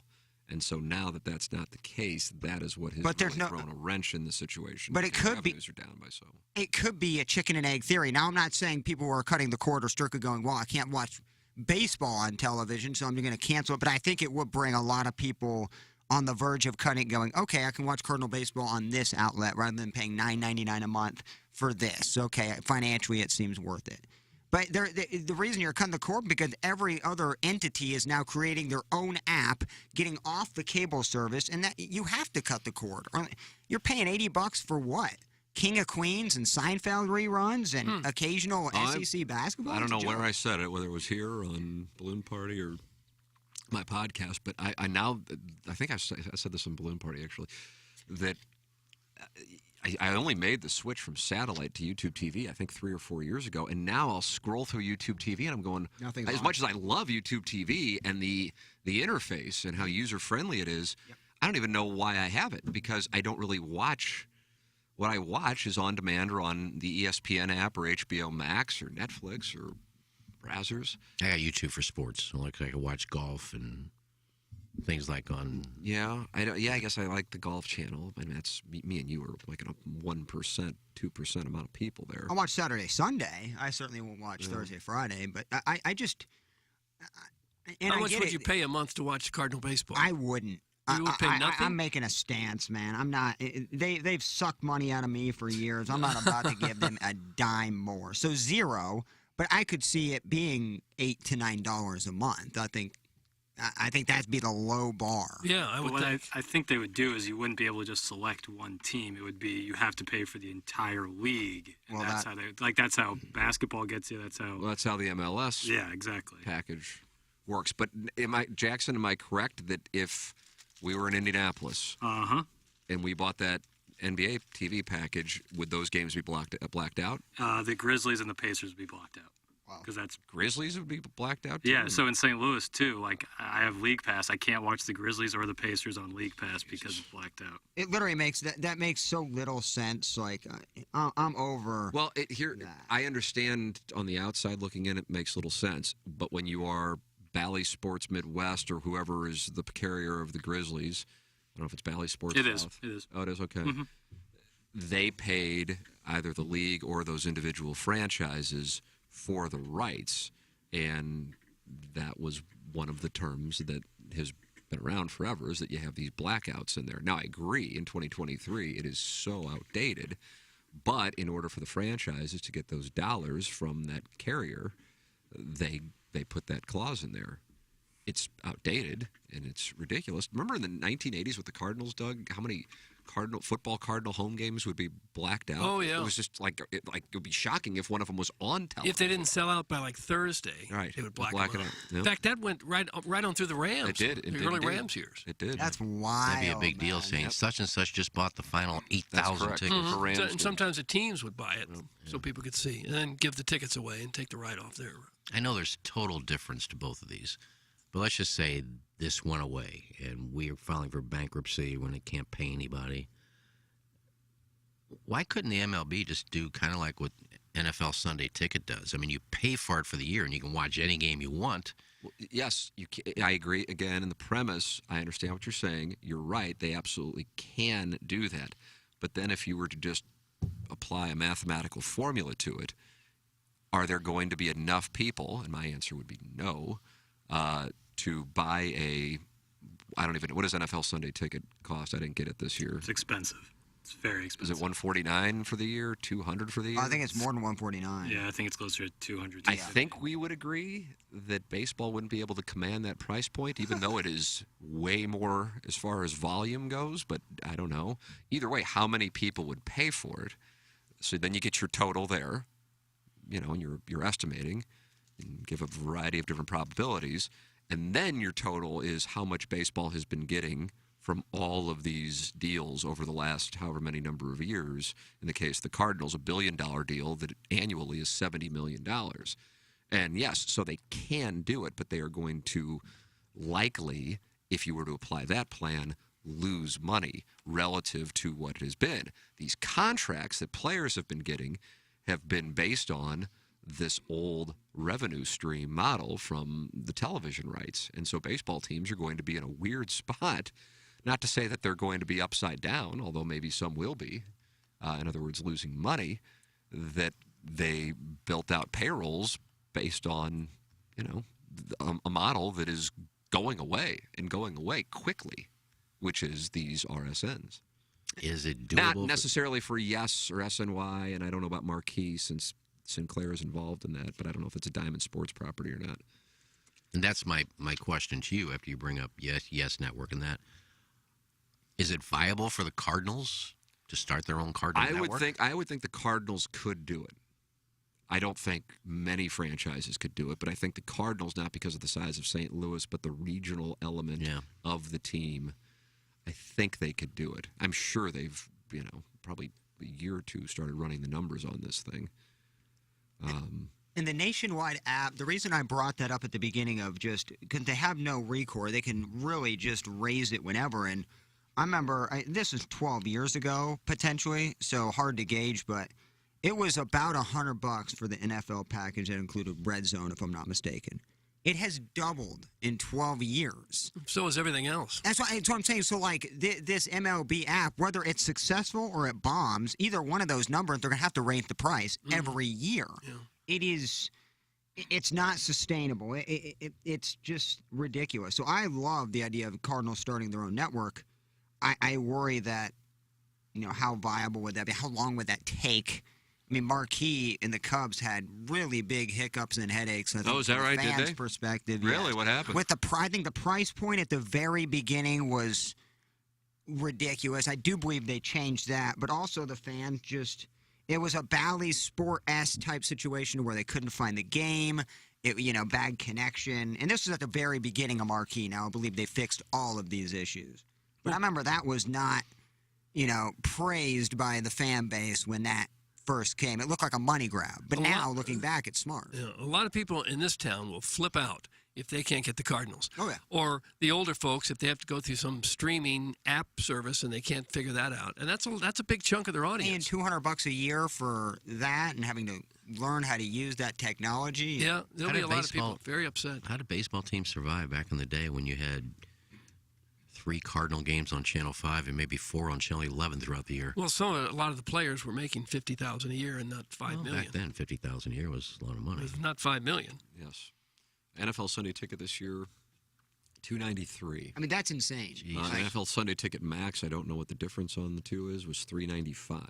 And so now that that's not the case, that is what has thrown a wrench in the situation.
But it could be.
Revenues are down by so.
It could be a chicken and egg theory. Now, I'm not saying people who are cutting the cord are strictly going, well, I can't watch baseball on television, so I'm going to cancel it. But I think it would bring a lot of people on the verge of cutting, going, okay, I can watch Cardinal baseball on this outlet rather than paying $9.99 a month for this. Okay, financially it seems worth it. But the reason you're cutting the cord because every other entity is now creating their own app, getting off the cable service, and that you have to cut the cord. You're paying $80 for what? King of Queens and Seinfeld reruns and occasional SEC basketball?
I don't know where I said it, whether it was here on Balloon Party or my podcast, but I think I said this on Balloon Party, actually, that I only made the switch from satellite to YouTube TV, I think 3 or 4 years ago, and now I'll scroll through YouTube TV and I'm going,
Nothing's
as
on.
much as I love YouTube TV and the interface and how user-friendly it is, I don't even know why I have it, because I don't really watch. What I watch is on demand or on the ESPN app or HBO Max or Netflix or Brazzers.
I got YouTube for sports. So I can watch golf and things like on.
Yeah, I guess I like the Golf Channel. I mean, that's me and you are like a 1%, 2% amount of people there.
I watch Saturday, Sunday. I certainly won't watch Thursday, Friday. But I just. And
How
I
much
get
would
it.
you pay a month to watch Cardinal baseball?
I wouldn't.
You would pay nothing?
I'm making a stance, man. I'm not. They've sucked money out of me for years. I'm not about to give them a dime more. So zero. But I could see it being $8 to $9 a month. I think that'd be the low bar.
Yeah, I would think.
I think they would do is you wouldn't be able to just select one team. It would be you have to pay for the entire league. And that's how basketball gets you. That's how
the MLS package works. But am I correct that if we were in Indianapolis and we bought that NBA TV package, would those games be blacked out?
The Grizzlies and the Pacers would be blocked out. Because that's
Grizzlies would be blacked out too?
Yeah, so in St. Louis too, like I have League Pass. I can't watch the Grizzlies or the Pacers on League Pass because it's blacked out.
It literally makes that makes so little sense. Like I'm over.
Well, I understand on the outside looking in, it makes little sense. But when you are Bally Sports Midwest or whoever is the carrier of the Grizzlies, I don't know if it's Bally Sports South.
It is.
Oh, it is? Okay.
Mm-hmm.
They paid either the league or those individual franchises for the rights, and that was one of the terms that has been around forever, is that you have these blackouts in there. Now, I agree, in 2023, it is so outdated, but in order for the franchises to get those dollars from that carrier, they put that clause in there. It's outdated, and it's ridiculous. Remember in the 1980s with the Cardinals, Doug, how many Cardinal home games would be blacked out?
Oh, yeah.
It was just like it would be shocking if one of them was on television.
If they didn't sell out by like Thursday, they would black them out.
Yep.
In fact, that went right on through the Rams.
It did.
The early Rams years.
It did.
That's wild.
That'd be a big deal saying such and such just bought the final 8,000 tickets.
Mm-hmm. And sometimes the teams would buy it so people could see, and then give the tickets away and take the write-off there.
I know there's total difference to both of these, but let's just say this went away, and we're filing for bankruptcy when it can't pay anybody. Why couldn't the MLB just do kind of like what NFL Sunday Ticket does? I mean, you pay for it for the year, and you can watch any game you want.
Well, yes, I agree. Again, in the premise, I understand what you're saying. You're right. They absolutely can do that. But then if you were to just apply a mathematical formula to it, are there going to be enough people, and my answer would be no, to buy what does NFL Sunday Ticket cost? I didn't get it this year.
It's expensive. It's very expensive.
Is it $149 for the year? $200 for the year?
I think it's more than $149.
Yeah, I think it's closer to $200.
I think we would agree that baseball wouldn't be able to command that price point, even though it is way more as far as volume goes. But I don't know. Either way, how many people would pay for it? So then you get your total there, and you're estimating, and give a variety of different probabilities, and then your total is how much baseball has been getting from all of these deals over the last however many number of years. In the case of the Cardinals, $1 billion deal that annually is $70 million. And yes, so they can do it, but they are going to likely, if you were to apply that plan, lose money relative to what it has been. These contracts that players have been getting have been based on this old revenue stream model from the television rights. And so baseball teams are going to be in a weird spot. Not to say that they're going to be upside down, although maybe some will be. In other words, losing money, that they built out payrolls based on, a model that is going away and going away quickly, which is these RSNs.
Is it doable?
Not necessarily for Yes or SNY, and I don't know about Marquee since Sinclair is involved in that, but I don't know if it's a Diamond Sports property or not.
And that's my question to you after you bring up Yes Network and that. Is it viable for the Cardinals to start their own Cardinal network?
I would think the Cardinals could do it. I don't think many franchises could do it, but I think the Cardinals, not because of the size of St. Louis, but the regional element of the team, I think they could do it. I'm sure they've, probably a year or two started running the numbers on this thing.
And the nationwide app, the reason I brought that up at the beginning of just because they have no recourse, they can really just raise it whenever. And I remember this is 12 years ago potentially, so hard to gauge, but it was about $100 for the NFL package that included Red Zone, if I'm not mistaken. It has doubled in 12 years.
So is everything else.
That's what I'm saying. So, like, this MLB app, whether it's successful or it bombs, either one of those numbers, they're going to have to raise the price every year. Yeah. It's not sustainable. It's just ridiculous. So I love the idea of Cardinals starting their own network. I worry that, how viable would that be? How long would that take? I mean, Marquis and the Cubs had really big hiccups and headaches. I think,
is that
from
right?
Fans'
Did they?
Perspective,
Really?
yes.
What happened?
I think the price point at the very beginning was ridiculous. I do believe they changed that, but also the fans it was a Bally Sports type situation where they couldn't find the game. Bad connection, and this was at the very beginning of Marquis. Now I believe they fixed all of these issues, but I remember that was not, praised by the fan base when that first came. It looked like a money grab, but now looking back, it's smart.
Yeah, a lot of people in this town will flip out if they can't get the Cardinals.
Oh, yeah.
Or the older folks if they have to go through some streaming app service and they can't figure that out. And that's a big chunk of their audience.
Paying $200 a year for that and having to learn how to use that technology.
Yeah, there'll be a lot of people very upset.
How did baseball teams survive back in the day when you had 3 Cardinal games on Channel 5 and maybe 4 on Channel 11 throughout the year?
Well, a lot of the players were making $50,000 a year and not $5 million.
Back then, $50,000 a year was a lot of money.
It was not $5 million.
Yes. NFL Sunday Ticket this year, $293.
I mean, that's insane.
NFL Sunday Ticket Max, I don't know what the difference on the two is, was $395.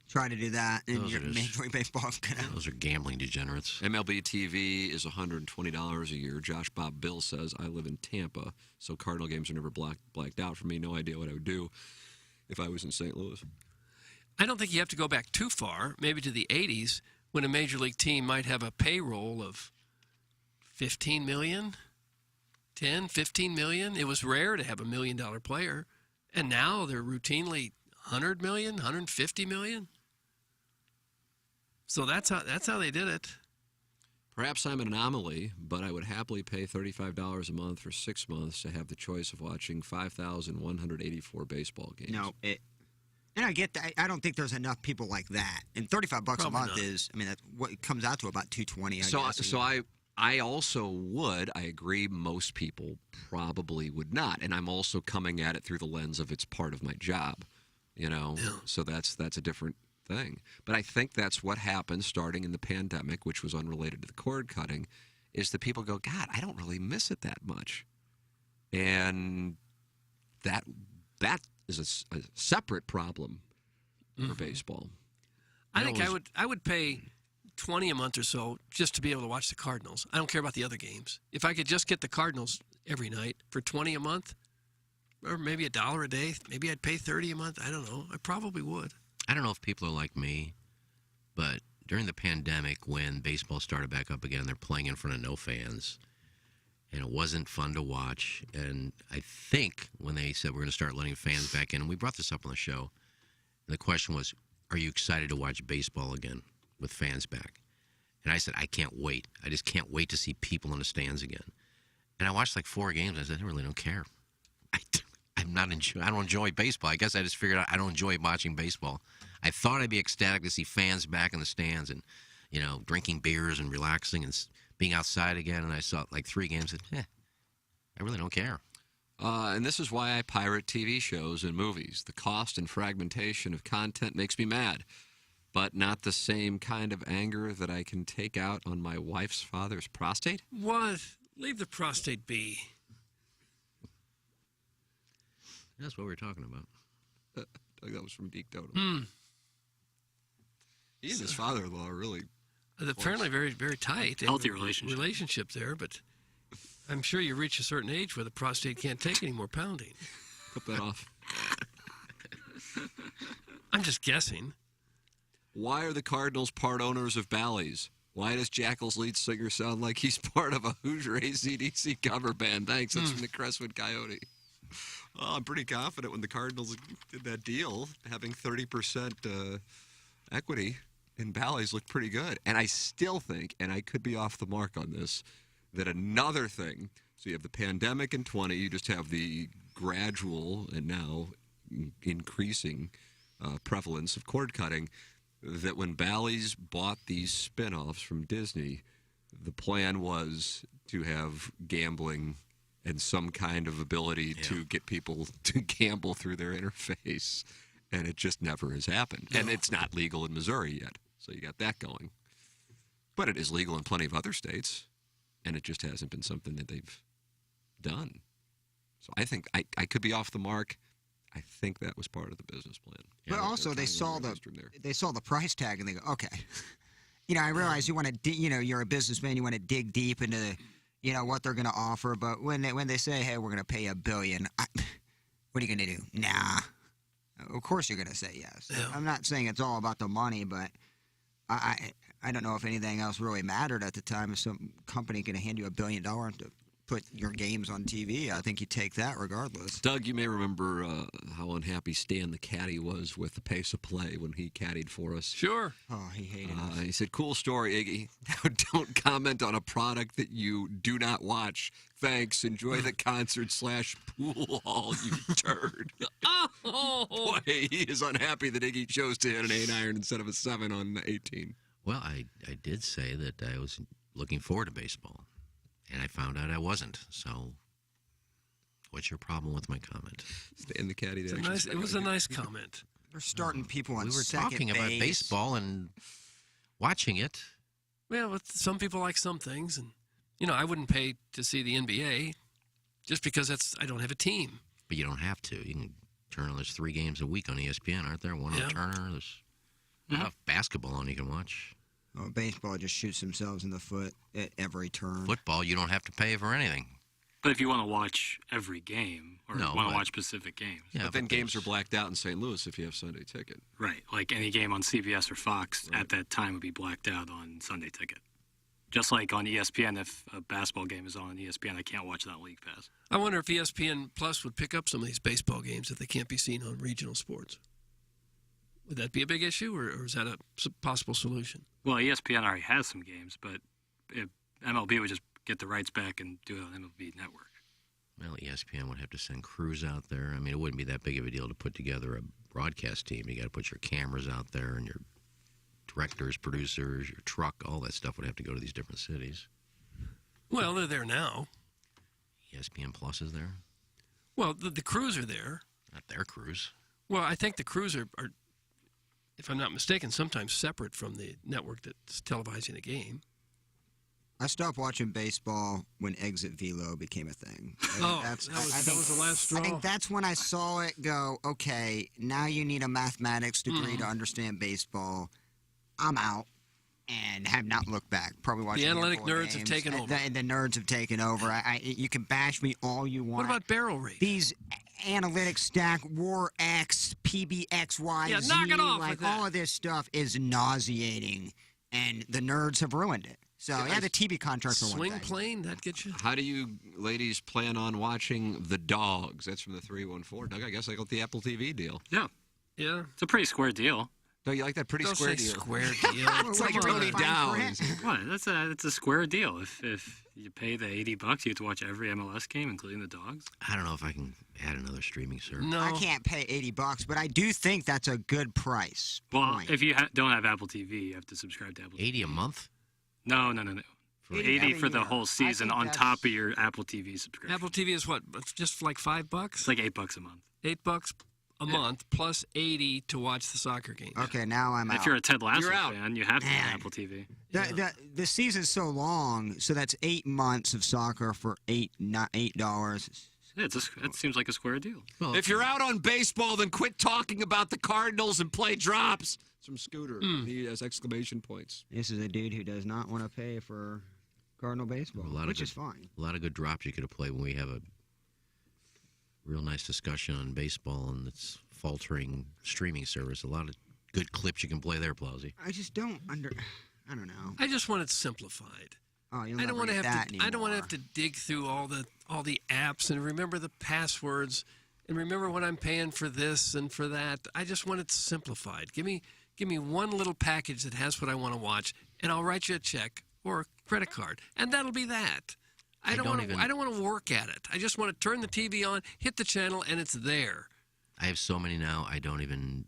Try to do that in your Major League Baseball.
Those are gambling degenerates.
MLB TV is $120 a year. Josh Bob Bill says, I live in Tampa, so Cardinal games are never blacked out for me. No idea what I would do if I was in St. Louis.
I don't think you have to go back too far, maybe to the 80s, when a Major League team might have a payroll of $15 million, $10, $15 million. It was rare to have $1 million player, and now they're routinely $100 million, $150 million. So that's how they did it.
Perhaps I'm an anomaly, but I would happily pay $35 a month for 6 months to have the choice of watching 5,184 baseball games.
No, and I get that. I don't think there's enough people like that. And $35 a month is, that's what it comes out to, about $220.
I also would. I agree. Most people probably would not, and I'm also coming at it through the lens of it's part of my job. So that's a different thing. But I think that's what happened starting in the pandemic, which was unrelated to the cord cutting, is that people go, God, I don't really miss it that much. And that is a separate problem for baseball.
I think I would pay $20 a month or so just to be able to watch the Cardinals. I don't care about the other games. If I could just get the Cardinals every night for $20 a month, or maybe $1 a day, maybe I'd pay $30 a month. I don't know. I probably would.
I don't know if people are like me, but during the pandemic, when baseball started back up again, they're playing in front of no fans, and it wasn't fun to watch. And I think when they said we're going to start letting fans back in, and we brought this up on the show, and the question was, are you excited to watch baseball again with fans back? And I said, I can't wait. I just can't wait to see people in the stands again. And I watched like 4 games. And I said, I really don't care. I don't enjoy baseball. I guess I just figured out I don't enjoy watching baseball. I thought I'd be ecstatic to see fans back in the stands and, drinking beers and relaxing and being outside again. And I saw like 3 games and, I really don't care.
And this is why I pirate TV shows and movies. The cost and fragmentation of content makes me mad, but not the same kind of anger that I can take out on my wife's father's prostate.
What? Leave the prostate be.
That's what we were talking about.
That was from Deke Dotem. He and his father-in-law are really
apparently very, very tight.
Healthy relationship
there, but I'm sure you reach a certain age where the prostate can't take any more pounding.
Cut that off.
I'm just guessing.
Why are the Cardinals part owners of Bally's? Why does Jackal's lead singer sound like he's part of a Hoosier AC/DC cover band? Thanks. That's from the Crestwood Coyote. Well, I'm pretty confident when the Cardinals did that deal, having 30% equity in Bally's looked pretty good. And I still think, and I could be off the mark on this, that another thing, so you have the pandemic in 20, you just have the gradual and now increasing prevalence of cord cutting, that when Bally's bought these spin-offs from Disney, the plan was to have gambling and some kind of ability to get people to gamble through their interface, and it just never has happened. No. And it's not legal in Missouri yet, so you got that going. But it is legal in plenty of other states, and it just hasn't been something that they've done. So I think I could be off the mark. I think that was part of the business plan.
But also they saw the price tag and they go, okay. I realize you want to, you're a businessman, you want to dig deep into, what they're going to offer. But when they say, hey, we're going to pay $1 billion, what are you going to do? Nah. Of course you're going to say yes. Yeah. I'm not saying it's all about the money, but I don't know if anything else really mattered at the time. If some company can hand you $1 billion to put your games on TV, I think you take that regardless.
Doug, you may remember how unhappy Stan the caddy was with the pace of play when he caddied for us.
Sure.
Oh, he hated us.
He said, cool story, Iggy. Now don't comment on a product that you do not watch. Thanks. Enjoy the concert/pool hall, you turd.
Oh!
Boy, he is unhappy that Iggy chose to hit an 8-iron instead of a 7 on 18.
Well, I did say that I was looking forward to baseball. And I found out I wasn't. So, what's your problem with my comment?
Stay in the caddy.
It was a nice comment.
We're starting people on
we were
second
talking
base.
about baseball and watching it.
Well, some people like some things, and I wouldn't pay to see the NBA just because I don't have a team.
But you don't have to. You can turn on. There's 3 games a week on ESPN, aren't there? One on Turner. There's enough basketball on you can watch.
Oh, baseball just shoots themselves in the foot at every turn.
Football, you don't have to pay for anything.
But if you want to watch every game, or want to watch specific games.
Yeah, but then games are blacked out in St. Louis if you have Sunday Ticket.
Right. Like any game on CBS or Fox at that time would be blacked out on Sunday Ticket. Just like on ESPN, if a basketball game is on ESPN, I can't watch that on League Pass.
I wonder if ESPN Plus would pick up some of these baseball games if they can't be seen on regional sports. Would that be a big issue, or is that a possible solution?
Well, ESPN already has some games, but if MLB would just get the rights back and do it on MLB Network.
Well, ESPN would have to send crews out there. I mean, it wouldn't be that big of a deal to put together a broadcast team. You got to put your cameras out there and your directors, producers, your truck, all that stuff would have to go to these different cities.
Well, they're there now.
ESPN Plus is there?
Well, the crews are there.
Not their crews.
Well, I think the crews are, if I'm not mistaken, sometimes separate from the network that's televising a game.
I stopped watching baseball when Exit Velo became a thing.
That was the last straw.
I think that's when I saw it go, okay, now you need a mathematics degree to understand baseball. I'm out and have not looked back. Probably watching
the analytic nerds have taken over.
The nerds have taken over. You can bash me all you want.
What about barrel rate?
These analytics stack, War X, PBXY,
yeah, knock it off with that.
All of this stuff is nauseating, and the nerds have ruined it. So, the TV contracts are one
Swing
thing.
plane, that gets you.
How do you ladies plan on watching The Dogs? That's from the 314. Doug, I guess I got the Apple TV deal.
Yeah.
Yeah.
It's a pretty square deal.
Don't you like that pretty
Don't
square
say
deal?
Square deal.
It's like Tony Downs.
What? It's a square deal. If you pay the $80, you get to watch every MLS game, including the Dogs.
I don't know if I can add another streaming service.
No.
I can't pay $80, but I do think that's a good price.
Well,
point.
if you don't have Apple TV, you have to subscribe to Apple TV.
80 a month?
No. 80 for the whole season on top of your Apple TV subscription.
Apple TV is what? Just like $5?
It's like $8 a month.
$8 a month plus 80 to watch the soccer game.
Okay, now I'm out.
If you're a Ted Lasso fan, you have to have Apple TV.
The season's so long, so that's 8 months of soccer for $8.
Yeah, it seems like a square deal.
Well, if you're out on baseball, then quit talking about the Cardinals and play drops. It's from Scooter. He has exclamation points.
This is a dude who does not want to pay for Cardinal baseball, which is fine.
A lot of good drops you could have played when we have a real nice discussion on baseball and its faltering streaming service. A lot of good clips you can play there, Plowsy.
I just don't I don't know.
I just want it simplified.
Oh,
I don't want to have to dig through all the apps and remember the passwords and remember what I'm paying for this and for that. I just want it simplified. Give me one little package that has what I want to watch, and I'll write you a check or a credit card, and that'll be that. I don't want to work at it. I just want to turn the TV on, hit the channel, and it's there.
I have so many now, I don't even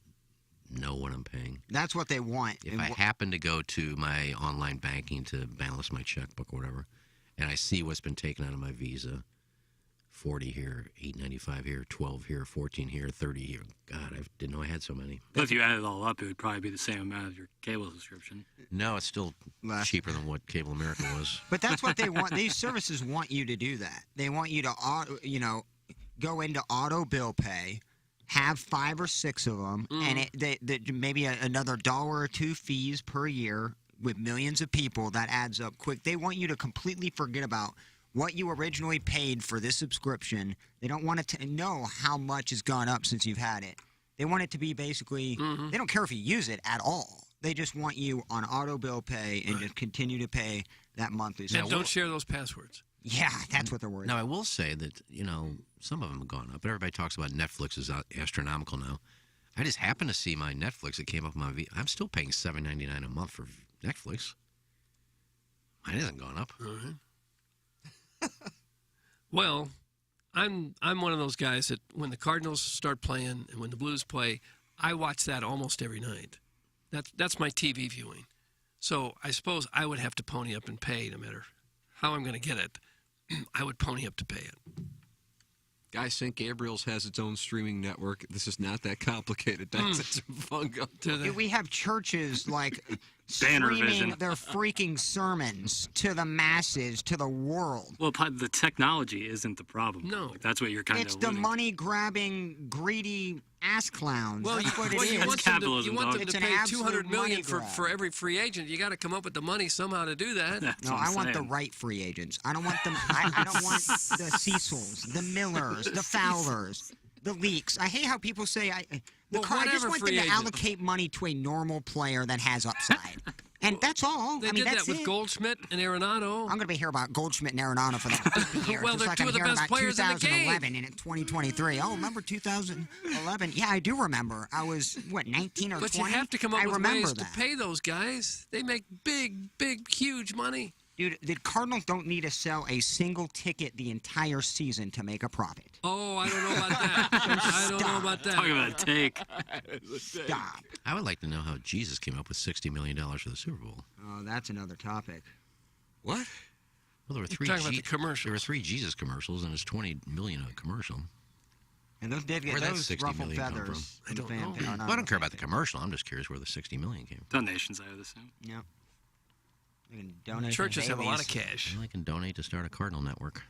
know what I'm paying.
That's what they want.
If I happen to go to my online banking to balance my checkbook or whatever, and I see what's been taken out of my Visa, 40 here, $8.95 here, 12 here, 14 here, 30 here. God, I didn't know I had so many.
But if you add it all up, it would probably be the same amount as your cable subscription.
No, it's still cheaper than what Cable America was.
But that's what they want. These services want you to do that. They want you to, go into auto bill pay, have 5 or 6 of them, and maybe another $1 or $2 fees per year with millions of people. That adds up quick. They want you to completely forget about what you originally paid for this subscription. They don't want to know how much has gone up since you've had it. They want it to be basically, they don't care if you use it at all. They just want you on auto bill pay and just continue to pay that monthly.
And don't share those passwords.
Yeah, that's what they're worried
about. Now, I will say that, some of them have gone up. Everybody talks about Netflix is astronomical now. I just happened to see my Netflix that came up on my I'm still paying $7.99 a month for Netflix. Mine hasn't gone up.
Well, I'm one of those guys that when the Cardinals start playing and when the Blues play, I watch that almost every night. That's my TV viewing. So I suppose I would have to pony up and pay no matter how I'm going to get it. I would pony up to pay it.
Guys, St. Gabriel's has its own streaming network. This is not that complicated. That's some fun go to that.
We have churches streaming their freaking sermons to the masses, to the world.
Well, the technology isn't the problem.
No.
That's what you're kind of
It's the money-grabbing, greedy ass clowns.
Well,
That's what it is.
You want them to pay $200 million
grab.
for every free agent. You got to come up with the money somehow to do that.
No, I want the right free agents. I don't want them. I don't want the Cecils, the Millers, the Fowlers, the Leaks. I hate how people say I just want them to allocate money to a normal player that has upside. And that's all.
They did
that's
that with Goldschmidt and Arenado.
I'm going to be here about Goldschmidt and Arenado for the next 50 years.
Well, they're two of the best players in the game.
2011 and 2023. Oh, remember 2011? Yeah, I do remember. I was, 19 or 20?
But you have to come up with ways to pay those guys. They make big, huge money.
Dude, the Cardinals don't need to sell a single ticket the entire season to make a profit.
Oh, I don't know about that. I don't know about that.
Talk about a take.
Stop.
I would like to know how Jesus came up with $60 million for the Super Bowl.
Oh, that's another topic.
What?
Well, there were
talking about the commercials.
There were 3 Jesus commercials, and it's $20 million a commercial.
And those did get
where
those
$60
ruffled
million come from?
feathers.
I don't know.
Well, I don't care about the commercial. I'm just curious where the $60 million came from.
Donations, I would assume.
Yeah. You can donate.
Churches have a lot of cash.
Well, I can donate to start a Cardinal network.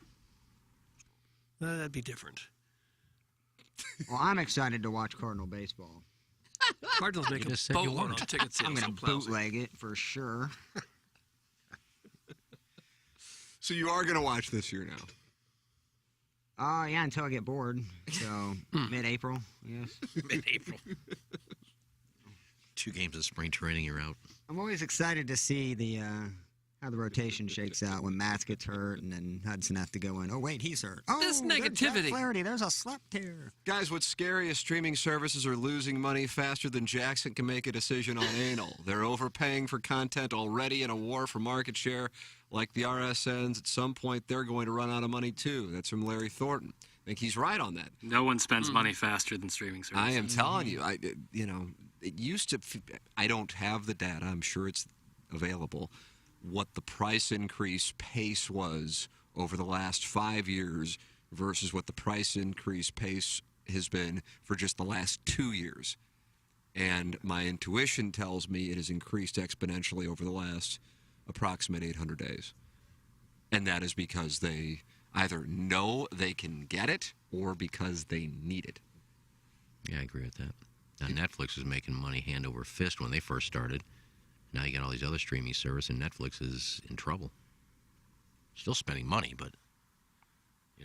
That'd be different.
Well, I'm excited to watch Cardinal baseball.
Cardinals make a boatload on ticket sales.
I'm going to bootleg it for sure.
So you are going to watch this year now?
Yeah, until I get bored. So mid-April, yes.
Mid-April. 2 games of spring training, you're out.
I'm always excited to see the how the rotation shakes out when Matz gets hurt and then Hudson has to go in. Oh, wait, he's hurt. Oh,
this
there's
negativity.
Flaherty. There's a slap tear.
Guys, what's scary is streaming services are losing money faster than Jackson can make a decision on anal. They're overpaying for content already in a war for market share. Like the RSNs, at some point, they're going to run out of money, too. That's from Larry Thornton. I think he's right on that.
No one spends money faster than streaming services.
I am telling you. It used to, I don't have the data, I'm sure it's available, what the price increase pace was over the last 5 years versus what the price increase pace has been for just the last 2 years. And my intuition tells me it has increased exponentially over the last approximate 800 days. And that is because they either know they can get it or because they need it.
Yeah, I agree with that. Now, Netflix is making money hand over fist when they first started. Now you got all these other streaming services, and Netflix is in trouble. Still spending money, but,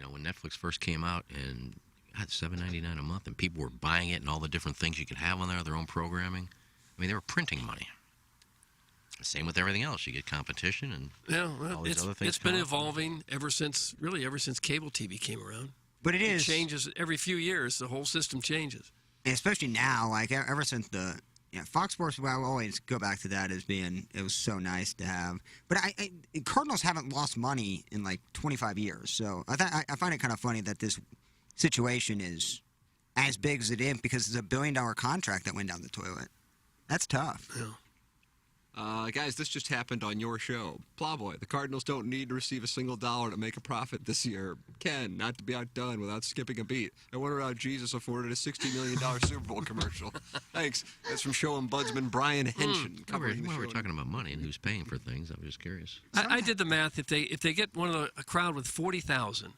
when Netflix first came out and got $7.99 a month, and people were buying it and all the different things you could have on there, their own programming, they were printing money. Same with everything else. You get competition and all these other things.
It's been evolving ever since cable TV came around.
But it is
changes every few years. The whole system changes.
And especially now, like ever since the Fox Sports, well, I will always go back to that as being it was so nice to have. But Cardinals haven't lost money in like 25 years, so I find it kind of funny that this situation is as big as it is because it's $1 billion contract that went down the toilet. That's tough.
Yeah.
Guys, this just happened on your show. Plowboy, the Cardinals don't need to receive a single dollar to make a profit this year. Ken, not to be outdone without skipping a beat. I wonder how Jesus afforded a $60 million Super Bowl commercial. Thanks. That's from show ombudsman Brian Henshin.
While we're talking about money and who's paying for things, I'm just curious.
I did the math. If they get a crowd with 40,000,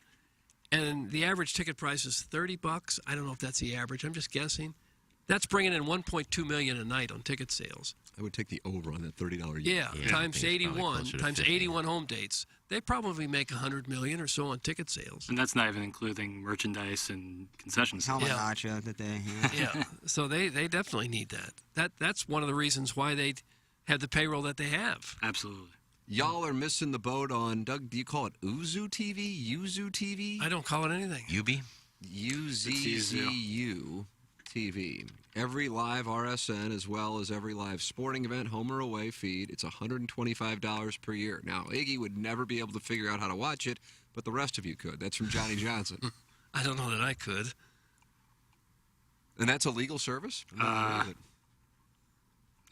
and the average ticket price is $30, I don't know if that's the average. I'm just guessing. That's bringing in $1.2 million a night on ticket sales.
I would take the over on that $30
Yeah, times 81, times 81 home dates. They probably make $100 million or so on ticket sales.
And that's not even including merchandise and concessions.
Nacho that they.
Yeah, so they definitely need that. That's one of the reasons why they have the payroll that they have.
Absolutely.
Y'all are missing the boat on, Doug, do you call it Uzu TV? Yuzu TV?
I don't call it anything.
Ubi?
UZZU TV. Every live RSN as well as every live sporting event, home or away feed. It's $125 per year. Now, Iggy would never be able to figure out how to watch it, but the rest of you could. That's from Johnny Johnson.
I don't know that I could.
And that's a legal service?
Not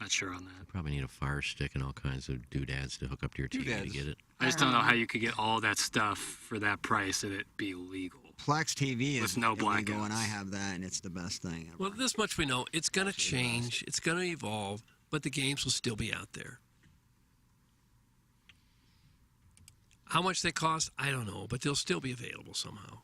sure on that.
You probably need a fire stick and all kinds of doodads to hook up to your TV to get it.
I just don't know how you could get all that stuff for that price and it be legal.
Plex TV is
no
illegal,
blackouts.
and I have that, and it's the best thing ever.
Well, this much we know. It's going to change. It's going to evolve, but the games will still be out there. How much they cost, I don't know, but they'll still be available somehow.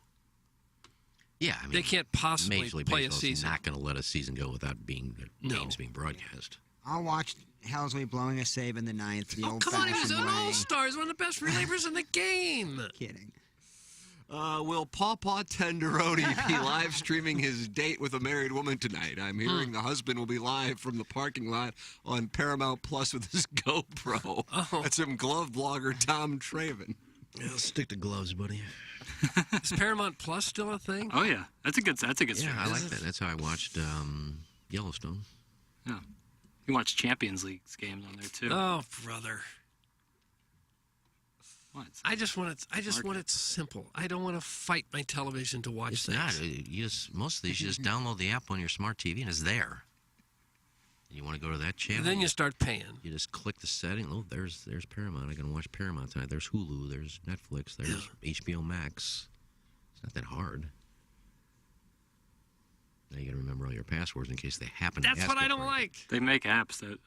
Yeah, I mean,
they can't possibly
Major League
play a
Baseball's
season.
not going to let a season go without games being broadcast.
I'll watch Helsley blowing a save in the ninth, the
Come on, he was
old-fashioned
an
way.
all-star. He's one of the best relievers in the game.
Kidding.
Will Pawpaw Tenderoni be live streaming his date with a married woman tonight? I'm hearing the husband will be live from the parking lot on Paramount Plus with his GoPro. That's from glove blogger Tom Traven.
Yeah, stick to gloves, buddy.
Is Paramount Plus still a thing?
Oh yeah, that's a good.
Yeah, I like that. That's how I watched Yellowstone.
Yeah, you watch Champions League games on there too.
Oh, brother.
What?
I just want it simple. I don't want to fight my television to watch
It's
things.
not. Most of these, you just download the app on your smart TV and it's there. And you want to go to that channel.
And then you start paying.
You just click the setting. Oh, there's Paramount. I can watch Paramount tonight. There's Hulu. There's Netflix. There's HBO Max. It's not that hard. Now you got to remember all your passwords in case they happen.
That's what I don't like.
They make apps that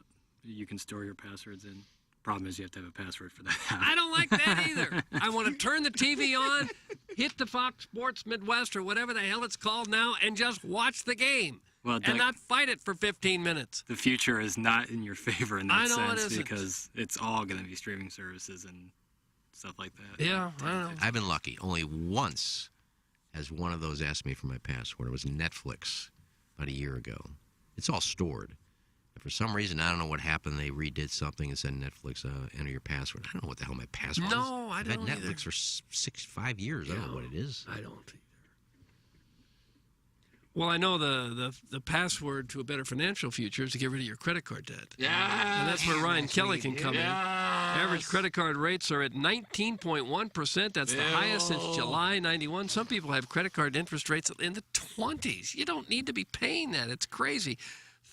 you can store your passwords in. Problem is you have to have a password for that app.
I don't like that either. I want to turn the TV on, hit the Fox Sports Midwest or whatever the hell it's called now, and just watch the game.
Well,
and not fight it for 15 minutes.
The future is not in your favor in that
I know it
sense
isn't.
because it's all going to be streaming services and stuff like that.
Yeah, I don't know.
I've been lucky. Only once has one of those asked me for my password. It was Netflix about a year ago. It's all stored. And for some reason, I don't know what happened. They redid something and said, Netflix, enter your password. I don't know what the hell my password is.
No, I
I've had
don't
Netflix
either.
for 5 years. I don't know what it is.
I don't either. Well, I know the password to a better financial future is to get rid of your credit card debt.
Yeah.
And that's where Ryan Kelly can come in.
Yes.
Average credit card rates are at 19.1%. That's the highest since July 91. Some people have credit card interest rates in the 20s. You don't need to be paying that. It's crazy.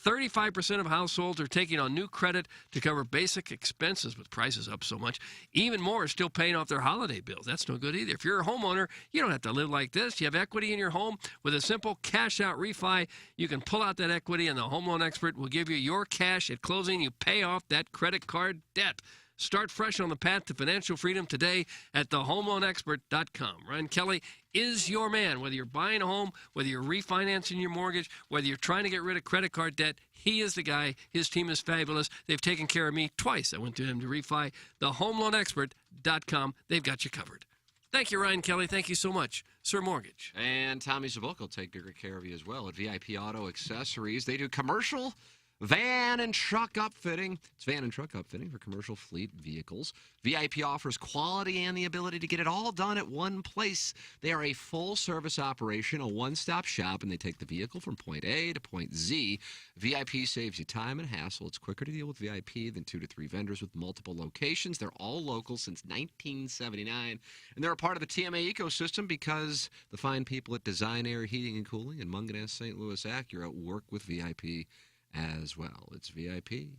35% of households are taking on new credit to cover basic expenses with prices up so much. Even more are still paying off their holiday bills. That's no good either. If you're a homeowner, you don't have to live like this. You have equity in your home. With a simple cash-out refi, you can pull out that equity, and the home loan expert will give you your cash at closing. You pay off that credit card debt. Start fresh on the path to financial freedom today at thehomeloanexpert.com. Ryan Kelly is your man. Whether you're buying a home, whether you're refinancing your mortgage, whether you're trying to get rid of credit card debt, he is the guy. His team is fabulous. They've taken care of me twice. I went to him to refi. Thehomeloanexpert.com. They've got you covered. Thank you, Ryan Kelly. Thank you so much, Sir Mortgage.
And Tommy Zabulka will take good care of you as well at VIP Auto Accessories. They do commercial, Van and truck upfitting. It's van and truck upfitting for commercial fleet vehicles. VIP offers quality and the ability to get it all done at one place. They are a full-service operation, a one-stop shop, and they take the vehicle from point A to point Z. VIP saves you time and hassle. It's quicker to deal with VIP than 2 to 3 vendors with multiple locations. They're all local since 1979, and they're a part of the TMA ecosystem because the fine people at Design Air Heating and Cooling and Munganess St. Louis Acura work with VIP as well. It's VIP.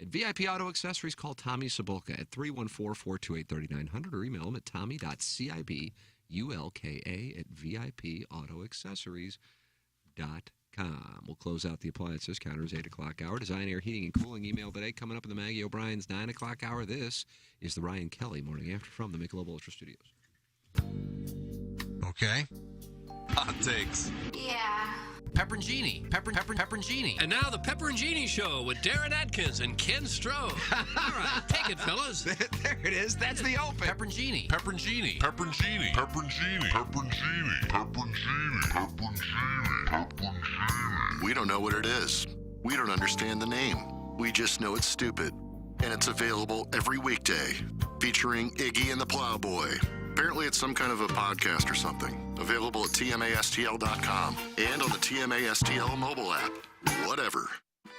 At VIP Auto Accessories, call Tommy Cibulka at 314-428-3900 or email him at tommy.cibulka@vipautoaccessories.com. We'll close out the appliance discounters 8 o'clock hour. Design Air Heating and Cooling email today. Coming up in the Maggie O'Brien's 9 o'clock hour. This is the Ryan Kelly Morning After from the Michelob Ultra Studios.
Okay. Hot takes.
Yeah.
Pepperoncini. Pepperoncini.
And now the Pepperoncini Show with Darren Atkins and Ken Stroh. All right, take it, fellas.
There it is. That's the open.
Pepperoncini.
Pepperoncini. Pepperoncini. Pepperoncini. Pepperoncini. Pepperoncini. Pepperoncini. Pepperoncini.
We don't know what it is. We don't understand the name. We just know it's stupid. And it's available every weekday, featuring Iggy and the Plowboy. Apparently it's some kind of a podcast or something. Available at tmastl.com and on the TMASTL mobile app. Whatever.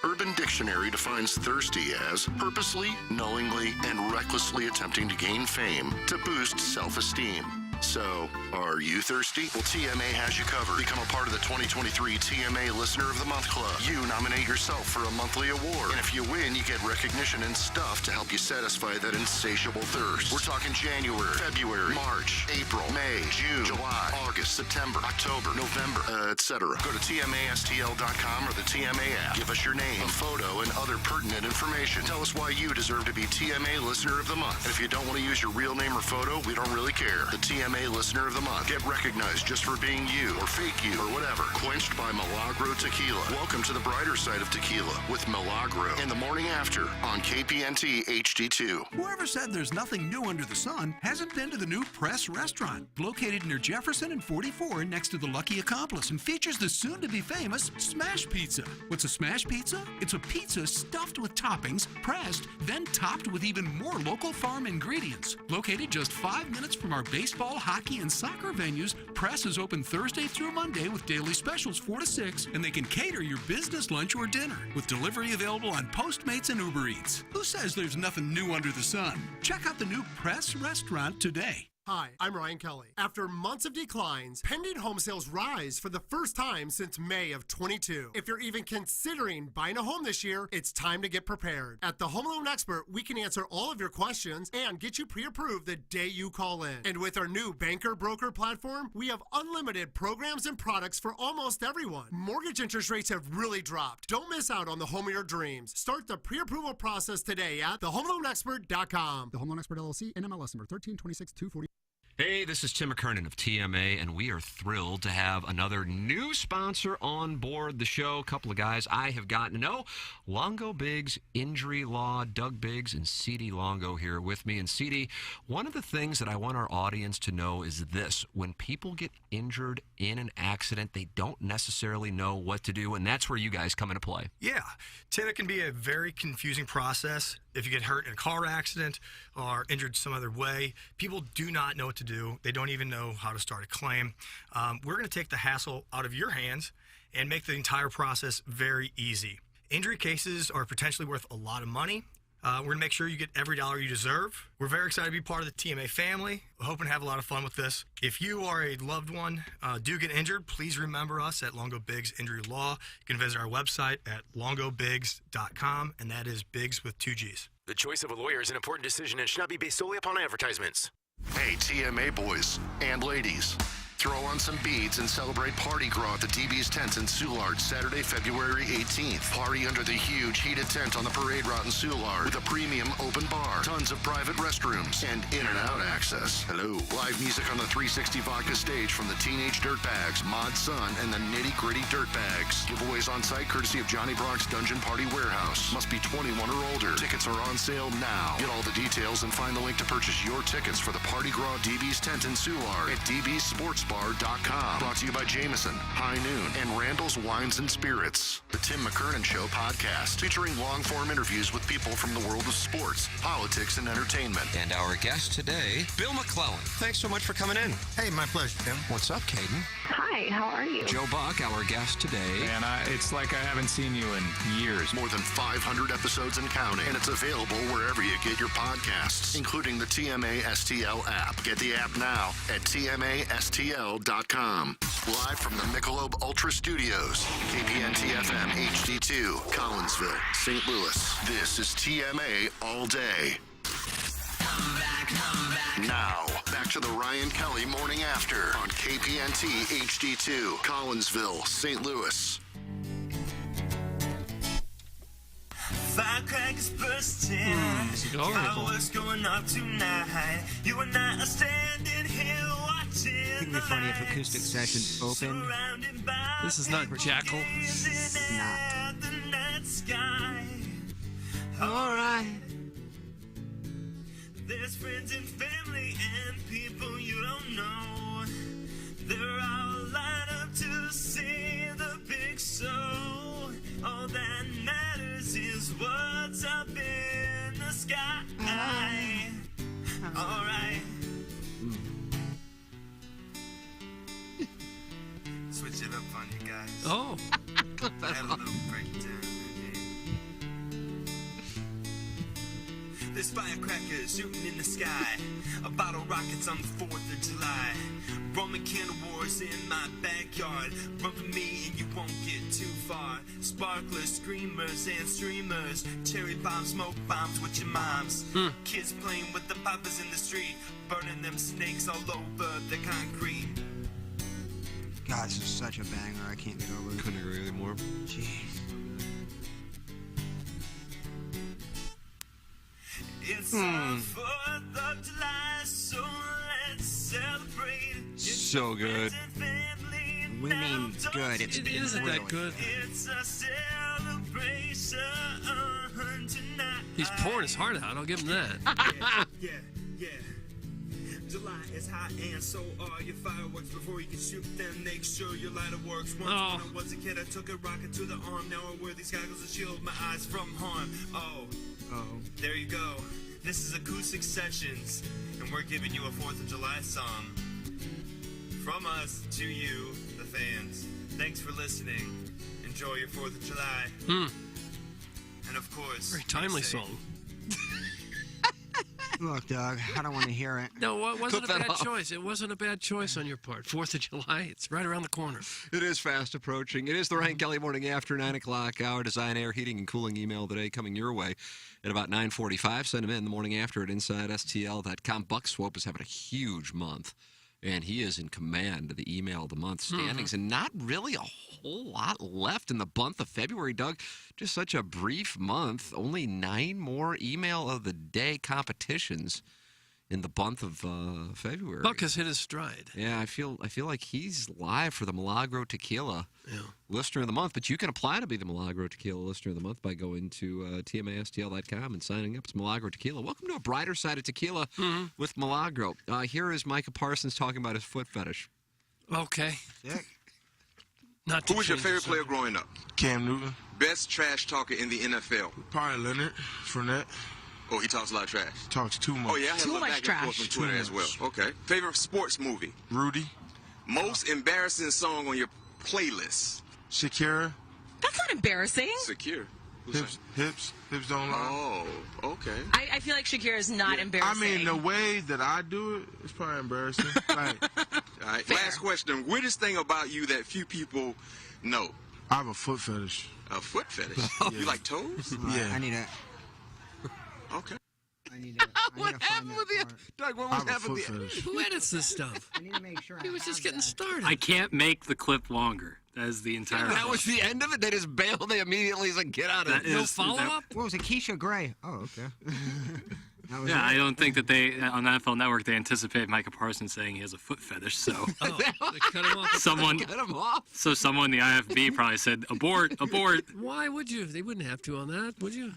Urban Dictionary defines thirsty as purposely, knowingly, and recklessly attempting to gain fame to boost self-esteem. So, are you thirsty? Well, TMA has you covered. Become a part of the 2023 TMA Listener of the Month Club. You nominate yourself for a monthly award. And if you win, you get recognition and stuff to help you satisfy that insatiable thirst. We're talking January, February, March, April, May, June, July, August, September, October, November, etc. Go to TMASTL.com or the TMA app. Give us your name, a photo, and other pertinent information. Tell us why you deserve to be TMA Listener of the Month. And if you don't want to use your real name or photo, we don't really care. The TMA Listener of the Month. Get recognized just for being you or fake you or whatever. Quenched by Milagro Tequila. Welcome to the brighter side of tequila with Milagro in the morning after on KPNT HD2.
Whoever said there's nothing new under the sun hasn't been to the new Press restaurant, located near Jefferson and 44 next to the Lucky Accomplice, and features the soon-to-be famous Smash Pizza. What's a Smash Pizza? It's a pizza stuffed with toppings, pressed, then topped with even more local farm ingredients. Located just 5 minutes from our baseball, hockey, and soccer venues, Press is open Thursday through Monday with daily specials 4 to 6, and they can cater your business lunch or dinner, with delivery available on Postmates and Uber Eats. Who says there's nothing new under the sun? Check out the new Press restaurant today.
Hi, I'm Ryan Kelly. After months of declines, pending home sales rise for the first time since May of 22. If you're even considering buying a home this year, it's time to get prepared. At the Home Loan Expert, we can answer all of your questions and get you pre-approved the day you call in. And with our new banker broker platform, we have unlimited programs and products for almost everyone. Mortgage interest rates have really dropped. Don't miss out on the home of your dreams. Start the pre-approval process today at thehomeloanexpert.com.
The Home Loan Expert LLC, NMLS number 1326240.
Hey, this is Tim McKernan of TMA, and we are thrilled to have another new sponsor on board the show. A couple of guys I have gotten to know. Longo Biggs Injury Law, Doug Biggs and C.D. Longo here with me. And C.D., one of the things that I want our audience to know is this. When people get injured in an accident, they don't necessarily know what to do, and that's where you guys come into play.
Yeah. Tim, it can be a very confusing process. If you get hurt in a car accident or injured some other way, people do not know what to do. They don't even know how to start a claim. We're going to take the hassle out of your hands and make the entire process very easy. Injury cases are potentially worth a lot of money. We're going to make sure you get every dollar you deserve. We're very excited to be part of the TMA family. We're hoping to have a lot of fun with this. If you are a loved one, do get injured, please remember us at Longo Biggs Injury Law. You can visit our website at longobiggs.com, and that is Biggs with 2 G's.
The choice of a lawyer is an important decision and should not be based solely upon advertisements.
Hey, TMA boys and ladies. Throw on some beads and celebrate Party Gras at the DB's tent in Soulard, Saturday, February 18th. Party under the huge heated tent on the parade route in Soulard with a premium open bar, tons of private restrooms, and in and out access. Hello. Live music on the 360 Vodka stage from the Teenage Dirtbags, Mod Sun, and the Nitty Gritty Dirtbags. Giveaways on site courtesy of Johnny Brock's Dungeon Party Warehouse. Must be 21 or older. Tickets are on sale now. Get all the details and find the link to purchase your tickets for the Party Gras DB's tent in Soulard at DB's Sports Bar RandallsBar.com. Brought to you by Jameson, High Noon, and Randall's Wines and Spirits. The Tim McKernan Show podcast, featuring long-form interviews with people from the world of sports, politics, and entertainment.
And our guest today, Bill McClellan. Thanks so much for coming in.
Hey, my pleasure, Tim.
What's up, Caden?
Hi, how are you?
Joe Buck, our guest today.
Man, it's like I haven't seen you in years.
More than 500 episodes and counting, and it's available wherever you get your podcasts, including the TMA STL app. Get the app now at TMASTL.com. Live from the Michelob Ultra Studios, KPN-TFM HD2, Collinsville, St. Louis. This is TMA All Day. Now, back to the Ryan Kelly Morning After on KPNT HD2, Collinsville, St. Louis.
Firecrackers bursting, fireworks going up tonight. You and I are standing here watching.
I think it'd be funny if acoustic sessions open.
This is not Jackal.
Not.
All right. There's friends and family and people you don't know. They're all lined up to see the big show. All that matters is what's up in the sky. All right. Switch it up on you guys.
Oh.
Had a little breakdown. There's firecrackers shooting in the sky, a bottle rockets on the 4th of July. Roman candle wars in my backyard. Run for me and you won't get too far. Sparklers, screamers, and streamers. Cherry bombs, smoke bombs with your moms. Kids playing with the poppers in the street, burning them snakes all over the concrete.
God, this is such a banger. I can't get over it.
Couldn't agree anymore.
Jeez.
It's the 4th of July, so let's celebrate.
So good.
We mean good. It
isn't
really
that good.
It's a celebration tonight.
He's pouring his heart out. I'll give him that.
Yeah. July is hot and so are your fireworks. Before you can shoot them, make sure your lighter works. Once when I was a kid, I took a rocket to the arm. Now I wear these goggles to shield my eyes from harm. Oh, there you go. This is Acoustic Sessions, and we're giving you a 4th of July song. From us to you, the fans. Thanks for listening. Enjoy your 4th of July. And of course,
very timely song.
Look, Doug, I don't want to hear it.
No, it wasn't a bad choice. It wasn't a bad choice on your part. 4th of July, it's right around the corner.
It is fast approaching. It is the Ryan Kelly Morning After 9 o'clock hour. Design, air, heating, and cooling email today coming your way at about 9:45. Send them in the morning after at InsideSTL.com. Buck Swope is having a huge month, and he is in command of the email of the month standings, and not really a whole lot left in the month of February, Doug. Just such a brief month. Only 9 more email of the day competitions in the month of February.
Buck has hit his stride.
Yeah, I feel like he's live for the Milagro Tequila Listener of the Month. But you can apply to be the Milagro Tequila Listener of the Month by going to TMASTL.com and signing up. It's Milagro Tequila. Welcome to a brighter side of tequila with Milagro. Here is Micah Parsons talking about his foot fetish.
Okay.
Sick.
Not
Who was your favorite player growing up?
Cam Newton.
Best trash talker in the NFL?
Probably Leonard Fournette.
Oh, he talks a lot of trash.
Talks too much.
Oh, yeah, I had a look back and forth on Twitter as well. Okay. Favorite sports movie?
Rudy.
Most embarrassing song on your playlist?
Shakira.
That's not embarrassing.
Secure.
Hips don't lie.
Oh, okay.
I feel like Shakira is not embarrassing.
I mean, the way that I do it, it's probably embarrassing. Like,
all right. Last question. Weirdest thing about you that few people know?
I have a foot fetish.
A foot fetish?
Yeah.
You like toes?
Yeah.
I need a...
Okay.
What happened with you? Doug, what was happening with you?
Who edits this stuff?
I need to make sure
He was just getting started.
I can't make the clip longer. That is the entire.
That was the end of it? They just bailed. They immediately said, get out of it.
No follow-up?
What was it, Keisha Gray? Oh, okay.
Yeah, I don't think that they, on the NFL Network, they anticipate Micah Parsons saying he has a foot fetish, so.
They cut him off.
Someone,
Cut him off.
So someone in the IFB probably said, abort.
Why would you? They wouldn't have to on that, would you?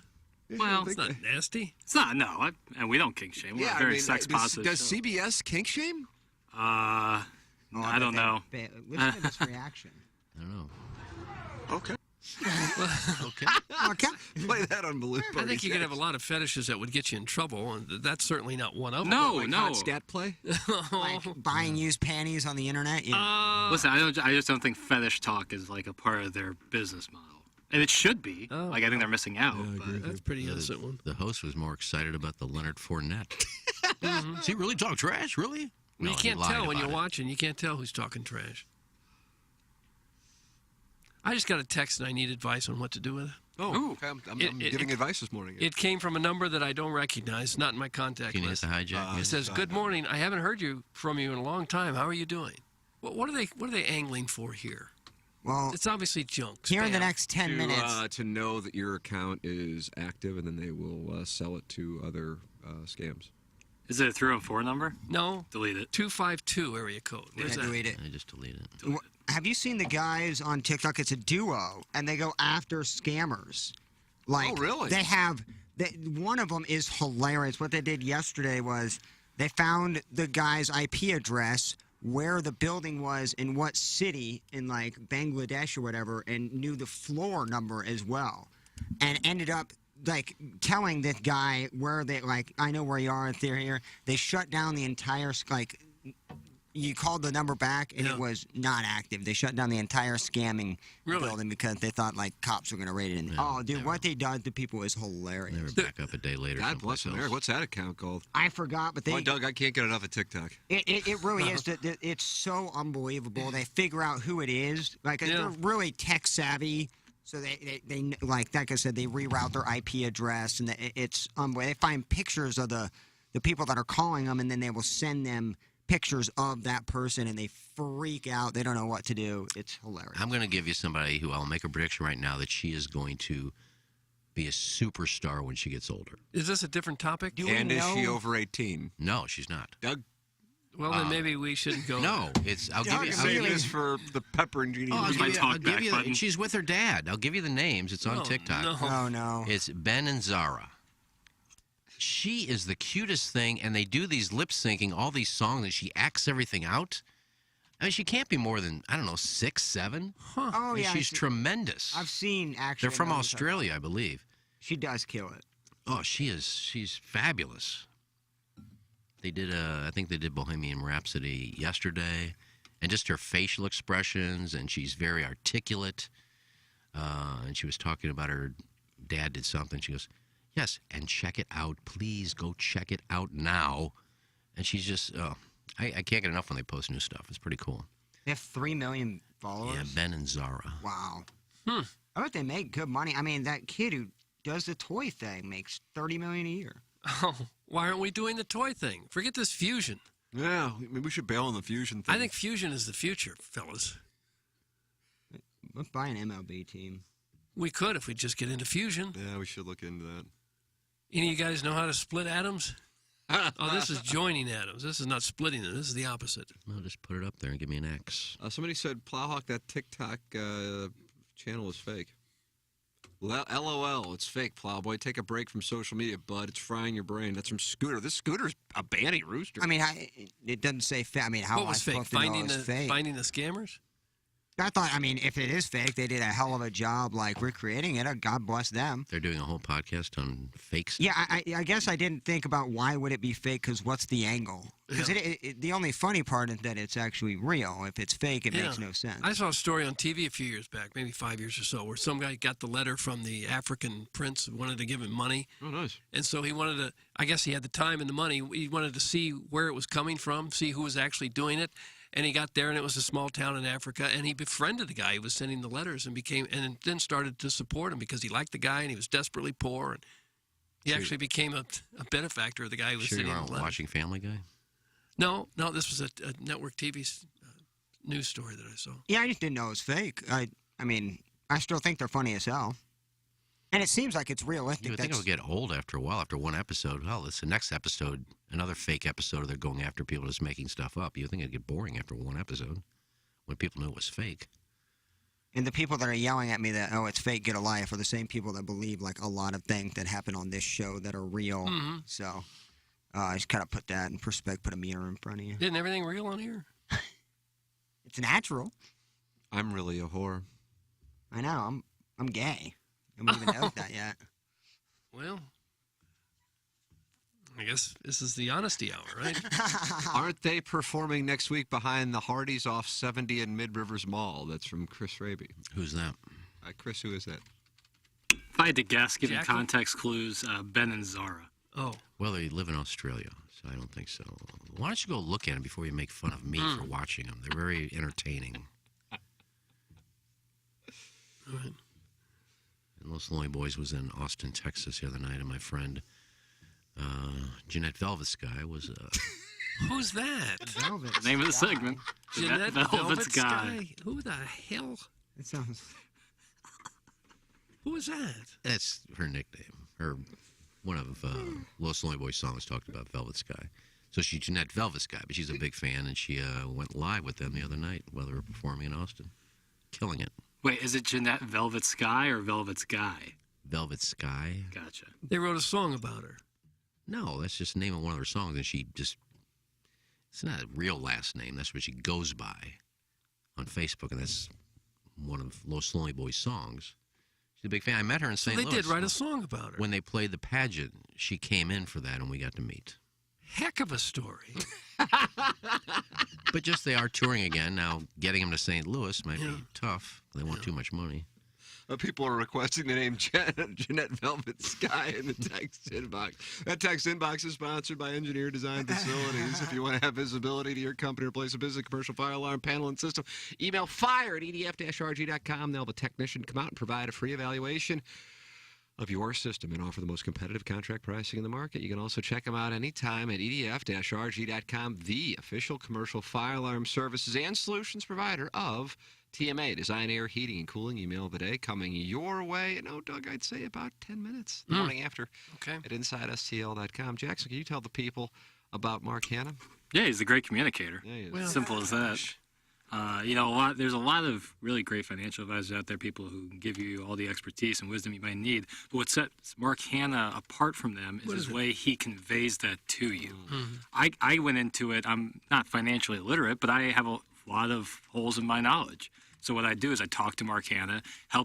Well,
it's not nasty.
It's not, and we don't kink shame. We're very sex positive.
Does CBS kink shame?
Oh,
I don't know.
Listen to this reaction.
I don't know.
Okay.
Okay.
Okay.
Play that on Balloon
I
Party
think you could have a
6.
lot of fetishes that would get you in trouble, and that's certainly not one of them.
No,
Like
no.
hot scat play?
Like buying used panties on the internet. Yeah.
Listen, I just don't think fetish talk is like a part of their business model. And it should be. Like, I think they're missing out. But
That's a pretty innocent one.
The host was more excited about the Leonard Fournette. Does he really talk trash? Really?
Well,
No,
you
he
can't
lied
tell when
about
you're
it.
watching. You can't tell who's talking trash. I just got a text and I need advice on what to do with it.
Oh, okay. I'm giving advice this morning.
It came from a number that I don't recognize, not in my contact
Can you hit
list.
the hijack?
It says, "Good morning. I haven't heard from you in a long time. How are you doing?" What are they angling for here?
Well,
It's obviously junk.
here in the
spam.
next 10 minutes.
To know that your account is active, and then they will sell it to other scams.
is it a 314 number?
No.
Delete it.
252 area code. Where's that?
Delete it.
I just deleted it.
Have you seen the guys on TikTok? It's a duo, and they go after scammers. Like,
Oh, really?
They have. One of them is hilarious. What they did yesterday was they found the guy's IP address, where the building was, in what city in like Bangladesh or whatever, and knew the floor number as well, and ended up like telling that guy where they like, I know where you are. If they're here, they shut down the entire like. You called the number back, and it was not active. They shut down the entire scamming building because they thought like cops were going to raid it. And, oh, dude, what they done to people is hilarious.
They were back up a day later.
God bless them, Eric. What's that account called?
I forgot, but they.
Boy, Doug, I can't get enough of TikTok.
It really is. It's so unbelievable. They figure out who it is. Like they're really tech savvy. So they like I said, they reroute their IP address, and it's unbelievable. They find pictures of the people that are calling them, and then they will send them pictures of that person, and they freak out. They don't know what to do. It's hilarious.
I'm going to give you somebody who I'll make a prediction right now that she is going to be a superstar when she gets older.
Is this a different topic?
And is she over 18?
No, she's not.
Doug?
Well, then maybe we shouldn't go.
No, it's. I'll give you.
Save this for the Pepper and Genie.
I'll give you she's with her dad. I'll give you the names. It's on TikTok.
No.
It's Ben and Zara. She is the cutest thing, and they do these lip syncing, all these songs, and she acts everything out. I mean, she can't be more than, I don't know, 6, 7.
Oh,
I mean,
yeah.
she's tremendous.
I've seen actually.
They're from Australia, I believe.
She does kill it.
Oh, she's fabulous. They did, I think they did Bohemian Rhapsody yesterday, and just her facial expressions, and she's very articulate. And she was talking about her dad did something. She goes, yes, and check it out. Please go check it out now. And she's just, I can't get enough when they post new stuff. It's pretty cool.
They have 3 million followers.
Yeah, Ben and Zara.
Wow. I bet they make good money. I mean, that kid who does the toy thing makes $30 million a year.
Oh, why aren't we doing the toy thing? Forget this fusion.
Yeah, maybe we should bail on the fusion thing.
I think fusion is the future, fellas.
Let's buy an MLB team.
We could if we just get into fusion.
Yeah, we should look into that.
Any of you guys know how to split atoms? Oh, this is joining atoms. This is not splitting them. This is the opposite.
Well, just put it up there and give me an X.
Somebody said, Plowhawk, that TikTok channel is fake. LOL, it's fake, Plowboy. Take a break from social media, bud. It's frying your brain. That's from Scooter. This Scooter's a banty rooster.
I mean, it doesn't say fake. I mean, how
What
am I
was fake?
supposed to know it's fake?
Finding the scammers?
I thought, I mean, if it is fake, they did a hell of a job, like, recreating it. God bless them.
They're doing a whole podcast on fake stuff.
Yeah, I guess I didn't think about why would it be fake, because what's the angle? Because the only funny part is that it's actually real. If it's fake, it makes no sense.
I saw a story on TV a few years back, maybe 5 years or so, where some guy got the letter from the African prince who wanted to give him money.
Oh, nice.
And so he wanted to, I guess he had the time and the money, he wanted to see where it was coming from, see who was actually doing it. And he got there, and it was a small town in Africa, and he befriended the guy who was sending the letters and then started to support him because he liked the guy and he was desperately poor. And he actually became a benefactor of the guy who was
Sure you
sending the
aren't
letters.
watching Family Guy?
No, this was a network TV news story that I saw.
Yeah, I just didn't know it was fake. I mean, I still think they're funny as hell. And it seems like it's realistic.
You would think it would get old after a while, after one episode. Well, it's the next episode, another fake episode, they're going after people just making stuff up. You would think it'd get boring after one episode when people knew it was fake.
And the people that are yelling at me that, oh, it's fake, get a life, are the same people that believe, like, a lot of things that happen on this show that are real.
Mm-hmm.
So, I just kind of put that in perspective, put a mirror in front of you.
Isn't everything real on here?
It's natural.
I'm really a whore.
I know. I'm gay. I don't even know that yet.
Well, I guess this is the honesty hour, right?
Aren't they performing next week behind the Hardys off 70 in Mid Rivers Mall? That's from Chris Raby.
Who's that?
Chris, who is that?
If I had to guess, given
Jackie?
context clues, Ben and Zara.
Oh.
Well, they live in Australia, so I don't think so. Why don't you go look at them before you make fun of me for watching them? They're very entertaining.
All right.
And Los Lonely Boys was in Austin, Texas the other night, and my friend Jeanette Velvet's guy was...
Who's that?
Velvet
Name of the
Sky.
segment.
Jeanette
Velvet's Guy.
Who the hell?
It sounds...
Who is that?
That's her nickname. One of Los Lonely Boys songs talked about Velvet Sky. So she's Jeanette Velvet Sky, but she's a big fan, and she went live with them the other night while they were performing in Austin. Killing it.
Wait, is it Jeanette Velvet Sky or Velvet's Guy?
Velvet Sky.
Gotcha.
They wrote a song about her.
No, that's just the name of one of her songs, and she just... It's not a real last name. That's what she goes by on Facebook, and that's one of Los Lonely Boys' songs. She's a big fan. I met her in St. Louis.
They did write a song about her.
When they played the pageant, she came in for that, and we got to meet.
Heck of a story.
But just they are touring again. Now, getting them to St. Louis might be tough. They want too much money.
People are requesting the name Jeanette Velvet Sky in the text inbox. That text inbox is sponsored by Engineer Design Facilities. If you want to have visibility to your company or place a business, commercial fire alarm panel and system, email fire@edf-rg.com. They'll have a technician come out and provide a free evaluation of your system and offer the most competitive contract pricing in the market. You can also check them out anytime at edf-rg.com, the official commercial fire alarm services and solutions provider of TMA, Design Air Heating and Cooling. Email of the day coming your way. No, Doug, I'd say about 10 minutes the morning after at InsideSTL.com. Jackson, can you tell the people about Mark Hanna?
Yeah, he's a great communicator.
Yeah, he is.
Well, simple as that. There's a lot of really great financial advisors out there, people who give you all the expertise and wisdom you might need. But what sets Mark Hanna apart from them is his way he conveys that to you.
Mm-hmm.
I went into it, I'm not financially literate, but I have a lot of holes in my knowledge. So what I do is I talk to Mark Hanna,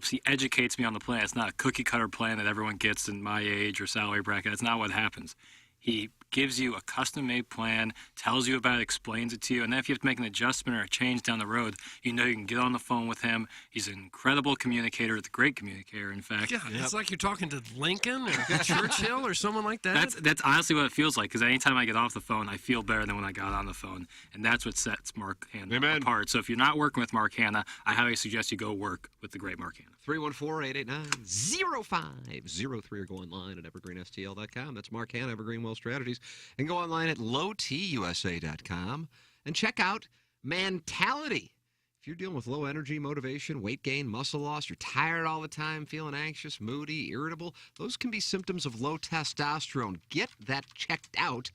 he educates me on the plan. It's not a cookie cutter plan that everyone gets in my age or salary bracket. That's not what happens. He gives you a custom-made plan, tells you about it, explains it to you, and then if you have to make an adjustment or a change down the road, you know you can get on the phone with him. He's an incredible communicator, a great communicator, in fact.
Yeah, it's like you're talking to Lincoln or Churchill or someone like that.
That's honestly what it feels like, because anytime I get off the phone, I feel better than when I got on the phone, and that's what sets Mark Hanna apart. So if you're not working with Mark Hanna, I highly suggest you go work with the great Mark Hanna.
314-889-0503 or go online at evergreenstl.com. That's Mark Hanna, Evergreen Wealth Strategies. And go online at lowtusa.com and check out Mentality. If you're dealing with low energy, motivation, weight gain, muscle loss, you're tired all the time, feeling anxious, moody, irritable, those can be symptoms of low testosterone. Get that checked out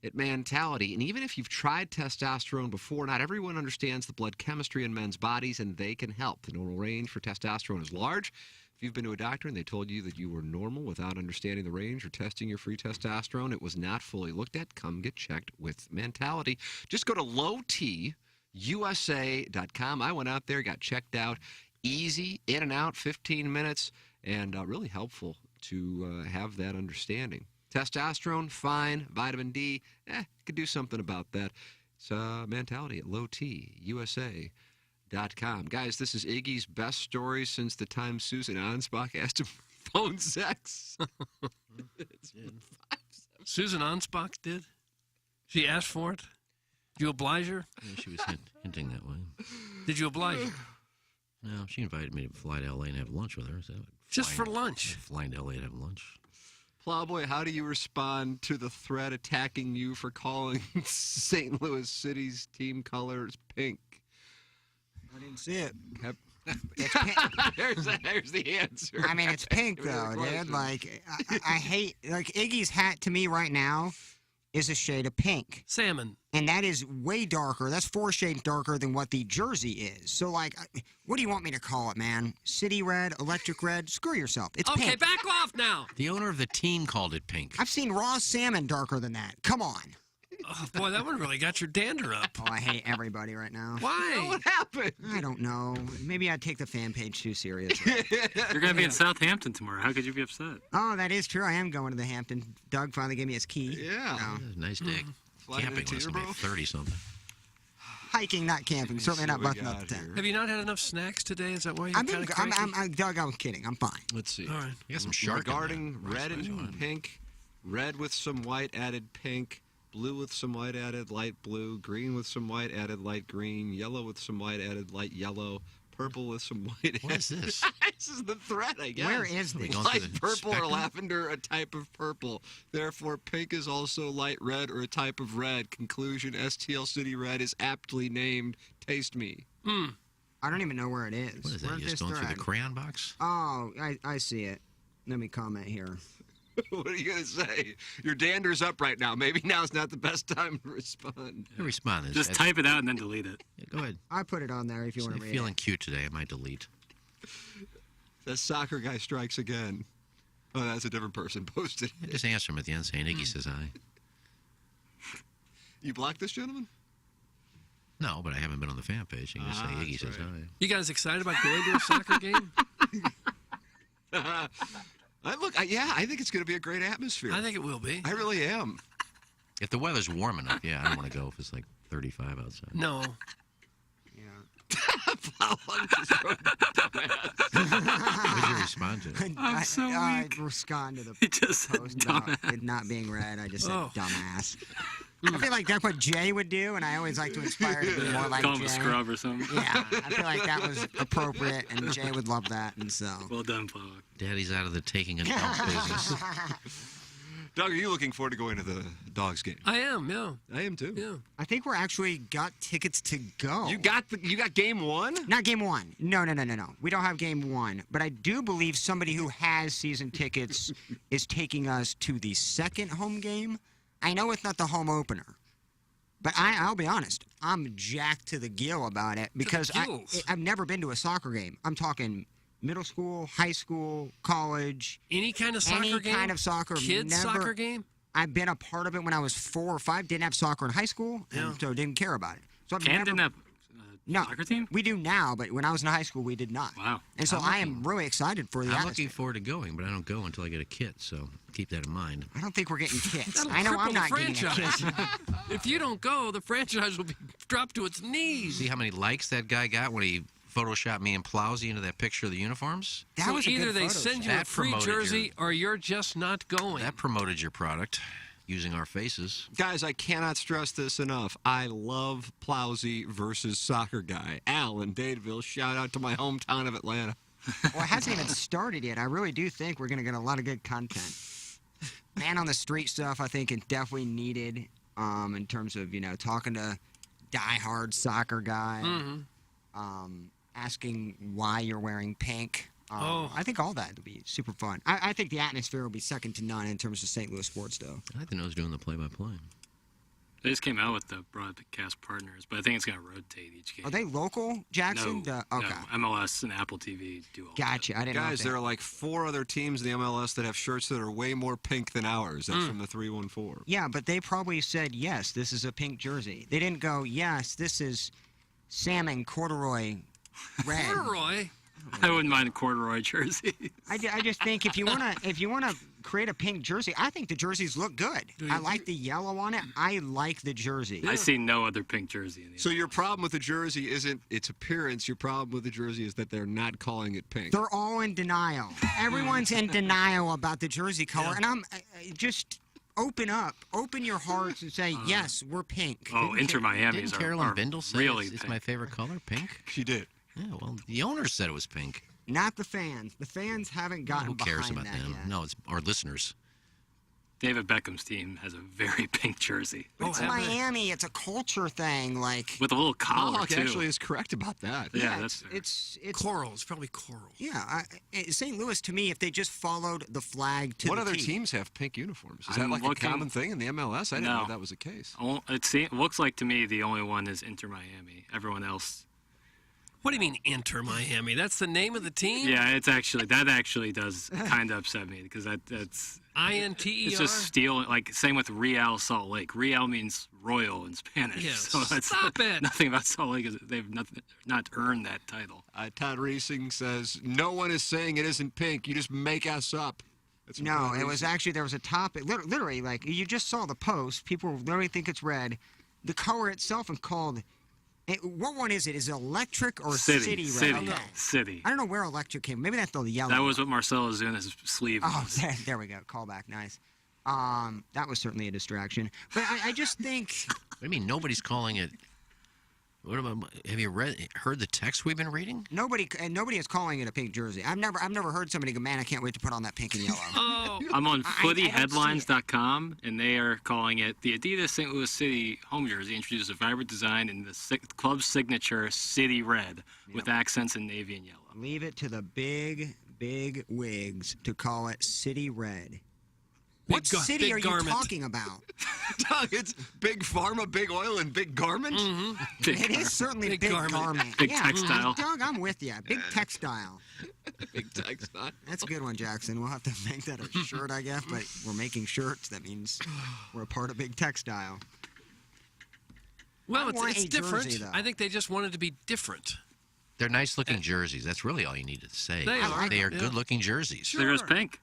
at Mentality. And even if you've tried testosterone before, not everyone understands the blood chemistry in men's bodies, and they can help. The normal range for testosterone is large. If you've been to a doctor and they told you that you were normal without understanding the range or testing your free testosterone, it was not fully looked at, come get checked with Mentality. Just go to lowtusa.com. I went out there, got checked out. Easy, in and out, 15 minutes, and really helpful to have that understanding. Testosterone, fine. Vitamin D, could do something about that. It's Mentality at lowtusa.com. Guys, this is Iggy's best story since the time Susan Ansbach asked him for phone sex.
Susan Ansbach did? She asked for it? Did you oblige her?
Yeah, she was hinting that way.
Did you oblige her?
No, she invited me to fly to L.A. and have lunch with her. So
just for lunch?
Flying to L.A. to have lunch.
Plowboy, how do you respond to the threat attacking you for calling St. Louis City's team colors pink?
I didn't see it.
It's pink. There's the answer.
I mean, it's pink, though, dude. Like, I hate... Like, Iggy's hat to me right now is a shade of pink.
Salmon.
And that is way darker. That's 4 shades darker than what the jersey is. So, like, what do you want me to call it, man? City red, electric red? Screw yourself. It's pink.
Okay, back off now.
The owner of the team called it pink.
I've seen raw salmon darker than that. Come on.
Oh, boy, that one really got your dander up.
Oh, I hate everybody right now.
Why?
What happened?
I don't know. Maybe I'd take the fan page too seriously.
You're going to be in Southampton tomorrow. How could you be upset?
Oh, that is true. I am going to the Hampton. Doug finally gave me his key.
Yeah.
Nice day. Camping was going to be 30-something.
Hiking, not camping. Certainly not busting up the tent.
Have you not had enough snacks today? Is that why you're
I'm,
kind of
Doug, I'm kidding. I'm fine.
Let's see.
All right.
You got some shark.
Regarding red and pink, red with some white added pink, blue with some white added light blue, green with some white added light green, yellow with some white added light yellow, purple with some white.
What is this?
This is the thread, I guess.
Where is this?
Light purple or lavender, a type of purple. Therefore, pink is also light red or a type of red. Conclusion: STL City Red is aptly named. Taste me.
I don't even know where it is.
What is that?
Where's
You just
this
going through the
thread?
crayon box?
Oh, I see it. Let me comment here.
What are you going to say? Your dander's up right now. Maybe now's not the best time to respond.
I respond.
Just type it out and then delete it.
Yeah, go ahead.
I put it on there if you want to read
Feeling
it.
cute today. I might delete.
That soccer guy strikes again. Oh, that's a different person posted.
I just answer him at the end saying Iggy says hi.
You blocked this gentleman?
No, but I haven't been on the fan page. You can just say Iggy says hi.
You guys excited about going to a soccer game?
I think it's going to be a great atmosphere.
I think it will be.
I really am.
If the weather's warm enough, yeah, I don't want to go if it's like 35 outside.
No.
What did you respond to?
I respond to the post about it not being red. I just said dumbass. I feel like that's what Jay would do, and I always like to inspire to be more like
Call
Jay.
him a scrub or something.
Yeah, I feel like that was appropriate, and Jay would love that, and so.
Well done, Plowhawk.
Daddy's out of the taking a dump business.
Doug, are you looking forward to going to the Dogs game?
I am, yeah.
I am too.
Yeah.
I think we're actually got tickets to go.
You got game one?
Not game one. No. We don't have game one. But I do believe somebody who has season tickets is taking us to the second home game. I know it's not the home opener. But I'll be honest, I'm jacked to the gill about it because I've never been to a soccer game. I'm talking middle school, high school, college.
Any kind of soccer game?
Any kind of soccer.
Kids soccer game?
I've been a part of it when I was 4 or 5. Didn't have soccer in high school, and so didn't care about it. So
Didn't have soccer team?
We do now, but when I was in high school, we did not.
Wow.
And so I am really excited for the
I'm
atmosphere.
looking forward to going, but I don't go until I get a kit, so keep that in mind.
I don't think we're getting kits.
That'll
I know I'm
cripple
not
the
getting a
franchise.
kit.
If you don't go, the franchise will be dropped to its knees.
See how many likes that guy got when he photoshopped me and Plowsy into that picture of the uniforms?
That
so
was a
either
good
they
Photoshop.
send you a
That
free
promoted
jersey or you're just not going.
That promoted your product using our faces.
Guys, I cannot stress this enough. I love Plowsy versus Soccer Guy. Al in Dadeville, shout out to my hometown of Atlanta.
Well, it hasn't even started yet. I really do think we're going to get a lot of good content. Man on the street stuff, I think, is definitely needed in terms of, talking to diehard soccer guy, asking why you're wearing pink. I think all that would be super fun. I think the atmosphere will be second to none in terms of St. Louis sports, though.
I didn't know he was doing the play-by-play.
They just came out with the broadcast partners, but I think it's going to rotate each game.
Are they local, Jackson?
No,
Okay.
no, MLS and Apple TV do all
Gotcha. I didn't know.
Guys, there are like 4 other teams in the MLS that have shirts that are way more pink than ours. That's from the 314.
Yeah, but they probably said, yes, this is a pink jersey. They didn't go, yes, this is salmon corduroy red.
Corduroy?
I wouldn't mind a corduroy jersey.
I just think if you wanna create a pink jersey, I think the jerseys look good. I like the yellow on it. I like the jersey.
I see no other pink jersey in the
So your problem with the jersey isn't its appearance. Your problem with the jersey is that they're not calling it pink.
They're all in denial. Everyone's in denial about the jersey color, and I'm just open your hearts and say, yes, we're pink.
Oh, Inter Miami's
Didn't Carolyn
are
Bindle say
really
it's
pink.
my favorite color, pink?
She did.
Yeah, well, the owner said it was pink.
Not the fans. The fans haven't gotten
Who cares
behind
about
that
them?
yet.
No, it's our listeners.
David Beckham's team has a very pink jersey.
But it's Miami. It's a culture thing. Like
With a little collar,
Plowhawk
too.
actually is correct about that.
Yeah, that's fair.
it's
coral. It's probably coral.
Yeah, St. Louis to me, if they just followed the flag to
What
the
other
T.
teams have pink uniforms? Is
I'm
that like
looking-
a common thing in the MLS? I didn't
No.
know that was the case.
It looks like to me the only one is Inter Miami. Everyone else.
What do you mean Inter Miami? That's the name of the team?
Yeah, that actually does kind of upset me because that's
INTER?
It's just stealing. Like same with Real Salt Lake. Real means royal in Spanish.
Yeah,
so that's
stop it.
Nothing about Salt Lake is they've not earned that title.
Todd Reesing says no one is saying it isn't pink. You just make us up. That's
No, it was actually, there was a topic, literally, like, you just saw the post. People literally think it's red. The color itself is called, what one is it? Is it electric or city red?
City.
Okay.
City.
I don't know where electric came. Maybe that's the yellow.
That was what Marcelo was in his sleeve.
Oh, there we go. Callback. Nice. That was certainly a distraction. But I just think.
What do you mean nobody's calling it? What about? Have you heard the text we've been reading?
Nobody is calling it a pink jersey. I've never heard somebody go, man, I can't wait to put on that pink and yellow.
Oh.
I'm on footyheadlines.com, and they are calling it the Adidas St. Louis City home jersey introduces a vibrant design in the club's signature city red with accents in navy and yellow.
Leave it to the big wigs to call it city red. What city are you talking about?
Doug, it's big pharma, big oil, and big garment?
Mm-hmm.
It is certainly big garment.
Big
yeah,
textile.
Doug, I'm with you. Big textile.
Big textile.
That's a good one, Jackson. We'll have to make that a shirt, I guess, but we're making shirts. That means we're a part of big textile.
Well,
I
it's
want a
different.
jersey, though.
I think they just wanted to be different.
They're nice-looking jerseys. That's really all you need to say.
They are.
They are
Yeah.
good-looking jerseys.
Sure.
There's pink.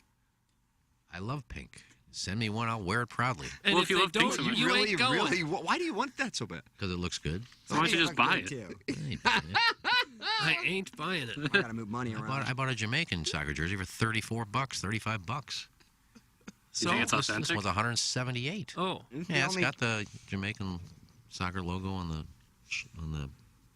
I love pink. Send me one. I'll wear it proudly.
And
Well,
if
if you
they
love pink
don't,
so much.
you ain't going.
Really? Why do you want that so bad?
Because it looks good.
Why don't you just buy it?
I ain't buying it.
I gotta move money around.
I bought a Jamaican soccer jersey for $34, $35.
So
think it's
This
authentic?
was 178.
Oh,
Yeah, it's got the Jamaican soccer logo on the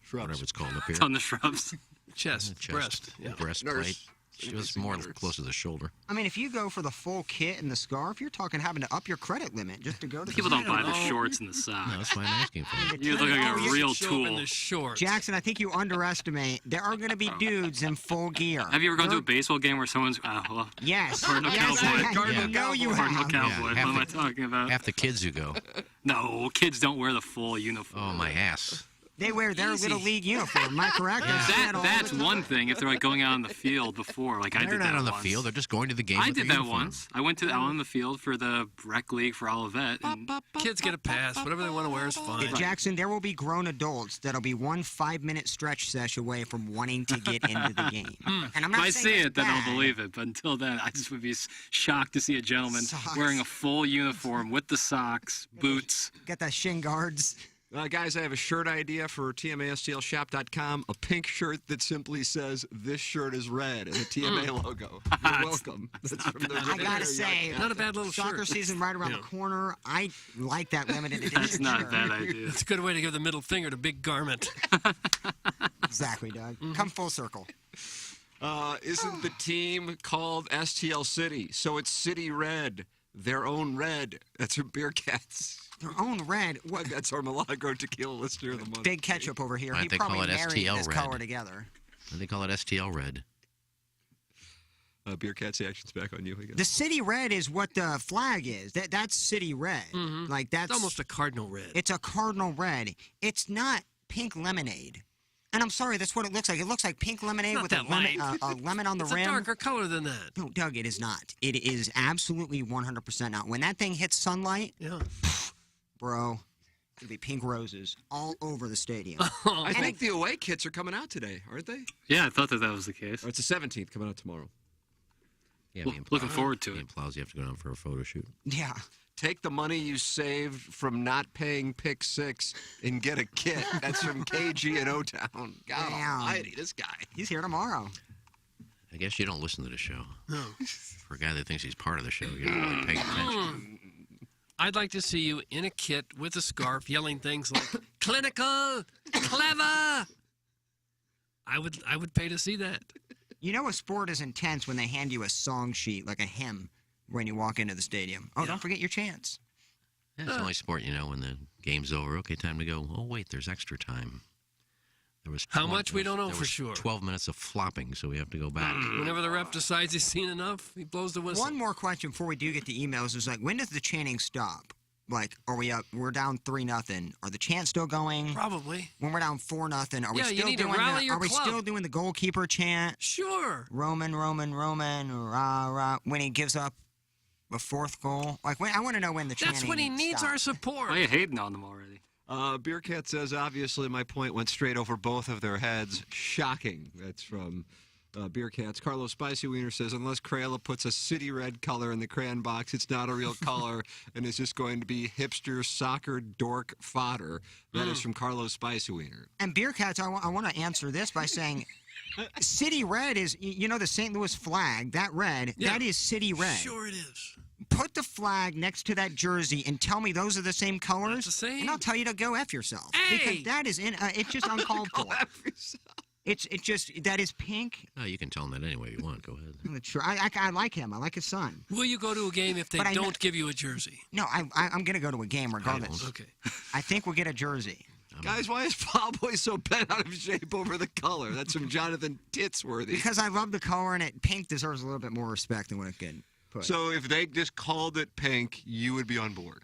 Shrubs.
whatever it's called up here.
It's on the shrubs.
chest, breast. Yeah.
Breastplate. She was more close to the shoulder.
I mean, if you go for the full kit and the scarf, you're talking having to up your credit limit just to go to
People
the
don't buy the shorts and the
No,
socks.
that's why I'm asking for it.
You look like a real
Show up in
tool.
the shorts.
Jackson, I think you underestimate. There are going to be dudes in full gear.
Have you ever gone to a baseball game where someone's well,
Yes.
Cardinal
yes,
Cowboy?
I
Cardinal
know you
Cardinal
have.
Cowboy.
half
What am I
the-
talking about?
Half the kids who go,
No, kids don't wear the full uniform.
oh, my ass.
They wear their
Easy.
little league uniform. Am I correct? I see that all
That's
the time.
one thing. If they're like going out on the field before, like I
They're
did
not
that
on the
once.
field. They're just going to the game.
I
with
did
their
that
uniform.
once. I went out on the field for the rec league for Olivet. And
Kids get a pass. Whatever they want to wear is fine.
Jackson, there will be grown adults that'll be 1 5-minute stretch sesh away from wanting to get into the game. And I'm
if
not
I
saying
see
it's
it, then I'll
bad.
believe it. But until then, I just would be shocked to see a gentleman
Socks.
wearing a full uniform with the socks, boots.
Got the shin guards.
Guys, I have a shirt idea for TMASTLshop.com. A pink shirt that simply says, "This shirt is red," and a TMA logo. You're welcome. That's from the
I gotta say,
Not a bad little
soccer
shirt.
season right around the corner. I like that limited edition.
That's not a
shirt.
bad idea.
It's a good way to give the middle finger to Big Garment.
Exactly, Doug. Come full circle.
Isn't the team called STL City? So it's City Red. Their own red. That's from Beer Cats.
Their own red.
What? That's our Milagro Tequila Listener of the Month.
Big ketchup over here.
Why
He
don't they call
probably
it
married
STL
this
red?
color together.
And they call it STL Red.
Beer Cats, the action's back on you again.
The city red is what the flag is. That's city red. Like that's
It's almost a cardinal red.
It's a cardinal red. It's not pink lemonade. And I'm sorry, that's what it looks like. It looks like pink lemonade
Not
with
that light.
a lemon on the
It's
rim.
a darker color than that.
No, Doug, it is not. It is absolutely 100% not. When that thing hits sunlight,
Yeah.
bro, it'll be pink roses all over the stadium.
I think the away kits are coming out today, aren't they?
Yeah, I thought that was the case.
Or it's the 17th, coming out tomorrow.
Yeah,
Looking forward to
it.
it.
Implies you have to go down for a photo shoot.
Yeah.
Take the money you saved from not paying Pick 6 and get a kit. That's from KG in O-Town. God
Damn.
almighty, this guy.
He's here tomorrow.
I guess you don't listen to the show.
No.
For a guy that thinks he's part of the show, you're not really paying attention.
I'd like to see you in a kit with a scarf yelling things like clinical, clever. I would pay to see that.
You know a sport is intense when they hand you a song sheet, like a hymn, when you walk into the stadium. Oh, don't forget your chance.
Yeah, it's the only sport, you know, when the game's over. Okay, time to go. Oh, wait, there's extra time. There was
How much we don't know
there
for
was
sure.
12 minutes of flopping, so we have to go back.
Whenever the ref decides he's seen enough, he blows the whistle.
One more question before we do get to emails is like, when does the chanting stop? Like, are we up? We're down 3-0. Are the chants still going?
Probably.
When we're down 4-0, are we
Yeah,
still
you need to
doing
rally
the?
your
Are we
club.
still doing the goalkeeper chant?
Sure.
Roman, rah rah. When he gives up a fourth goal, like I want to know when the chanting.
That's when he needs our support.
Oh, you're hating on them already.
Beer Cat says, obviously, my point went straight over both of their heads. Shocking. That's from Beer Cats. Carlos Spicy Wiener says, unless Crayola puts a city red color in the crayon box, it's not a real color and it's just going to be hipster soccer dork fodder. That is from Carlos Spicy Wiener.
And Beer Cats, I want to answer this by saying, City Red is, the St. Louis flag, that red, that is City Red.
Sure it is.
Put the flag next to that jersey and tell me those are the same colors,
the same.
and I'll tell you to go F yourself.
Hey!
Because that is, it's just uncalled for. It's just, that is pink.
No, you can tell him that any way you want. Go ahead.
I like him. I like his son.
Will you go to a game if they
But I
don't give you a jersey?
No, I'm going to go to a game regardless.
Okay.
I think we'll get a jersey.
Guys, why is Plowboy so bent out of shape over the color? That's from Jonathan Titsworthy.
Because I love the color, and pink deserves a little bit more respect than what it can put.
So if they just called it pink, you would be on board.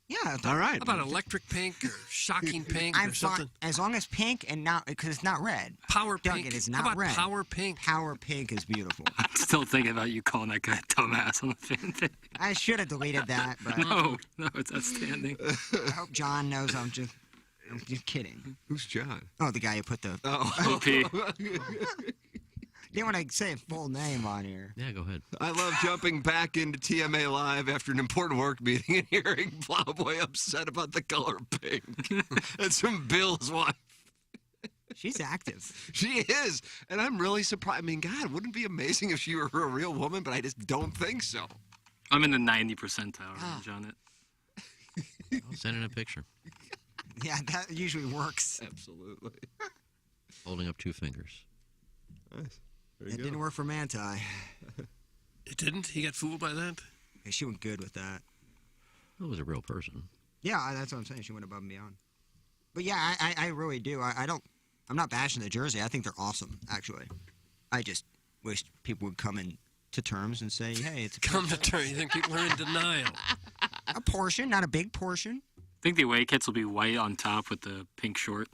Yeah.
All right.
How about electric pink or shocking pink
I'm
or something?
fine as long as pink and not, because it's not red.
Power
Doug,
pink.
it is
How
not
about
red.
power pink?
Power pink is beautiful.
I'm still thinking about you calling that guy a dumbass on the fan thing.
I should have deleted that, but
No, it's outstanding.
I hope John knows I'm just kidding.
Who's John?
Oh, the guy who put the. Didn't want to say a full name on here.
Yeah, go ahead.
I love jumping back into TMA Live after an important work meeting and hearing Plowboy upset about the color pink. That's from Bill's wife.
She's active.
She is. And I'm really surprised. I mean, God, wouldn't it be amazing if she were a real woman? But I just don't think so.
I'm in the 90 percentile range on it.
I'll send in a picture.
Yeah, that usually works.
Absolutely.
Holding up 2 fingers.
Nice.
It didn't work for Manti.
It didn't? He got fooled by that?
Hey, she went good with that.
It was a real person.
Yeah, that's what I'm saying. She went above and beyond. But yeah, I really do. I'm not bashing the jersey. I think they're awesome, actually. I just wish people would come in to terms and say, hey, it's a
Come to terms. You think people are in denial?
A portion, not a big portion.
I think the away kits will be white on top with the pink short.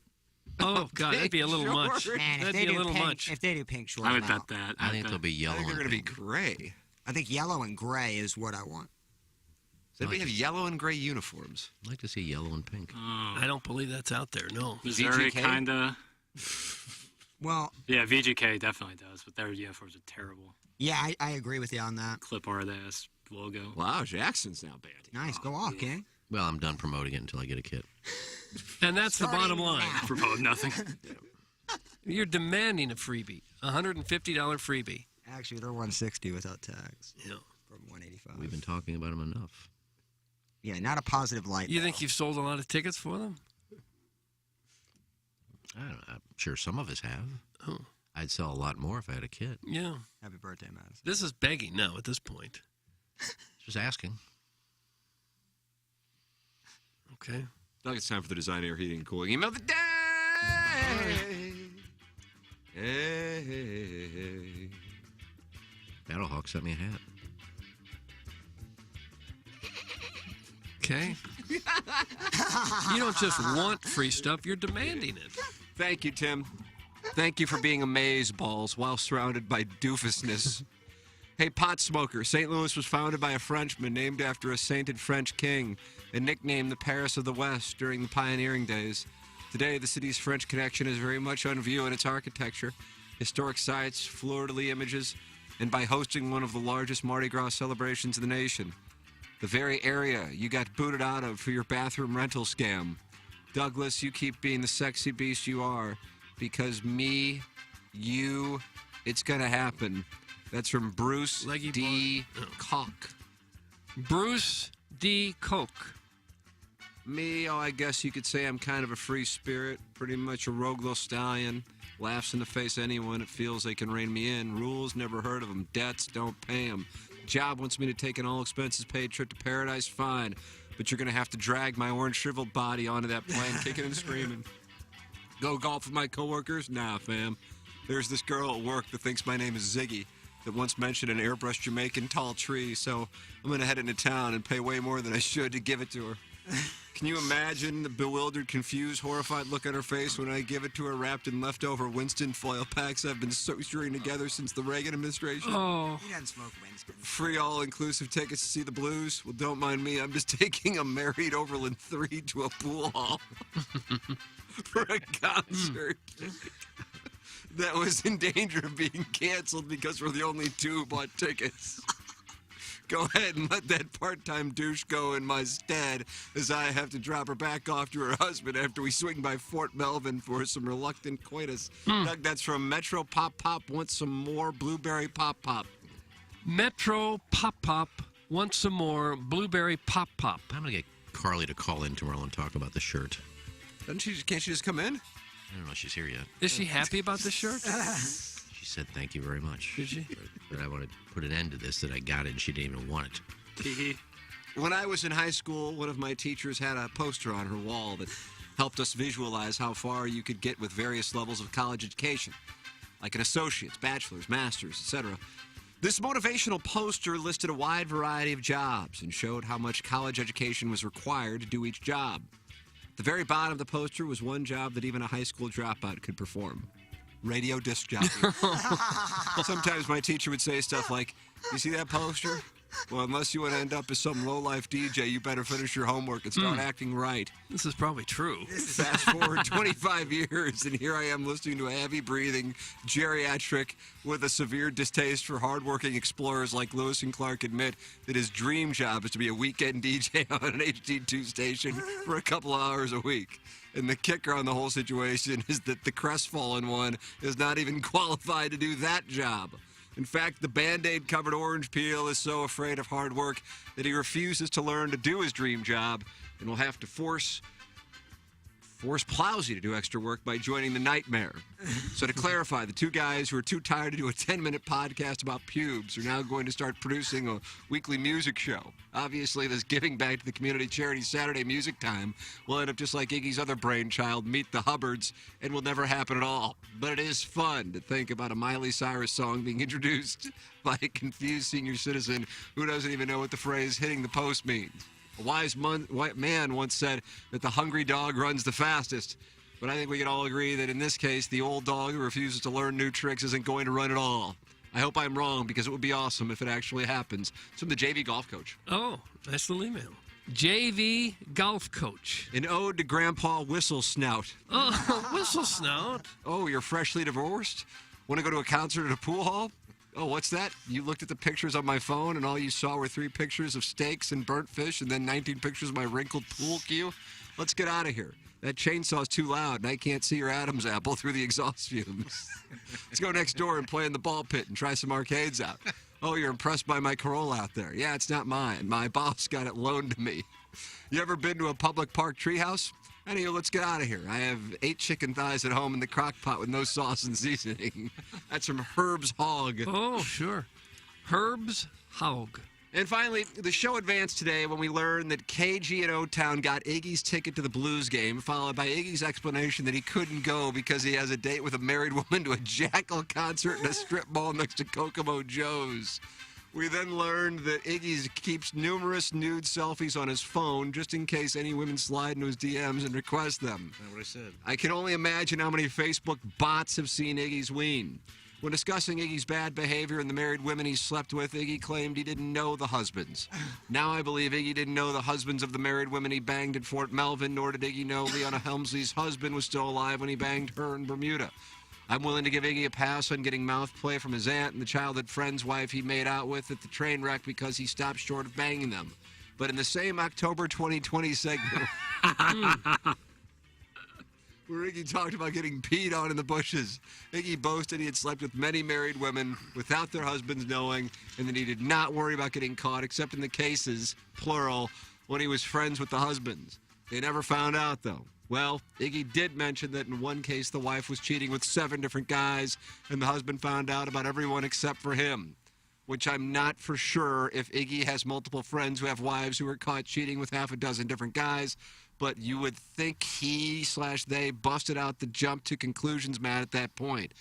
Oh, God, that'd be a little much.
Man,
That'd be a little much.
If they do pink short,
I would
I'm
bet
out.
that.
I think they'll be yellow.
I think they're
and
going to be
pink.
gray.
I think yellow and gray is what I want.
So we have yellow and gray uniforms.
I'd like to see yellow and pink.
I don't believe that's out there, no.
Missouri
VGK?
kind of.
Well,
Yeah, VGK definitely does, but their uniforms are terrible.
yeah, I agree with you on that.
Clip art ass logo.
Wow, Jackson's now banned.
Nice, go off, King.
Well, I'm done promoting it until I get a kit.
And that's the bottom line.
Promote nothing.
You're demanding a freebie, a $150 freebie.
Actually, they're 160 without tax.
Yeah.
From 185.
We've been talking about them enough.
Yeah, not a positive light.
You think you've sold a lot of tickets for them?
I'm sure some of us have.
Oh.
I'd sell a lot more if I had a kit.
Yeah.
Happy birthday, Madison.
This is begging now at this point.
Just asking.
Okay.
Doug, it's time for the Design Air Heating and Cooling email of the day. Hey.
Battlehawk sent me a hat.
Okay. You don't just want free stuff, you're demanding it.
Thank you, Tim. Thank you for being amazeballs while surrounded by doofusness. Hey, pot smoker. St. Louis was founded by a Frenchman named after a sainted French king and nicknamed the Paris of the West during the pioneering days. Today, the city's French connection is very much on view in its architecture, historic sites, fleur-de-lis images, and by hosting one of the largest Mardi Gras celebrations in the nation. The very area you got booted out of for your bathroom rental scam. Douglas, you keep being the sexy beast you are, because me, you, it's gonna happen. That's from Bruce D. Koch.
Bruce D. Koch.
Me, I guess you could say I'm kind of a free spirit, pretty much a rogue little stallion. Laughs in the face of anyone it feels they can rein me in. Rules, never heard of them. Debts, don't pay them. Job wants me to take an all-expenses-paid trip to paradise, fine. But you're going to have to drag my orange shriveled body onto that plane, kicking and screaming. Go golf with my coworkers? Nah, fam. There's this girl at work that thinks my name is Ziggy. that once mentioned an airbrushed Jamaican tall tree, so I'm going to head into town and pay way more than I should to give it to her. Can you imagine the bewildered, confused, horrified look on her face when I give it to her wrapped in leftover Winston foil packs I've been sewing together since the Reagan administration?
Oh.
He doesn't smoke Winston.
Free all-inclusive tickets to see the Blues? Well, don't mind me. I'm just taking a married Overland 3 to a pool hall for a concert that was in danger of being canceled because we're the only two who bought tickets. Go ahead and let that part-time douche go in my stead as I have to drop her back off to her husband after we swing by Fort Melvin for some reluctant coitus. Doug, that's from Metro Pop Pop wants some more Blueberry Pop Pop.
Metro Pop Pop wants some more Blueberry Pop Pop.
I'm going to get Carly to call in tomorrow and talk about the shirt.
Can't she just come in?
I don't know if she's here yet.
Is she happy about the shirt?
She said thank you very much.
Did she?
But I want to put an end to this, that I got it and she didn't even want it.
When I was in high school, one of my teachers had a poster on her wall that helped us visualize how far you could get with various levels of college education, like an associate's, bachelor's, master's, etc. This motivational poster listed a wide variety of jobs and showed how much college education was required to do each job. At the very bottom of the poster was one job that even a high school dropout could perform. Radio disc jockey. Sometimes my teacher would say stuff like, you see that poster? Well, unless you want to end up as some low-life DJ, you better finish your homework and start acting right.
This is probably true.
Fast forward 25 years, and here I am listening to a heavy-breathing geriatric with a severe distaste for hardworking explorers like Lewis and Clark admit that his dream job is to be a weekend DJ on an HD2 station for a couple of hours a week. And the kicker on the whole situation is that the crestfallen one is not even qualified to do that job. In fact, the Band-Aid covered orange peel is so afraid of hard work that he refuses to learn to do his dream job and will have to force Plowsy to do extra work by joining the nightmare. So to clarify, the two guys who are too tired to do a 10-minute podcast about pubes are now going to start producing a weekly music show. Obviously, this giving back to the community charity Saturday Music Time will end up just like Iggy's other brainchild, Meet the Hubbards, and will never happen at all. But it is fun to think about a Miley Cyrus song being introduced by a confused senior citizen who doesn't even know what the phrase hitting the post means. A wise man once said that the hungry dog runs the fastest. But I think we can all agree that in this case, the old dog who refuses to learn new tricks isn't going to run at all. I hope I'm wrong because it would be awesome if it actually happens. It's from the JV golf coach.
Oh, nice little email. JV golf coach.
An ode to Grandpa Whistle Snout.
Oh, Whistle Snout.
Oh, you're freshly divorced? Want to go to a concert at a pool hall? Oh, what's that? You looked at the pictures on my phone and all you saw were 3 pictures of steaks and burnt fish and then 19 pictures of my wrinkled pool cue? Let's get out of here. That chainsaw's too loud and I can't see your Adam's apple through the exhaust fumes. Let's go next door and play in the ball pit and try some arcades out. Oh, you're impressed by my Corolla out there. Yeah, it's not mine. My boss got it loaned to me. You ever been to a public park treehouse? Anyway, let's get out of here. I have 8 chicken thighs at home in the crock pot with no sauce and seasoning. That's from Herb's Hog.
Oh, sure. Herb's Hog.
And finally, the show advanced today when we learned that KG in O-Town got Iggy's ticket to the Blues game, followed by Iggy's explanation that he couldn't go because he has a date with a married woman to a Jackal concert in a strip mall next to Kokomo Joe's. We then learned that Iggy keeps numerous nude selfies on his phone just in case any women slide into his DMs and request them.
That's what I said.
I can only imagine how many Facebook bots have seen Iggy's ween. When discussing Iggy's bad behavior and the married women he slept with, Iggy claimed he didn't know the husbands. Now I believe Iggy didn't know the husbands of the married women he banged at Fort Melvin, nor did Iggy know Leona Helmsley's husband was still alive when he banged her in Bermuda. I'm willing to give Iggy a pass on getting mouth play from his aunt and the childhood friend's wife he made out with at the train wreck because he stopped short of banging them. But in the same October 2020 segment, where Iggy talked about getting peed on in the bushes, Iggy boasted he had slept with many married women without their husbands knowing, and that he did not worry about getting caught except in the cases, plural, when he was friends with the husbands. They never found out, though. Well, Iggy did mention that in one case the wife was cheating with 7 different guys, and the husband found out about everyone except for him, which I'm not for sure if Iggy has multiple friends who have wives who are caught cheating with half a dozen different guys, but you would think he/they busted out the jump to conclusions, Matt, at that point.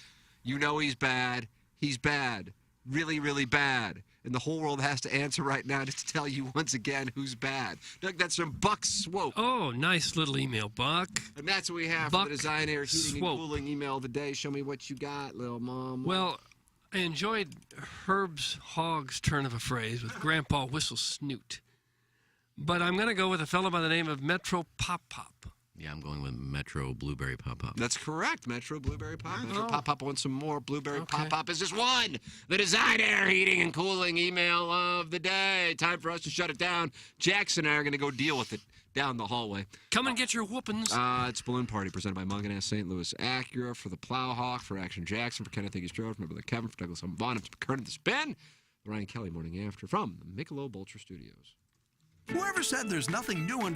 You know he's bad. He's bad. really, really bad. And the whole world has to answer right now just to tell you once again who's bad. Doug, that's from Buck Swope.
Oh, nice little email, Buck.
And that's what we have
Buck
for the Design Air Heating
Swope.
and Cooling email of the day. Show me what you got, little mom.
Well, I enjoyed Herb's Hogg's turn of a phrase with Grandpa Whistle Snoot. But I'm going to go with a fellow by the name of Metro Pop Pop.
Yeah, I'm going with Metro Blueberry Pop Pop.
That's correct, Metro Blueberry Pop.
Oh.
Metro Pop Pop wants some more. Blueberry Pop Pop is just one. The Design Air Heating and Cooling email of the day. Time for us to shut it down. Jackson and I are going to go deal with it down the hallway.
Come and get your whoopings.
It's Balloon Party presented by Munganess St. Louis Acura for the Plowhawk, for Action Jackson, for Kenneth Iggy Strode, for my brother Kevin, for Douglas Vaughn, for McKernan, the Spin, the Ryan Kelly Morning After from the Michelob Ultra Studios.
Whoever said there's nothing new under